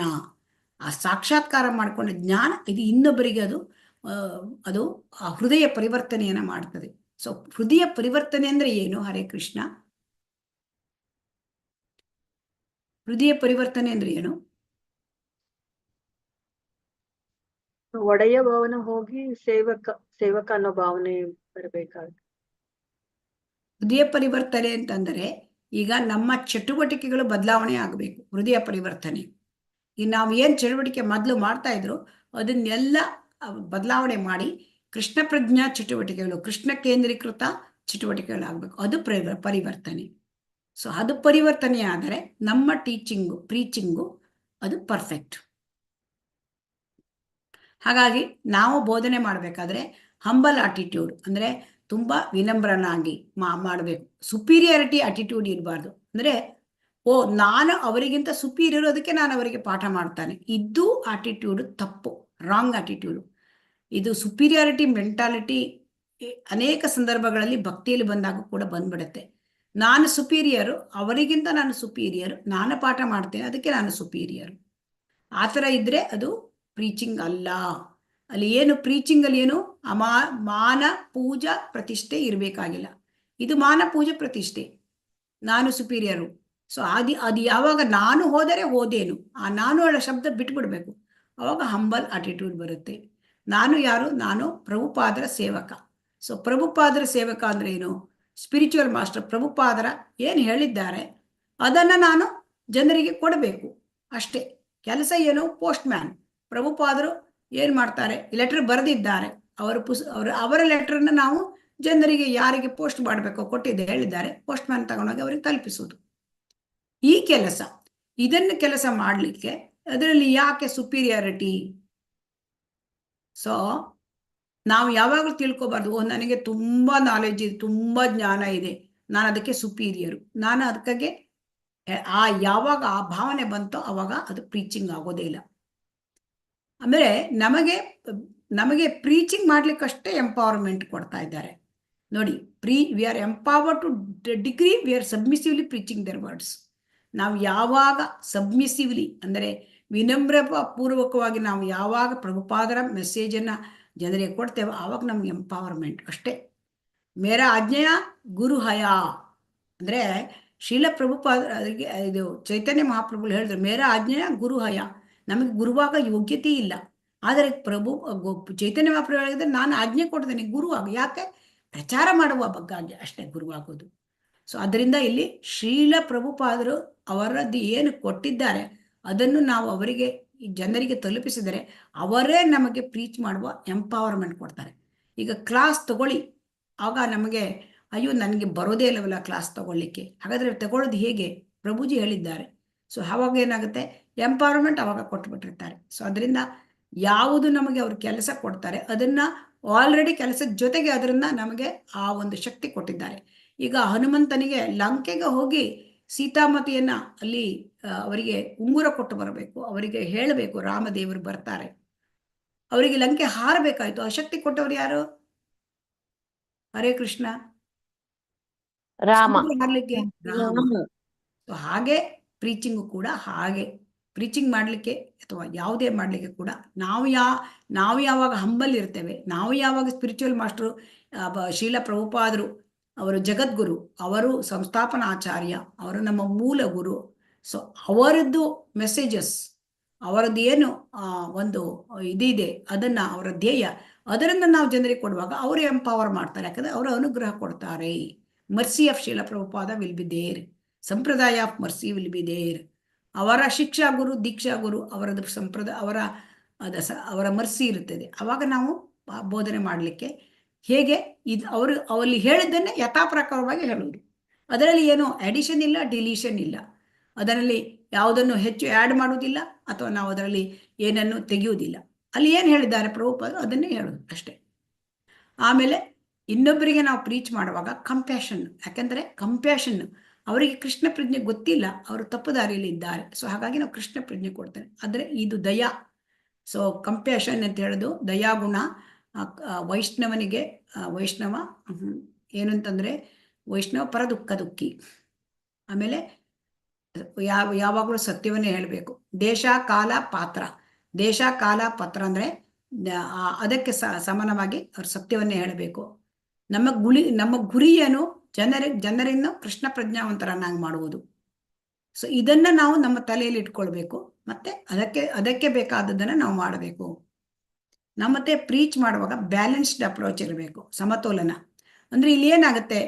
ಆ ಸಾಕ್ಷಾತ್ಕಾರ ಮಾಡಿಕೊಂಡ ಜ್ಞಾನ ಇದು ಇನ್ನೊಬ್ಬರಿಗೆ ಅದು ಆ ಹೃದಯ ಪರಿವರ್ತನೆಯನ್ನ ಮಾಡ್ತದೆ. ಸೊ ಹೃದಯ ಪರಿವರ್ತನೆ ಅಂದ್ರೆ ಏನು? ಹರೇ ಕೃಷ್ಣ. ಹೃದಯ ಪರಿವರ್ತನೆ ಅಂದ್ರೆ ಏನು? ಒಡೆಯ ಭಾವನೆ ಹೋಗಿ ಸೇವಕ ಅನ್ನೋ ಭಾವನೆ ಬರಬೇಕಾಗುತ್ತೆ. ಹೃದಯ ಪರಿವರ್ತನೆ ಅಂತಂದರೆ ಈಗ ನಮ್ಮ ಚಟುವಟಿಕೆಗಳು ಬದಲಾವಣೆ ಆಗಬೇಕು. ಹೃದಯ ಪರಿವರ್ತನೆ ಈಗ ನಾವು ಏನ್ ಚಟುವಟಿಕೆ ಮೊದಲು ಮಾಡ್ತಾ ಇದ್ರು ಅದನ್ನೆಲ್ಲ ಬದಲಾವಣೆ ಮಾಡಿ ಕೃಷ್ಣ ಪ್ರಜ್ಞಾ ಚಟುವಟಿಕೆಗಳು, ಕೃಷ್ಣ ಕೇಂದ್ರೀಕೃತ ಚಟುವಟಿಕೆಗಳಾಗಬೇಕು. ಅದು ಪರಿವರ್ತನೆ. ಸೊ ಅದು ಪರಿವರ್ತನೆ ಆದರೆ ನಮ್ಮ ಪ್ರೀಚಿಂಗು ಅದು ಪರ್ಫೆಕ್ಟ್. ಹಾಗಾಗಿ ನಾವು ಬೋಧನೆ ಮಾಡಬೇಕಾದ್ರೆ ಹಂಬಲ್ ಆಟಿಟ್ಯೂಡ್, ಅಂದ್ರೆ ತುಂಬಾ ವಿನಮ್ರನಾಗಿ ಮಾಡಬೇಕು. ಸುಪೀರಿಯಾರಿಟಿ ಆಟಿಟ್ಯೂಡ್ ಇರಬಾರ್ದು. ಅಂದ್ರೆ ನಾನು ಅವರಿಗಿಂತ ಸುಪೀರಿಯರ್, ಅದಕ್ಕೆ ನಾನು ಅವರಿಗೆ ಪಾಠ ಮಾಡ್ತಾನೆ, ಇದು ಆಟಿಟ್ಯೂಡ್ ತಪ್ಪು, ರಾಂಗ್ ಆಟಿಟ್ಯೂಡ್. ಇದು ಸುಪೀರಿಯಾರಿಟಿ ಮೆಂಟಾಲಿಟಿ ಅನೇಕ ಸಂದರ್ಭಗಳಲ್ಲಿ ಭಕ್ತಿಯಲ್ಲಿ ಬಂದಾಗ ಕೂಡ ಬಂದ್ಬಿಡುತ್ತೆ. ನಾನು ಸುಪೀರಿಯರು, ಅವರಿಗಿಂತ ನಾನು ಸುಪೀರಿಯರ್, ನಾನು ಪಾಠ ಮಾಡ್ತೇನೆ ಅದಕ್ಕೆ ನಾನು ಸುಪೀರಿಯರ್. ಆ ಥರ ಇದ್ರೆ ಅದು ಪ್ರೀಚಿಂಗ್ ಅಲ್ಲ. ಅಲ್ಲಿ ಏನು ಪ್ರೀಚಿಂಗ್ ಅಲ್ಲಿ ಏನು ಮಾನ ಪೂಜಾ ಪ್ರತಿಷ್ಠೆ ಇರಬೇಕಾಗಿಲ್ಲ. ಇದು ಮಾನ ಪೂಜೆ ಪ್ರತಿಷ್ಠೆ, ನಾನು ಸುಪೀರಿಯರು. ಸೊ ಅದು ಯಾವಾಗ ನಾನು ಹೋದೇನು, ಆ ನಾನು ಹೇಳೋ ಶಬ್ದ ಬಿಟ್ಬಿಡ್ಬೇಕು. ಅವಾಗ ಹಂಬಲ್ ಆಟಿಟ್ಯೂಡ್ ಬರುತ್ತೆ. ನಾನು ಯಾರು? ನಾನು ಪ್ರಭುಪಾದರ ಸೇವಕ. ಸೊ ಪ್ರಭುಪಾದರ ಸೇವಕ ಅಂದ್ರೆ ಏನು? ಸ್ಪಿರಿಚುವಲ್ ಮಾಸ್ಟರ್ ಪ್ರಭುಪಾದರ ಏನು ಹೇಳಿದ್ದಾರೆ ಅದನ್ನ ನಾನು ಜನರಿಗೆ ಕೊಡಬೇಕು ಅಷ್ಟೇ. ಕೆಲಸ ಏನು? Post man. ಪ್ರಭುಪಾದರು ಏನ್ ಮಾಡ್ತಾರೆ? ಲೆಟರ್ ಬರೆದಿದ್ದಾರೆ, ಅವರ ಲೆಟರ್ನ ನಾವು ಜನರಿಗೆ ಯಾರಿಗೆ ಪೋಸ್ಟ್ ಮಾಡಬೇಕು ಕೊಟ್ಟಿದ್ದೆ ಹೇಳಿದ್ದಾರೆ, ಪೋಸ್ಟ್ ಮ್ಯಾನ್ ತಗೊಂಡೋಗಿ ಅವರಿಗೆ ತಲುಪಿಸುವುದು ಈ ಕೆಲಸ. ಇದನ್ನು ಕೆಲಸ ಮಾಡಲಿಕ್ಕೆ ಅದರಲ್ಲಿ ಯಾಕೆ ಸುಪೀರಿಯಾರಿಟಿ? ಸೊ ನಾವು ಯಾವಾಗಲೂ ತಿಳ್ಕೊಬಾರ್ದು, ನನಗೆ ತುಂಬಾ ನಾಲೆಜ್ ಇದೆ, ತುಂಬಾ ಜ್ಞಾನ ಇದೆ, ನಾನು ಅದಕ್ಕೆ ಸುಪೀರಿಯರು, ನಾನು ಅದಕ್ಕಾಗೆ ಯಾವಾಗ ಆ ಭಾವನೆ ಬಂತೋ ಅವಾಗ ಅದು ಪ್ರೀಚಿಂಗ್ ಆಗೋದೇ ಇಲ್ಲ. ಆಮೇಲೆ ನಮಗೆ ಪ್ರೀಚಿಂಗ್ ಮಾಡ್ಲಿಕ್ಕಷ್ಟೇ ಎಂಪವರ್ಮೆಂಟ್ ಕೊಡ್ತಾ ಇದ್ದಾರೆ ನೋಡಿ. We are empowered to degree we are submissively preaching their words. ನಾವು ಯಾವಾಗ ಸಬ್ಮಿಸಿವ್ಲಿ ಅಂದರೆ ವಿನಮ್ರ ಪೂರ್ವಕವಾಗಿ ನಾವು ಯಾವಾಗ ಪ್ರಭುಪಾದರ ಮೆಸೇಜನ್ನು ಜನರಿಗೆ ಕೊಡ್ತೇವೆ ಆವಾಗ ನಮ್ಗೆ ಎಂಪವರ್ಮೆಂಟ್ ಅಷ್ಟೇ. ಮೇರಾ ಆಜ್ಞೆಯ ಗುರು ಹಯ ಅಂದರೆ ಶೀಲ ಪ್ರಭುಪಾದ ಇದು ಚೈತನ್ಯ ಮಹಾಪ್ರಭುಗಳು ಹೇಳಿದ್ರು, ಮೇರಾ ಆಜ್ಞೆಯ ಗುರು ಹಯ. ನಮಗೆ ಗುರುವಾಗ ಯೋಗ್ಯತೆ ಇಲ್ಲ, ಆದರೆ ಚೈತನ್ಯ ಮಹಾಪ್ರಭು ಹೇಳಿದ್ರೆ ನಾನು ಆಜ್ಞೆ ಕೊಡ್ತೇನೆ ಗುರುವಾಗ. ಯಾಕೆ? ಪ್ರಚಾರ ಮಾಡುವ ಬಗ್ಗೆ ಅಷ್ಟೇ ಗುರುವಾಗೋದು. ಸೊ ಅದರಿಂದ ಇಲ್ಲಿ ಶ್ರೀಲ ಪ್ರಭುಪಾದರು ಅವರದ್ದು ಏನು ಕೊಟ್ಟಿದ್ದಾರೆ ಅದನ್ನು ನಾವು ಅವರಿಗೆ ಜನರಿಗೆ ತಲುಪಿಸಿದರೆ ಅವರೇ ನಮಗೆ ಪ್ರೀಚ್ ಮಾಡುವ ಎಂಪವರ್ಮೆಂಟ್ ಕೊಡ್ತಾರೆ. ಈಗ ಕ್ಲಾಸ್ ತಗೊಳ್ಳಿ, ಆಗ ನಮಗೆ ಅಯ್ಯೋ ನನಗೆ ಬರೋದೇ ಇಲ್ಲವಲ್ಲ ಕ್ಲಾಸ್ ತಗೊಳ್ಳಿಕ್ಕೆ, ಹಾಗಾದ್ರೆ ತಗೊಳ್ಳೋದು ಹೇಗೆ? ಪ್ರಭುಜಿ ಹೇಳಿದ್ದಾರೆ. ಸೊ ಆವಾಗ ಏನಾಗುತ್ತೆ? ಎಂಪವರ್ಮೆಂಟ್ ಅವಾಗ ಕೊಟ್ಬಿಟ್ಟಿರ್ತಾರೆ. ಸೊ ಅದರಿಂದ ಯಾವುದು ನಮಗೆ ಅವರು ಕೆಲಸ ಕೊಡ್ತಾರೆ ಅದನ್ನ ಆಲ್ರೆಡಿ ಕೆಲಸದ ಜೊತೆಗೆ ಅದರಿಂದ ನಮಗೆ ಆ ಒಂದು ಶಕ್ತಿ ಕೊಟ್ಟಿದ್ದಾರೆ. ಈಗ ಹನುಮಂತನಿಗೆ ಲಂಕೆಗೆ ಹೋಗಿ ಸೀತಾಮತಿಯನ್ನ ಅಲ್ಲಿ ಅವರಿಗೆ ಉಂಗುರ ಕೊಟ್ಟು ಬರಬೇಕು, ಅವರಿಗೆ ಹೇಳಬೇಕು ರಾಮದೇವರು ಬರ್ತಾರೆ, ಅವರಿಗೆ ಲಂಕೆ ಹಾರಬೇಕಾಯ್ತು. ಆ ಶಕ್ತಿ ಕೊಟ್ಟವರು ಯಾರು? ಹರೇ ಕೃಷ್ಣ. ರಾಮ. ಹಾರ್ಲಿಕ್ಕೆ ರಾಮ. ಹಾಗೆ ಪ್ರೀಚಿಂಗು ಕೂಡ ಹಾಗೆ. ಪ್ರೀಚಿಂಗ್ ಮಾಡಲಿಕ್ಕೆ ಅಥವಾ ಯಾವುದೇ ಮಾಡಲಿಕ್ಕೆ ಕೂಡ ನಾವು ಯಾವಾಗ ಹಂಬಲ್ ಇರ್ತೇವೆ, ನಾವು ಯಾವಾಗ ಸ್ಪಿರಿಚುವಲ್ ಮಾಸ್ಟರು ಶೀಲ ಪ್ರಭುಪಾದರು ಅವರು ಜಗದ್ಗುರು, ಅವರು ಸಂಸ್ಥಾಪನಾ ಆಚಾರ್ಯ, ಅವರು ನಮ್ಮ ಮೂಲ ಗುರು. ಸೊ ಅವರದ್ದು ಮೆಸೇಜಸ್ ಅವರದ್ದು ಏನು ಒಂದು ಇದಿದೆ ಅದನ್ನು ಅವರ ಧ್ಯೇಯ ಅದರಿಂದ ನಾವು ಜನರಿಗೆ ಕೊಡುವಾಗ ಅವರು ಎಂಪವರ್ ಮಾಡ್ತಾರೆ, ಯಾಕಂದರೆ ಅವರು ಅನುಗ್ರಹ ಕೊಡ್ತಾರೆ. Mercy of Srila Prabhupada will be there, sampradaya of mercy will be there. ಅವರ ಶಿಕ್ಷಾ ಗುರು ದೀಕ್ಷಾ ಗುರು ಅವರದ್ದು ಸಂಪ್ರದಾಯ ಅವರ ಮರ್ಸಿ ಇರುತ್ತದೆ. ಆವಾಗ ನಾವು ಬೋಧನೆ ಮಾಡಲಿಕ್ಕೆ ಹೇಗೆ ಇದು ಅವರು ಅವಲ್ಲಿ ಹೇಳಿದ್ದನ್ನೇ ಯಥಾಪ್ರಕಾರವಾಗಿ ಹೇಳುವುದು. ಅದರಲ್ಲಿ ಏನು ಅಡಿಷನ್ ಇಲ್ಲ, ಡಿಲೀಷನ್ ಇಲ್ಲ. ಅದರಲ್ಲಿ ಯಾವುದನ್ನು ಹೆಚ್ಚು ಆ್ಯಡ್ ಮಾಡುವುದಿಲ್ಲ ಅಥವಾ ನಾವು ಅದರಲ್ಲಿ ಏನನ್ನು ತೆಗೆಯುವುದಿಲ್ಲ. ಅಲ್ಲಿ ಏನು ಹೇಳಿದ್ದಾರೆ ಪ್ರಭುಪಾದರು ಅದನ್ನೇ ಹೇಳೋದು ಅಷ್ಟೇ. ಆಮೇಲೆ ಇನ್ನೊಬ್ಬರಿಗೆ ನಾವು ಪ್ರೀಚ್ ಮಾಡುವಾಗ ಕಂಪ್ಯಾಷನ್, ಯಾಕೆಂದರೆ ಕಂಪ್ಯಾಷನ್ ಅವರಿಗೆ ಕೃಷ್ಣ ಪ್ರಜ್ಞೆ ಗೊತ್ತಿಲ್ಲ, ಅವರು ತಪ್ಪು ದಾರಿಯಲ್ಲಿ ಇದ್ದಾರೆ. ಸೊ ಹಾಗಾಗಿ ನಾವು ಕೃಷ್ಣ ಪ್ರಜ್ಞೆ ಕೊಡ್ತೇವೆ. ಆದರೆ ಇದು ದಯಾ, ಸೊ ಕಂಪ್ಯಾಷನ್ ಅಂತ ಹೇಳೋದು ದಯಾಗುಣ. ವೈಷ್ಣವನಿಗೆ ವೈಷ್ಣವ ಏನು ಅಂತಂದರೆ ವೈಷ್ಣವ ಪರ ದುಃಖ ದುಃಖಿ. ಆಮೇಲೆ ಯಾವಾಗಲೂ ಸತ್ಯವನ್ನೇ ಹೇಳಬೇಕು. ದೇಶ ಕಾಲ ಪಾತ್ರ, ದೇಶ ಕಾಲ ಪಾತ್ರ ಅಂದರೆ ಅದಕ್ಕೆ ಸಮಾನವಾಗಿ ಅವ್ರು ಸತ್ಯವನ್ನೇ ಹೇಳಬೇಕು. ನಮ್ಮ ಗುರಿಯನ್ನು ಜನರಿಂದ ಕೃಷ್ಣ ಪ್ರಜ್ಞಾವಂತರನ್ನಾಗಿ ಮಾಡುವುದು. ಸೊ ಇದನ್ನು ನಾವು ನಮ್ಮ ತಲೆಯಲ್ಲಿ ಇಟ್ಕೊಳ್ಬೇಕು. ಮತ್ತೆ ಅದಕ್ಕೆ ಬೇಕಾದದ್ದನ್ನು ನಾವು ಮಾಡಬೇಕು. ನಾವು ಮತ್ತೆ ಪ್ರೀಚ್ ಮಾಡುವಾಗ ಬ್ಯಾಲೆನ್ಸ್ಡ್ ಅಪ್ರೋಚ್ ಇರಬೇಕು, ಸಮತೋಲನ. ಅಂದರೆ ಇಲ್ಲಿ ಏನಾಗುತ್ತೆ,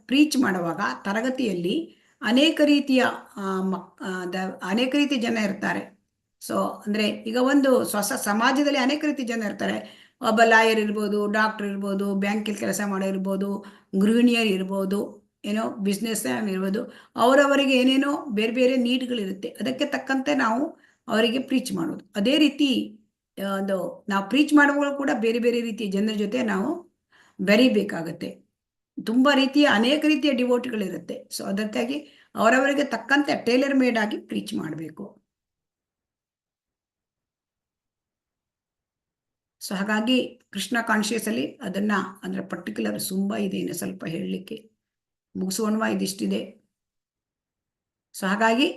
ಪ್ರೀಚ್ ಮಾಡುವಾಗ ತರಗತಿಯಲ್ಲಿ ಅನೇಕ ರೀತಿಯ ಜನ ಇರ್ತಾರೆ. ಸೊ ಅಂದರೆ ಈಗ ಒಂದು ಸಮಾಜದಲ್ಲಿ ಅನೇಕ ರೀತಿ ಜನ ಇರ್ತಾರೆ. ಒಬ್ಬ ಲಾಯರ್ ಇರ್ಬೋದು, ಡಾಕ್ಟರ್ ಇರ್ಬೋದು, ಬ್ಯಾಂಕಲ್ಲಿ ಕೆಲಸ ಮಾಡೋರಿರ್ಬೋದು, ಗೃಹಿಣಿಯರು ಇರ್ಬೋದು, ಏನೋ ಬಿಸ್ನೆಸ್ ಇರ್ಬೋದು. ಅವರವರಿಗೆ ಏನೇನೋ ಬೇರೆ ಬೇರೆ ನೀಡ್ಗಳಿರುತ್ತೆ. ಅದಕ್ಕೆ ತಕ್ಕಂತೆ ನಾವು ಅವರಿಗೆ ಪ್ರೀಚ್ ಮಾಡೋದು. ಅದೇ ರೀತಿ ನಾವು ಪ್ರೀಚ್ ಮಾಡುವಾಗ ಕೂಡ ಬೇರೆ ಬೇರೆ ರೀತಿಯ ಜನರ ಜೊತೆ ನಾವು ಬೆರೀಬೇಕಾಗತ್ತೆ. ತುಂಬ ರೀತಿಯ ಅನೇಕ ರೀತಿಯ ಡಿವೋಟಿಗಳಿರುತ್ತೆ. ಸೊ ಅದಕ್ಕಾಗಿ ಅವರವರಿಗೆ ತಕ್ಕಂತೆ ಟೇಲರ್ ಮೇಡ್ ಆಗಿ ಪ್ರೀಚ್ ಮಾಡಬೇಕು. ಸೊ ಹಾಗಾಗಿ ಕೃಷ್ಣ ಕಾನ್ಶಿಯಸಲ್ಲಿ ಅದನ್ನು ಅಂದರೆ ಪರ್ಟಿಕ್ಯುಲರ್ ತುಂಬ ಇದೆ, ಇನ್ನು ಸ್ವಲ್ಪ ಹೇಳಲಿಕ್ಕೆ ಮುಗಿಸೋಣವಾ, ಇದಿಷ್ಟಿದೆ. ಸೊ ಹಾಗಾಗಿ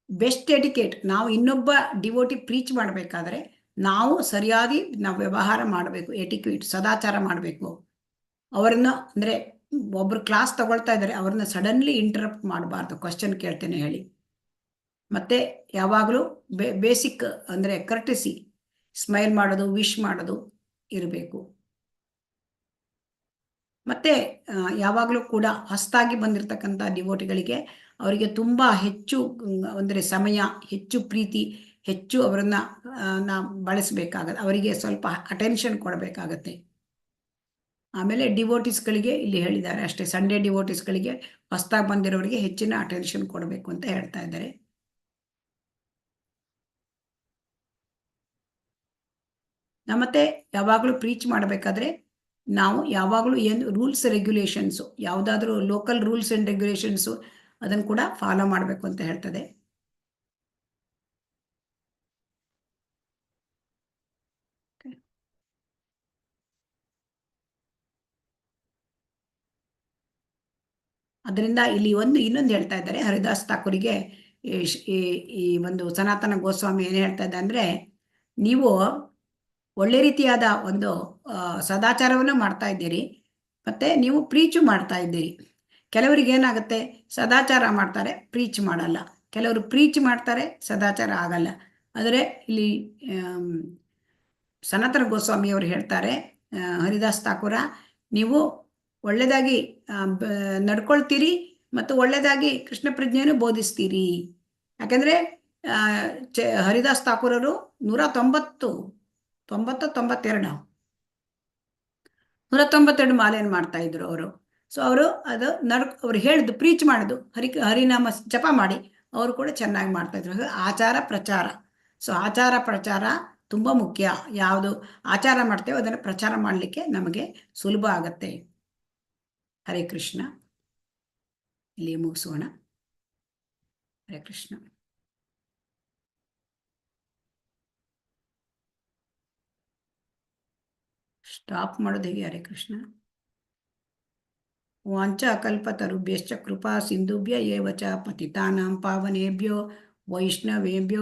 ಬೆಸ್ಟ್ ಎಟಿಕೇಟ್, ನಾವು ಇನ್ನೊಬ್ಬ ಡಿವೋಟಿ ಪ್ರೀಚ್ ಮಾಡಬೇಕಾದ್ರೆ ನಾವು ಸರಿಯಾಗಿ ನಾವು ವ್ಯವಹಾರ ಮಾಡಬೇಕು. ಎಟಿಕ್ವೇಟ್, ಸದಾಚಾರ ಮಾಡಬೇಕು. ಅವರನ್ನು ಅಂದರೆ ಒಬ್ಬರು ಕ್ಲಾಸ್ ತಗೊಳ್ತಾ ಇದ್ದಾರೆ, ಅವ್ರನ್ನ ಸಡನ್ಲಿ ಇಂಟರಪ್ಟ್ ಮಾಡಬಾರ್ದು, ಕ್ವಶನ್ ಕೇಳ್ತೇನೆ ಹೇಳಿ. ಮತ್ತು ಯಾವಾಗಲೂ ಬೇಸಿಕ್ ಅಂದರೆ ಕರ್ಟಸಿ, ಸ್ಮೈಲ್ ಮಾಡೋದು, ವಿಶ್ ಮಾಡೋದು ಇರಬೇಕು. ಮತ್ತು ಯಾವಾಗಲೂ ಕೂಡ ಹೊಸದಾಗಿ ಬಂದಿರತಕ್ಕಂಥ ಡಿವೋಟಿಗಳಿಗೆ ಅವರಿಗೆ ತುಂಬ ಹೆಚ್ಚು ಅಂದರೆ ಸಮಯ, ಹೆಚ್ಚು ಪ್ರೀತಿ, ಹೆಚ್ಚು ಅವರನ್ನು ನಾವು ಬಳಸಬೇಕಾಗತ್ತೆ. ಅವರಿಗೆ ಸ್ವಲ್ಪ ಅಟೆನ್ಷನ್ ಕೊಡಬೇಕಾಗತ್ತೆ. ಆಮೇಲೆ ಡಿವೋಟಿಸ್ಗಳಿಗೆ ಇಲ್ಲಿ ಹೇಳಿದ್ದಾರೆ ಅಷ್ಟೇ, ಸಂಡೇ ಡಿವೋಟಿಸ್ಗಳಿಗೆ ಹೊಸದಾಗಿ ಬಂದಿರೋರಿಗೆ ಹೆಚ್ಚಿನ ಅಟೆನ್ಷನ್ ಕೊಡಬೇಕು ಅಂತ ಹೇಳ್ತಾ ಇದ್ದಾರೆ. ಮತ್ತೆ ಯಾವಾಗಲೂ ಪ್ರೀಚ್ ಮಾಡಬೇಕಾದ್ರೆ ನಾವು ಯಾವಾಗಲೂ ಏನು ರೂಲ್ಸ್ ರೆಗ್ಯುಲೇಷನ್ಸು, ಯಾವುದಾದ್ರೂ ಲೋಕಲ್ ರೂಲ್ಸ್ ಆ್ಯಂಡ್ ರೆಗ್ಯುಲೇಷನ್ಸು ಅದನ್ನು ಕೂಡ ಫಾಲೋ ಮಾಡಬೇಕು ಅಂತ ಹೇಳ್ತದೆ. ಅದರಿಂದ ಇಲ್ಲಿ ಇನ್ನೊಂದು ಹೇಳ್ತಾ ಇದ್ದಾರೆ, ಹರಿದಾಸ್ ಠಾಕೂರಿಗೆ ಈ ಒಂದು ಸನಾತನ ಗೋಸ್ವಾಮಿ ಏನು ಹೇಳ್ತಾ ಇದ್ದ ಅಂದರೆ, ನೀವು ಒಳ್ಳೆ ರೀತಿಯಾದ ಒಂದು ಸದಾಚಾರವನ್ನು ಮಾಡ್ತಾ ಇದ್ದೀರಿ, ಮತ್ತು ನೀವು ಪ್ರೀಚು ಮಾಡ್ತಾ ಇದ್ದೀರಿ. ಕೆಲವರಿಗೆ ಏನಾಗುತ್ತೆ, ಸದಾಚಾರ ಮಾಡ್ತಾರೆ, ಪ್ರೀಚ್ ಮಾಡಲ್ಲ. ಕೆಲವರು ಪ್ರೀಚ್ ಮಾಡ್ತಾರೆ, ಸದಾಚಾರ ಆಗಲ್ಲ. ಆದರೆ ಇಲ್ಲಿ ಸನಾತನ ಗೋಸ್ವಾಮಿಯವರು ಹೇಳ್ತಾರೆ, ಹರಿದಾಸ್ ಠಾಕೂರ, ನೀವು ಒಳ್ಳೆಯದಾಗಿ ನಡ್ಕೊಳ್ತೀರಿ ಮತ್ತು ಒಳ್ಳೆಯದಾಗಿ ಕೃಷ್ಣ ಪ್ರಜ್ಞೆಯನ್ನು ಬೋಧಿಸ್ತೀರಿ. ಯಾಕೆಂದರೆ ಹರಿದಾಸ್ ಠಾಕೂರರು 192 ಮಾಲೆಯನ್ನು ಮಾಡ್ತಾ ಇದ್ರು ಅವರು. ಸೊ ಅವರು ಅವ್ರು ಹೇಳಿದ್ದು, ಪ್ರೀಚ್ ಮಾಡೋದು, ಹರಿನಾಮ ಜಪ ಮಾಡಿ ಅವರು ಕೂಡ ಚೆನ್ನಾಗಿ ಮಾಡ್ತಾ ಇದ್ರು. ಆಚಾರ ಪ್ರಚಾರ, ಸೊ ಆಚಾರ ಪ್ರಚಾರ ತುಂಬ ಮುಖ್ಯ. ಯಾವುದು ಆಚಾರ ಮಾಡ್ತೇವೆ ಅದನ್ನು ಪ್ರಚಾರ ಮಾಡಲಿಕ್ಕೆ ನಮಗೆ ಸುಲಭ ಆಗತ್ತೆ. ಹರೇ ಕೃಷ್ಣ. ಇಲ್ಲಿ ಮುಗಿಸೋಣ. ಹರೇ ಕೃಷ್ಣ. ಸ್ಟಾಪ್ ಮಾಡೋದು ಹೇಗೆ? ಹರೇ ಕೃಷ್ಣ. ವಾಂಚ ಕಲ್ಪತರುಭ್ಯಶ್ಚ ಕೃಪಾ ಸಿಂಧುಭ್ಯ ಏವ ಚ ಪತಿತಾನಾಂ ಪಾವನೇಭ್ಯೋ ವೈಷ್ಣವೇಭ್ಯೋ